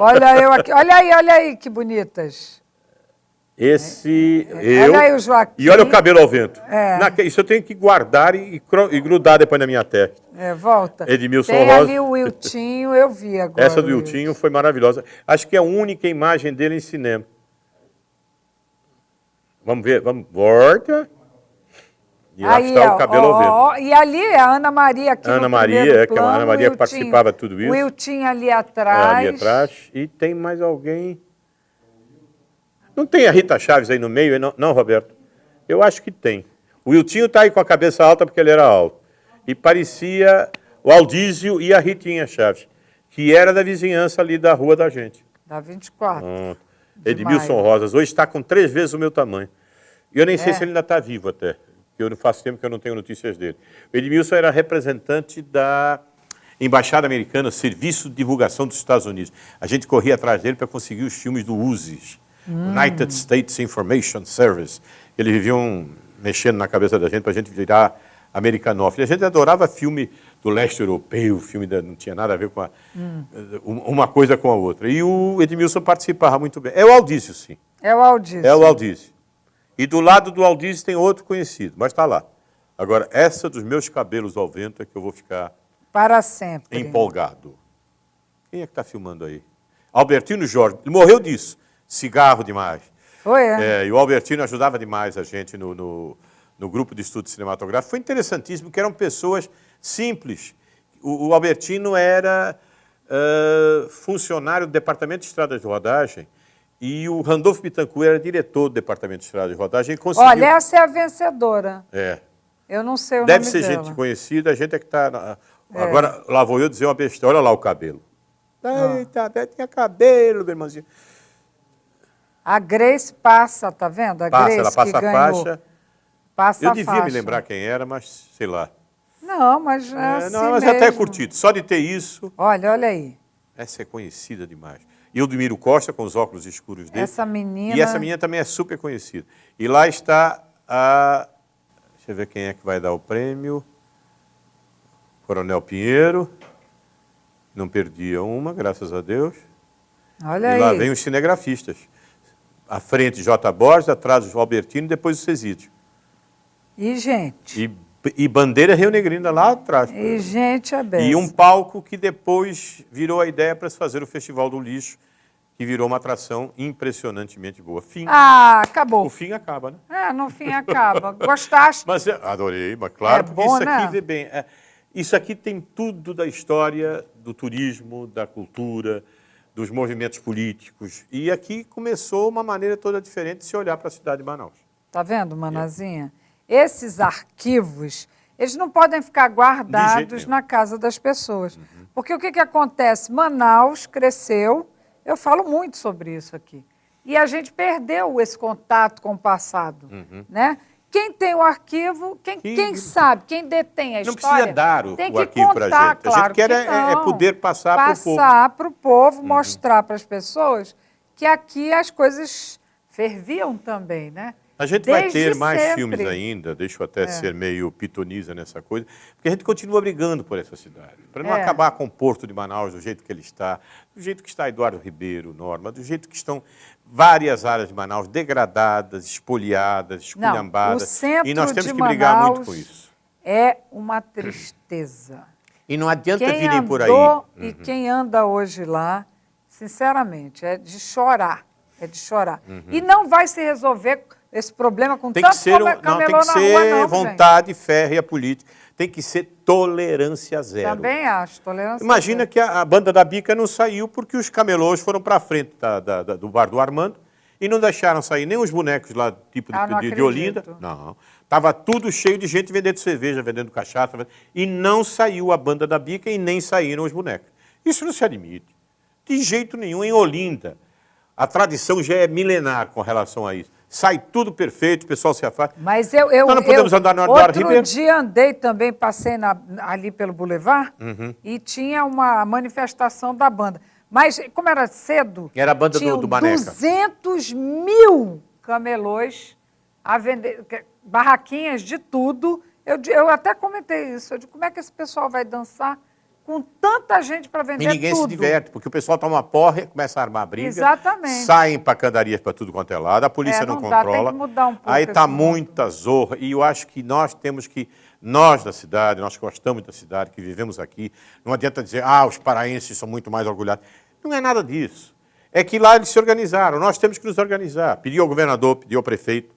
Olha eu aqui. Olha aí, que bonitas. Esse, eu... Olha aí o Joaquim. E olha o cabelo ao vento. É. Isso eu tenho que guardar e grudar depois na minha testa. Volta. Edmilson Tem Rosa. ali o Wiltinho, eu vi agora. Essa do Wiltinho foi maravilhosa. Acho que é a única imagem dele em cinema. Vamos ver, vamos. Volta. E lá está o cabelo ao vento. E ali é a Ana Maria aqui Ana no Maria, primeiro que é a Ana Maria que participava de tudo isso. O Wiltinho ali atrás. Ali atrás. E tem mais alguém. Não tem a Rita Chaves aí no meio, não, Roberto? Eu acho que tem. O Wiltinho está aí com a cabeça alta porque ele era alto. E parecia o Aldísio e a Ritinha Chaves, que era da vizinhança ali da rua da gente. Da 24. Edmilson Rosas. Hoje está com 3 vezes o meu tamanho. E eu nem sei se ele ainda está vivo até. Eu não faço tempo que eu não tenho notícias dele. O Edmilson era representante da Embaixada Americana, Serviço de Divulgação dos Estados Unidos. A gente corria atrás dele para conseguir os filmes do USIS, United States Information Service. Eles viviam mexendo na cabeça da gente para a gente virar americanófilo. A gente adorava filme do leste europeu, não tinha nada a ver com uma coisa com a outra. E o Edmilson participava muito bem. É o Aldísio, sim. É o Aldísio. É o Aldísio. E do lado do Aldísio tem outro conhecido, mas está lá. Agora, essa dos meus cabelos ao vento é que eu vou ficar... Para sempre. Empolgado. Quem é que está filmando aí? Albertino Jorge. Ele morreu disso. Cigarro demais. Foi, E o Albertino ajudava demais a gente no grupo de estudo cinematográfico. Foi interessantíssimo, porque eram pessoas simples. O Albertino era funcionário do Departamento de Estradas de Rodagem e o Randolfo Bittencourt era diretor do Departamento de Estradas de Rodagem. Olha, essa é a vencedora. Eu não sei o Deve nome ser dela. gente conhecida, a gente é que está... Agora, lá vou eu dizer uma besteira. Olha lá o cabelo. Eita, tinha cabelo, meu irmãozinho. A Grace passa, tá vendo? Ela passa a faixa. Passa eu a devia faixa. me lembrar quem era, mas sei lá. Não, mas assim mas mesmo. até é curtido. Só de ter isso... Olha aí. Essa é conhecida demais. E o Eudemiro Costa, com os óculos escuros dele. Essa menina... E essa menina também é super conhecida. E lá está a... Deixa eu ver quem é que vai dar o prêmio. Coronel Pinheiro. Não perdia uma, graças a Deus. Olha e aí. lá vem os cinegrafistas. À frente, J. Borges, atrás o Albertino e depois o Cesídio. E gente. E bandeira rio-negrina lá atrás. E gente é bem. E um palco que depois virou a ideia para se fazer o Festival do Lixo, que virou uma atração impressionantemente boa. Fim. Acabou. O fim acaba, né? No fim acaba. Gostaste? Mas adorei, mas claro, porque bom, isso aqui né? vê bem. Isso aqui tem tudo da história do turismo, da cultura, dos movimentos políticos. E aqui começou uma maneira toda diferente de se olhar para a cidade de Manaus. Tá vendo, Manazinha? Esses arquivos, eles não podem ficar guardados na casa das pessoas. Porque o que acontece? Manaus cresceu, eu falo muito sobre isso aqui, e a gente perdeu esse contato com o passado. Né? Quem tem o arquivo, quem sabe, quem detém a história... Não precisa dar o arquivo para a gente. Claro, a gente quer é poder passar para o povo. Passar para o povo, mostrar para as pessoas que aqui as coisas ferviam também, né? A gente vai Desde ter mais sempre. filmes ainda, deixa eu até ser meio pitoniza nessa coisa, porque a gente continua brigando por essa cidade. Para não acabar com o Porto de Manaus do jeito que ele está, do jeito que está Eduardo Ribeiro, Norma, do jeito que estão várias áreas de Manaus degradadas, espoliadas, esculhambadas. Não, o centro e nós temos de que brigar Manaus muito com isso. É uma tristeza. E não adianta Quem virem por aí. E quem anda hoje lá, sinceramente, é de chorar. É de chorar. E não vai se resolver esse problema com tanto camelô na rua, não, vontade férrea política. Tem que ser tolerância zero. Também acho, tolerância Imagina zero. que a banda da Bica não saiu porque os camelôs foram para frente do bar do Armando E não deixaram sair nem os bonecos lá, tipo não de acredito. Olinda. Não. Estava tudo cheio de gente vendendo cerveja, vendendo cachaça. E não saiu a banda da Bica e nem saíram os bonecos. Isso não se admite. De jeito nenhum. Em Olinda, a tradição já é milenar com relação a isso. Sai tudo perfeito, o pessoal se afasta. Mas Nós não podemos andar no Eduardo Ribeiro. Outro dia andei também, passei ali pelo Boulevard e tinha uma manifestação da banda. Mas, como era cedo, Era a banda do Maneca. 200 mil camelôs a vender, barraquinhas de tudo. Eu até comentei isso. Eu digo, como é que esse pessoal vai dançar com tanta gente para vender tudo? E ninguém se diverte, porque o pessoal toma uma porra, começa a armar briga. Exatamente. Saem pacandarias para tudo quanto é lado, a polícia não dá, controla. tem que mudar um pouco Aí está esse mundo. muita zorra. E eu acho que nós temos que, nós da cidade, nós que gostamos da cidade, que vivemos aqui, não adianta dizer, os paraenses são muito mais orgulhados. Não é nada disso. É que lá eles se organizaram, nós temos que nos organizar. Pedir ao governador, pedir ao prefeito,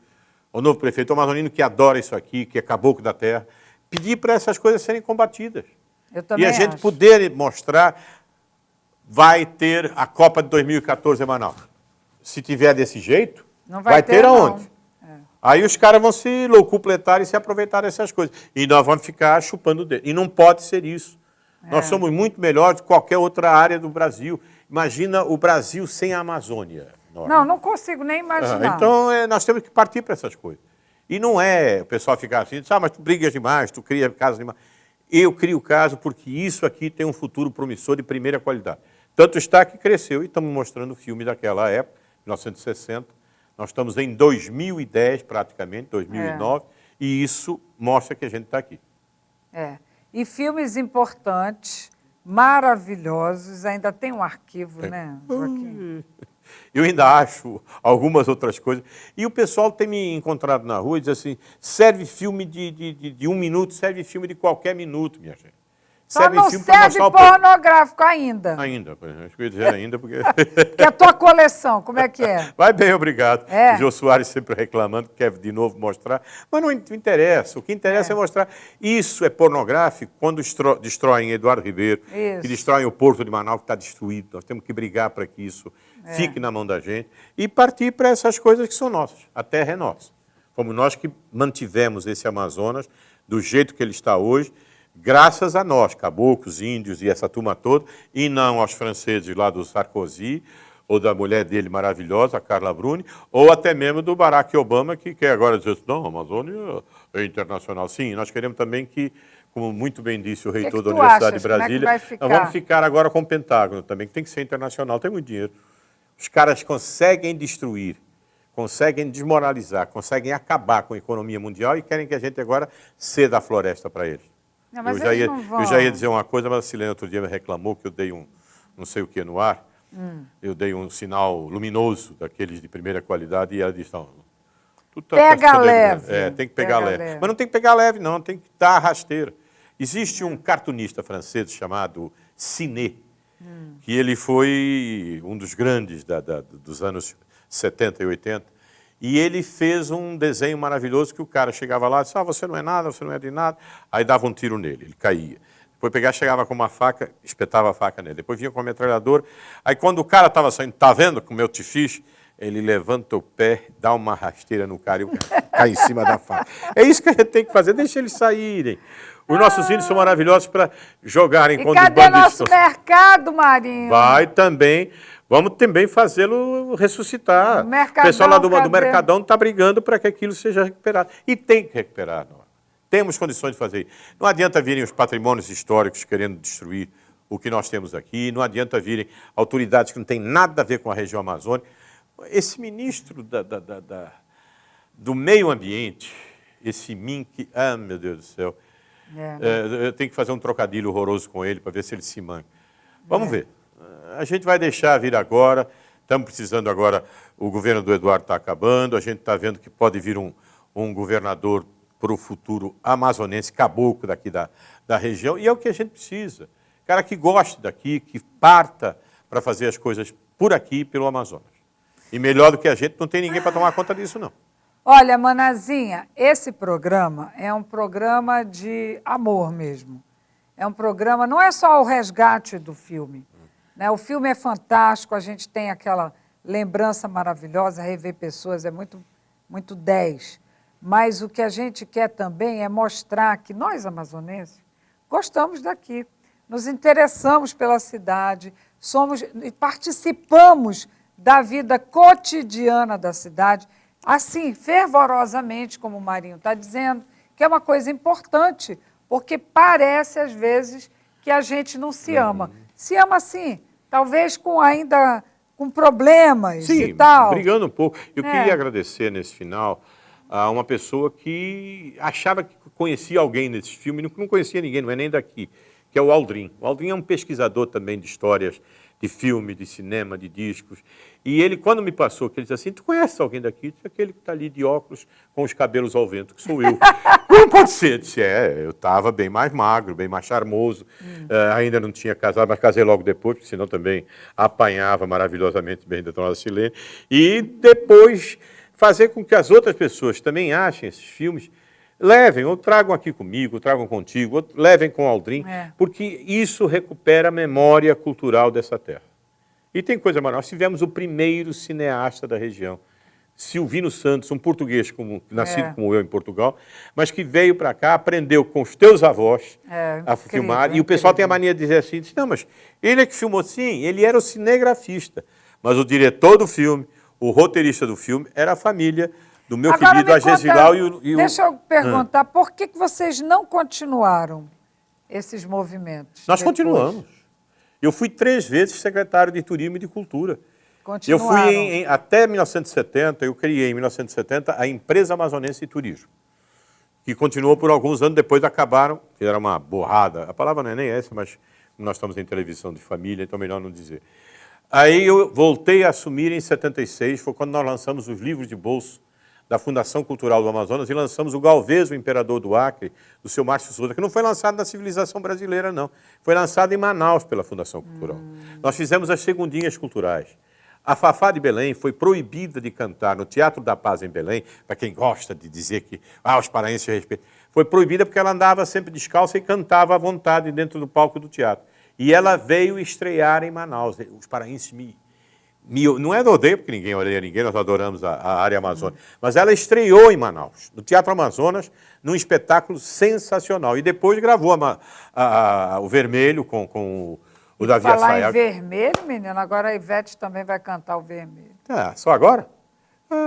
ao novo prefeito, ao amazonino que adora isso aqui, que é caboclo da terra, pedir para essas coisas serem combatidas. Eu também E a gente acho. poder mostrar, vai ter a Copa de 2014 em Manaus. Se tiver desse jeito, Não vai ter, aonde? não. Aí os caras vão se loucupletar e se aproveitar dessas coisas. E nós vamos ficar chupando o dedo. E não pode ser isso. Nós somos muito melhores que qualquer outra área do Brasil. Imagina o Brasil sem a Amazônia. Não consigo nem imaginar. Então, nós temos que partir para essas coisas. E não é o pessoal ficar assim, mas tu brigas demais, tu cria casas demais. Eu crio caso porque isso aqui tem um futuro promissor de primeira qualidade. Tanto está que cresceu e estamos mostrando o filme daquela época, 1960. Nós estamos em 2010, praticamente, 2009, e isso mostra que a gente está aqui. E filmes importantes, maravilhosos, ainda tem um arquivo, né, Joaquim? Eu ainda acho algumas outras coisas. E o pessoal tem me encontrado na rua e diz assim, serve filme de 1 minuto, serve filme de qualquer minuto, minha gente. Só não serve pornográfico ainda. Ainda, acho que eu ia dizer ainda, porque... Que é a tua coleção, como é que é? Vai bem, obrigado. O Jô Soares sempre reclamando que quer de novo mostrar, mas não interessa. O que interessa é mostrar. Isso é pornográfico quando destroem Eduardo Ribeiro, que destroem o Porto de Manaus, que está destruído. Nós temos que brigar para que isso fique na mão da gente e partir para essas coisas que são nossas. A terra é nossa. Fomos nós que mantivemos esse Amazonas do jeito que ele está hoje, graças a nós, caboclos, índios e essa turma toda, e não aos franceses lá do Sarkozy, ou da mulher dele maravilhosa, a Carla Bruni, ou até mesmo do Barack Obama, que quer agora dizer assim, não, a Amazônia é internacional. Sim, nós queremos também que, como muito bem disse o reitor da Universidade de Brasília, nós vamos ficar agora com o Pentágono também, que tem que ser internacional, tem muito dinheiro. Os caras conseguem destruir, conseguem desmoralizar, conseguem acabar com a economia mundial e querem que a gente agora ceda a floresta para eles. Não, mas eu já ia dizer uma coisa, mas a Silene outro dia me reclamou que eu dei não sei o que no ar, eu dei um sinal luminoso daqueles de primeira qualidade e ela disse, não, tu tá pega leve. Tem que pegar leve. Mas não tem que pegar leve não, tem que dar a rasteira. Existe um cartunista francês chamado Ciné, que ele foi um dos grandes dos anos 70 e 80, e ele fez um desenho maravilhoso que o cara chegava lá e disse, você não é nada, você não é de nada. Aí dava um tiro nele, ele caía. Depois chegava com uma faca, espetava a faca nele. Depois vinha com a metralhadora. Aí quando o cara estava saindo, tá vendo como eu te fiz? Ele levanta o pé, dá uma rasteira no cara e o cara cai em cima da faca. É isso que a gente tem que fazer, deixa eles saírem. Os nossos índios são maravilhosos para jogarem contra os bandidos. E cadê nosso mercado, Marinho? Vai também. Vamos também fazê-lo ressuscitar. O pessoal lá do Mercadão está brigando para que aquilo seja recuperado. E tem que recuperar. Nós temos condições de fazer isso. Não adianta virem os patrimônios históricos querendo destruir o que nós temos aqui. Não adianta virem autoridades que não têm nada a ver com a região amazônica. Esse ministro do meio ambiente, esse Mink, meu Deus do céu, eu tenho que fazer um trocadilho horroroso com ele para ver se ele se manca. Vamos ver. A gente vai deixar vir agora, estamos precisando agora, o governo do Eduardo está acabando, a gente está vendo que pode vir um governador para o futuro amazonense, caboclo daqui da região, e é o que a gente precisa. Cara que goste daqui, que parta para fazer as coisas por aqui, pelo Amazonas. E melhor do que a gente, não tem ninguém para tomar conta disso, não. Olha, Manazinha, esse programa é um programa de amor mesmo. É um programa, não é só o resgate do filme. Né? O filme é fantástico, a gente tem aquela lembrança maravilhosa, rever pessoas é muito, muito 10. Mas o que a gente quer também é mostrar que nós, amazonenses, gostamos daqui, nos interessamos pela cidade, somos e participamos da vida cotidiana da cidade, assim, fervorosamente, como o Marinho está dizendo, que é uma coisa importante, porque parece, às vezes, que a gente não se ama. Se ama, sim, talvez ainda com problemas e tal. Brigando um pouco. Eu queria agradecer, nesse final, a uma pessoa que achava que conhecia alguém nesse filme, não conhecia ninguém, não é nem daqui, que é o Aldrin. O Aldrin é um pesquisador também de histórias de filme, de cinema, de discos. E ele, quando me passou, que ele disse assim, tu conhece alguém daqui? Disse, aquele que está ali de óculos, com os cabelos ao vento, que sou eu. Como pode ser? Eu disse, eu estava bem mais magro, bem mais charmoso, ainda não tinha casado, mas casei logo depois, porque senão também apanhava maravilhosamente bem da Dona Silene. E depois fazer com que as outras pessoas também achem esses filmes, levem, ou tragam aqui comigo, ou tragam contigo, ou levem com o Aldrin, porque isso recupera a memória cultural dessa terra. E tem coisa maior, nós tivemos o primeiro cineasta da região, Silvino Santos, um português nascido como eu em Portugal, mas que veio para cá, aprendeu com os teus avós a filmar, e o pessoal tem a mania de dizer assim, não, mas ele é que filmou, sim, ele era o cinegrafista, mas o diretor do filme, o roteirista do filme, era a família do meu querido Agesilau e o... Deixa eu perguntar, por que vocês não continuaram esses movimentos? Nós continuamos. Eu fui 3 vezes secretário de Turismo e de Cultura. Eu fui até 1970, eu criei em 1970 a Empresa Amazonense de Turismo, que continuou por alguns anos, depois acabaram, que era uma borrada, a palavra não é nem essa, mas nós estamos em televisão de família, então melhor não dizer. Aí eu voltei a assumir em 76, foi quando nós lançamos os livros de bolso da Fundação Cultural do Amazonas, e lançamos o Galvez, o Imperador do Acre, do seu Márcio Souza, que não foi lançado na civilização brasileira, não. Foi lançado em Manaus pela Fundação Cultural. Nós fizemos as segundinhas culturais. A Fafá de Belém foi proibida de cantar no Teatro da Paz em Belém, para quem gosta de dizer que os paraenses respeitam. Foi proibida porque ela andava sempre descalça e cantava à vontade dentro do palco do teatro. E ela veio estrear em Manaus. Os paraenses não é do odeio, porque ninguém odeia ninguém, nós adoramos a área amazônica, mas ela estreou em Manaus, no Teatro Amazonas, num espetáculo sensacional. E depois gravou o Vermelho com o Davi Assayag. Falar em Vermelho, menina, agora a Ivete também vai cantar o Vermelho. Só agora?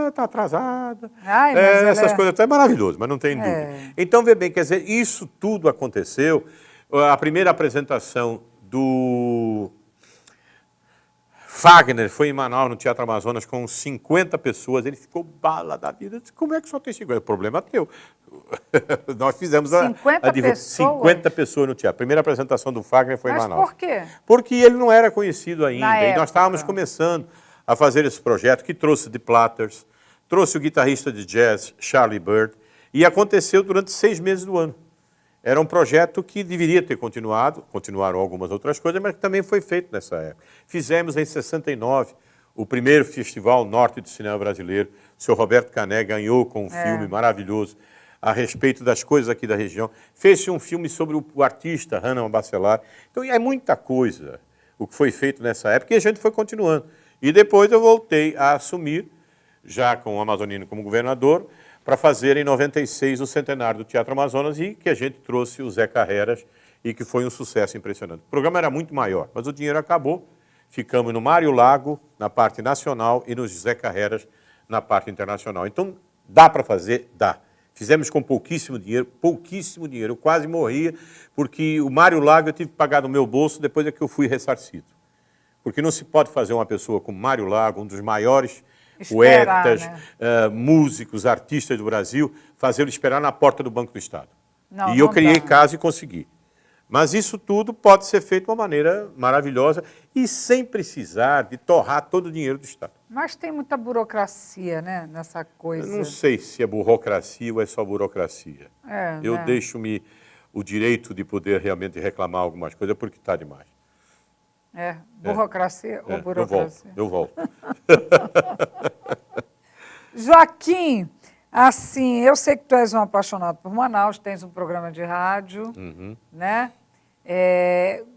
Está atrasada. Essas coisas, é maravilhoso, mas não tem dúvida. Então, vê bem, quer dizer, isso tudo aconteceu. A primeira apresentação do Fagner foi em Manaus, no Teatro Amazonas, com 50 pessoas. Ele ficou bala da vida. Eu disse, como é que só tem 50? O problema é teu. Nós fizemos 50 pessoas no teatro. A primeira apresentação do Fagner foi em Manaus. Mas por quê? Porque ele não era conhecido ainda. E nós estávamos começando a fazer esse projeto, que trouxe The Platters, trouxe o guitarrista de jazz, Charlie Bird, e aconteceu durante 6 meses do ano. Era um projeto que deveria ter continuaram algumas outras coisas, mas que também foi feito nessa época. Fizemos em 69 o primeiro Festival Norte do Cinema Brasileiro. O senhor Roberto Cané ganhou com um filme maravilhoso a respeito das coisas aqui da região. Fez-se um filme sobre o artista Hannah Bacelar. Então, é muita coisa o que foi feito nessa época e a gente foi continuando. E depois eu voltei a assumir, já com o Amazonino como governador, para fazer em 96 o centenário do Teatro Amazonas e que a gente trouxe o Zé Carreras e que foi um sucesso impressionante. O programa era muito maior, mas o dinheiro acabou. Ficamos no Mário Lago, na parte nacional, e no Zé Carreras, na parte internacional. Então, dá para fazer? Dá. Fizemos com pouquíssimo dinheiro. Eu quase morria, porque o Mário Lago eu tive que pagar do meu bolso depois é que eu fui ressarcido. Porque não se pode fazer uma pessoa como Mário Lago, um dos maiores poetas, músicos, artistas do Brasil, fazê-lo esperar na porta do Banco do Estado. E eu criei casa e consegui. Mas isso tudo pode ser feito de uma maneira maravilhosa e sem precisar de torrar todo o dinheiro do Estado. Mas tem muita burocracia, né, nessa coisa. Eu não sei se é burocracia ou é só burocracia. Eu deixo-me o direito de poder realmente reclamar algumas coisas porque está demais. Burocracia ou burocracia? Eu volto. Joaquim, assim, eu sei que tu és um apaixonado por Manaus, tens um programa de rádio, né?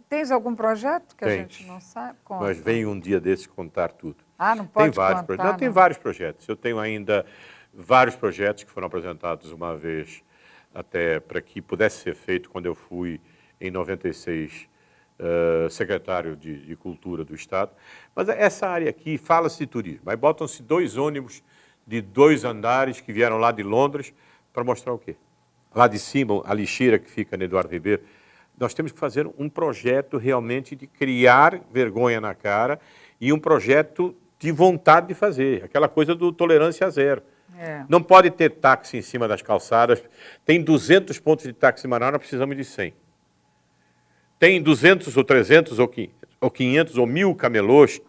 Tens algum projeto que a gente não sabe? Mas venho um dia desse contar tudo. Ah, não pode vários contar, projetos. Não, tem não. vários projetos. Eu tenho ainda vários projetos que foram apresentados uma vez até para que pudesse ser feito quando eu fui, em 96, secretário de Cultura do Estado. Mas essa área aqui, fala-se de turismo. Aí botam-se 2 ônibus de 2 andares que vieram lá de Londres para mostrar o quê? Lá de cima, a lixeira que fica na Eduardo Ribeiro. Nós temos que fazer um projeto realmente de criar vergonha na cara e um projeto de vontade de fazer. Aquela coisa do tolerância zero. É. Não pode ter táxi em cima das calçadas. Tem 200 pontos de táxi em Manaus, nós precisamos de 100. Tem 200 ou 300 ou 500 ou 1.000 camelôs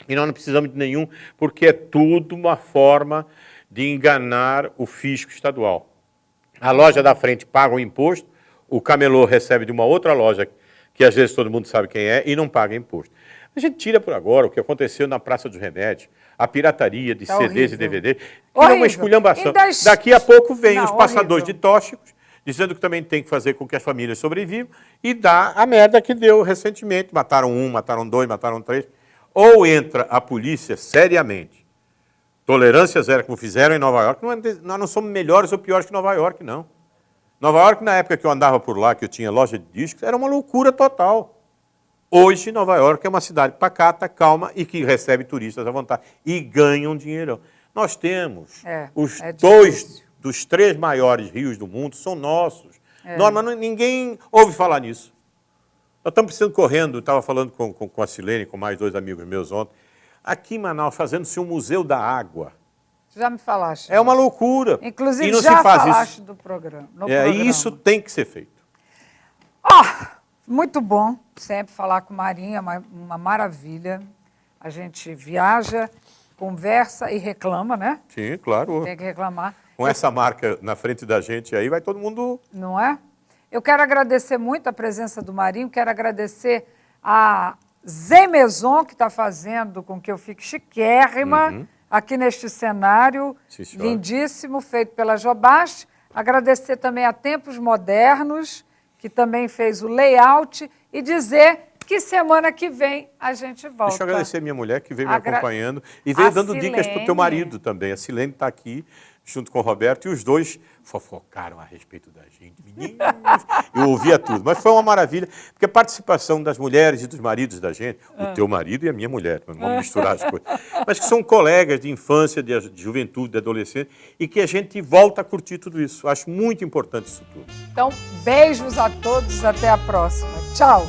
e nós não precisamos de nenhum, porque é tudo uma forma de enganar o fisco estadual. A loja da frente paga o imposto, o camelô recebe de uma outra loja, que às vezes todo mundo sabe quem é, e não paga imposto. A gente tira por agora o que aconteceu na Praça dos Remédios, a pirataria de CDs horrível. e DVD, que é Horrível. uma esculhambação. Ainda Daqui a pouco vem Não, os passadores horrível. de tóxicos, dizendo que também tem que fazer com que as famílias sobrevivam, e dá a merda que deu recentemente. Mataram 1, mataram 2, mataram 3. Ou entra a polícia seriamente, tolerância zero, como fizeram em Nova York. Nós não somos melhores ou piores que Nova York, não. Nova York, na época que eu andava por lá, que eu tinha loja de discos, era uma loucura total. Hoje, Nova York é uma cidade pacata, calma e que recebe turistas à vontade. E ganham dinheiro. Nós temos os 2 dos 3 maiores rios do mundo, são nossos. Mas ninguém ouve falar nisso. Nós estamos precisando correndo, estava falando com a Silene, com mais 2 amigos meus ontem, aqui em Manaus, fazendo-se um museu da água. Já me falaste. É uma loucura. Inclusive, e não já se faz falaste isso. do programa. Isso tem que ser feito. Muito bom sempre falar com Marinha, uma maravilha. A gente viaja, conversa e reclama, né? Sim, claro. Tem que reclamar. Com essa marca na frente da gente aí, vai todo mundo... Não é? Eu quero agradecer muito a presença do Marinho, quero agradecer a Zé Maison, que está fazendo com que eu fique chiquérrima aqui neste cenário lindíssimo, feito pela Jobast. Agradecer também a Tempos Modernos, que também fez o layout, e dizer que semana que vem a gente volta. Deixa eu agradecer a minha mulher, que veio me acompanhando e veio dando dicas para o teu marido também. A Silene está aqui, junto com o Roberto, e os 2 fofocaram a respeito da gente. Meninos, eu ouvia tudo, mas foi uma maravilha, porque a participação das mulheres e dos maridos da gente, o teu marido e a minha mulher, não vamos misturar as coisas, mas que são colegas de infância, de juventude, de adolescência, e que a gente volta a curtir tudo isso. Acho muito importante isso tudo. Então, beijos a todos, até a próxima. Tchau!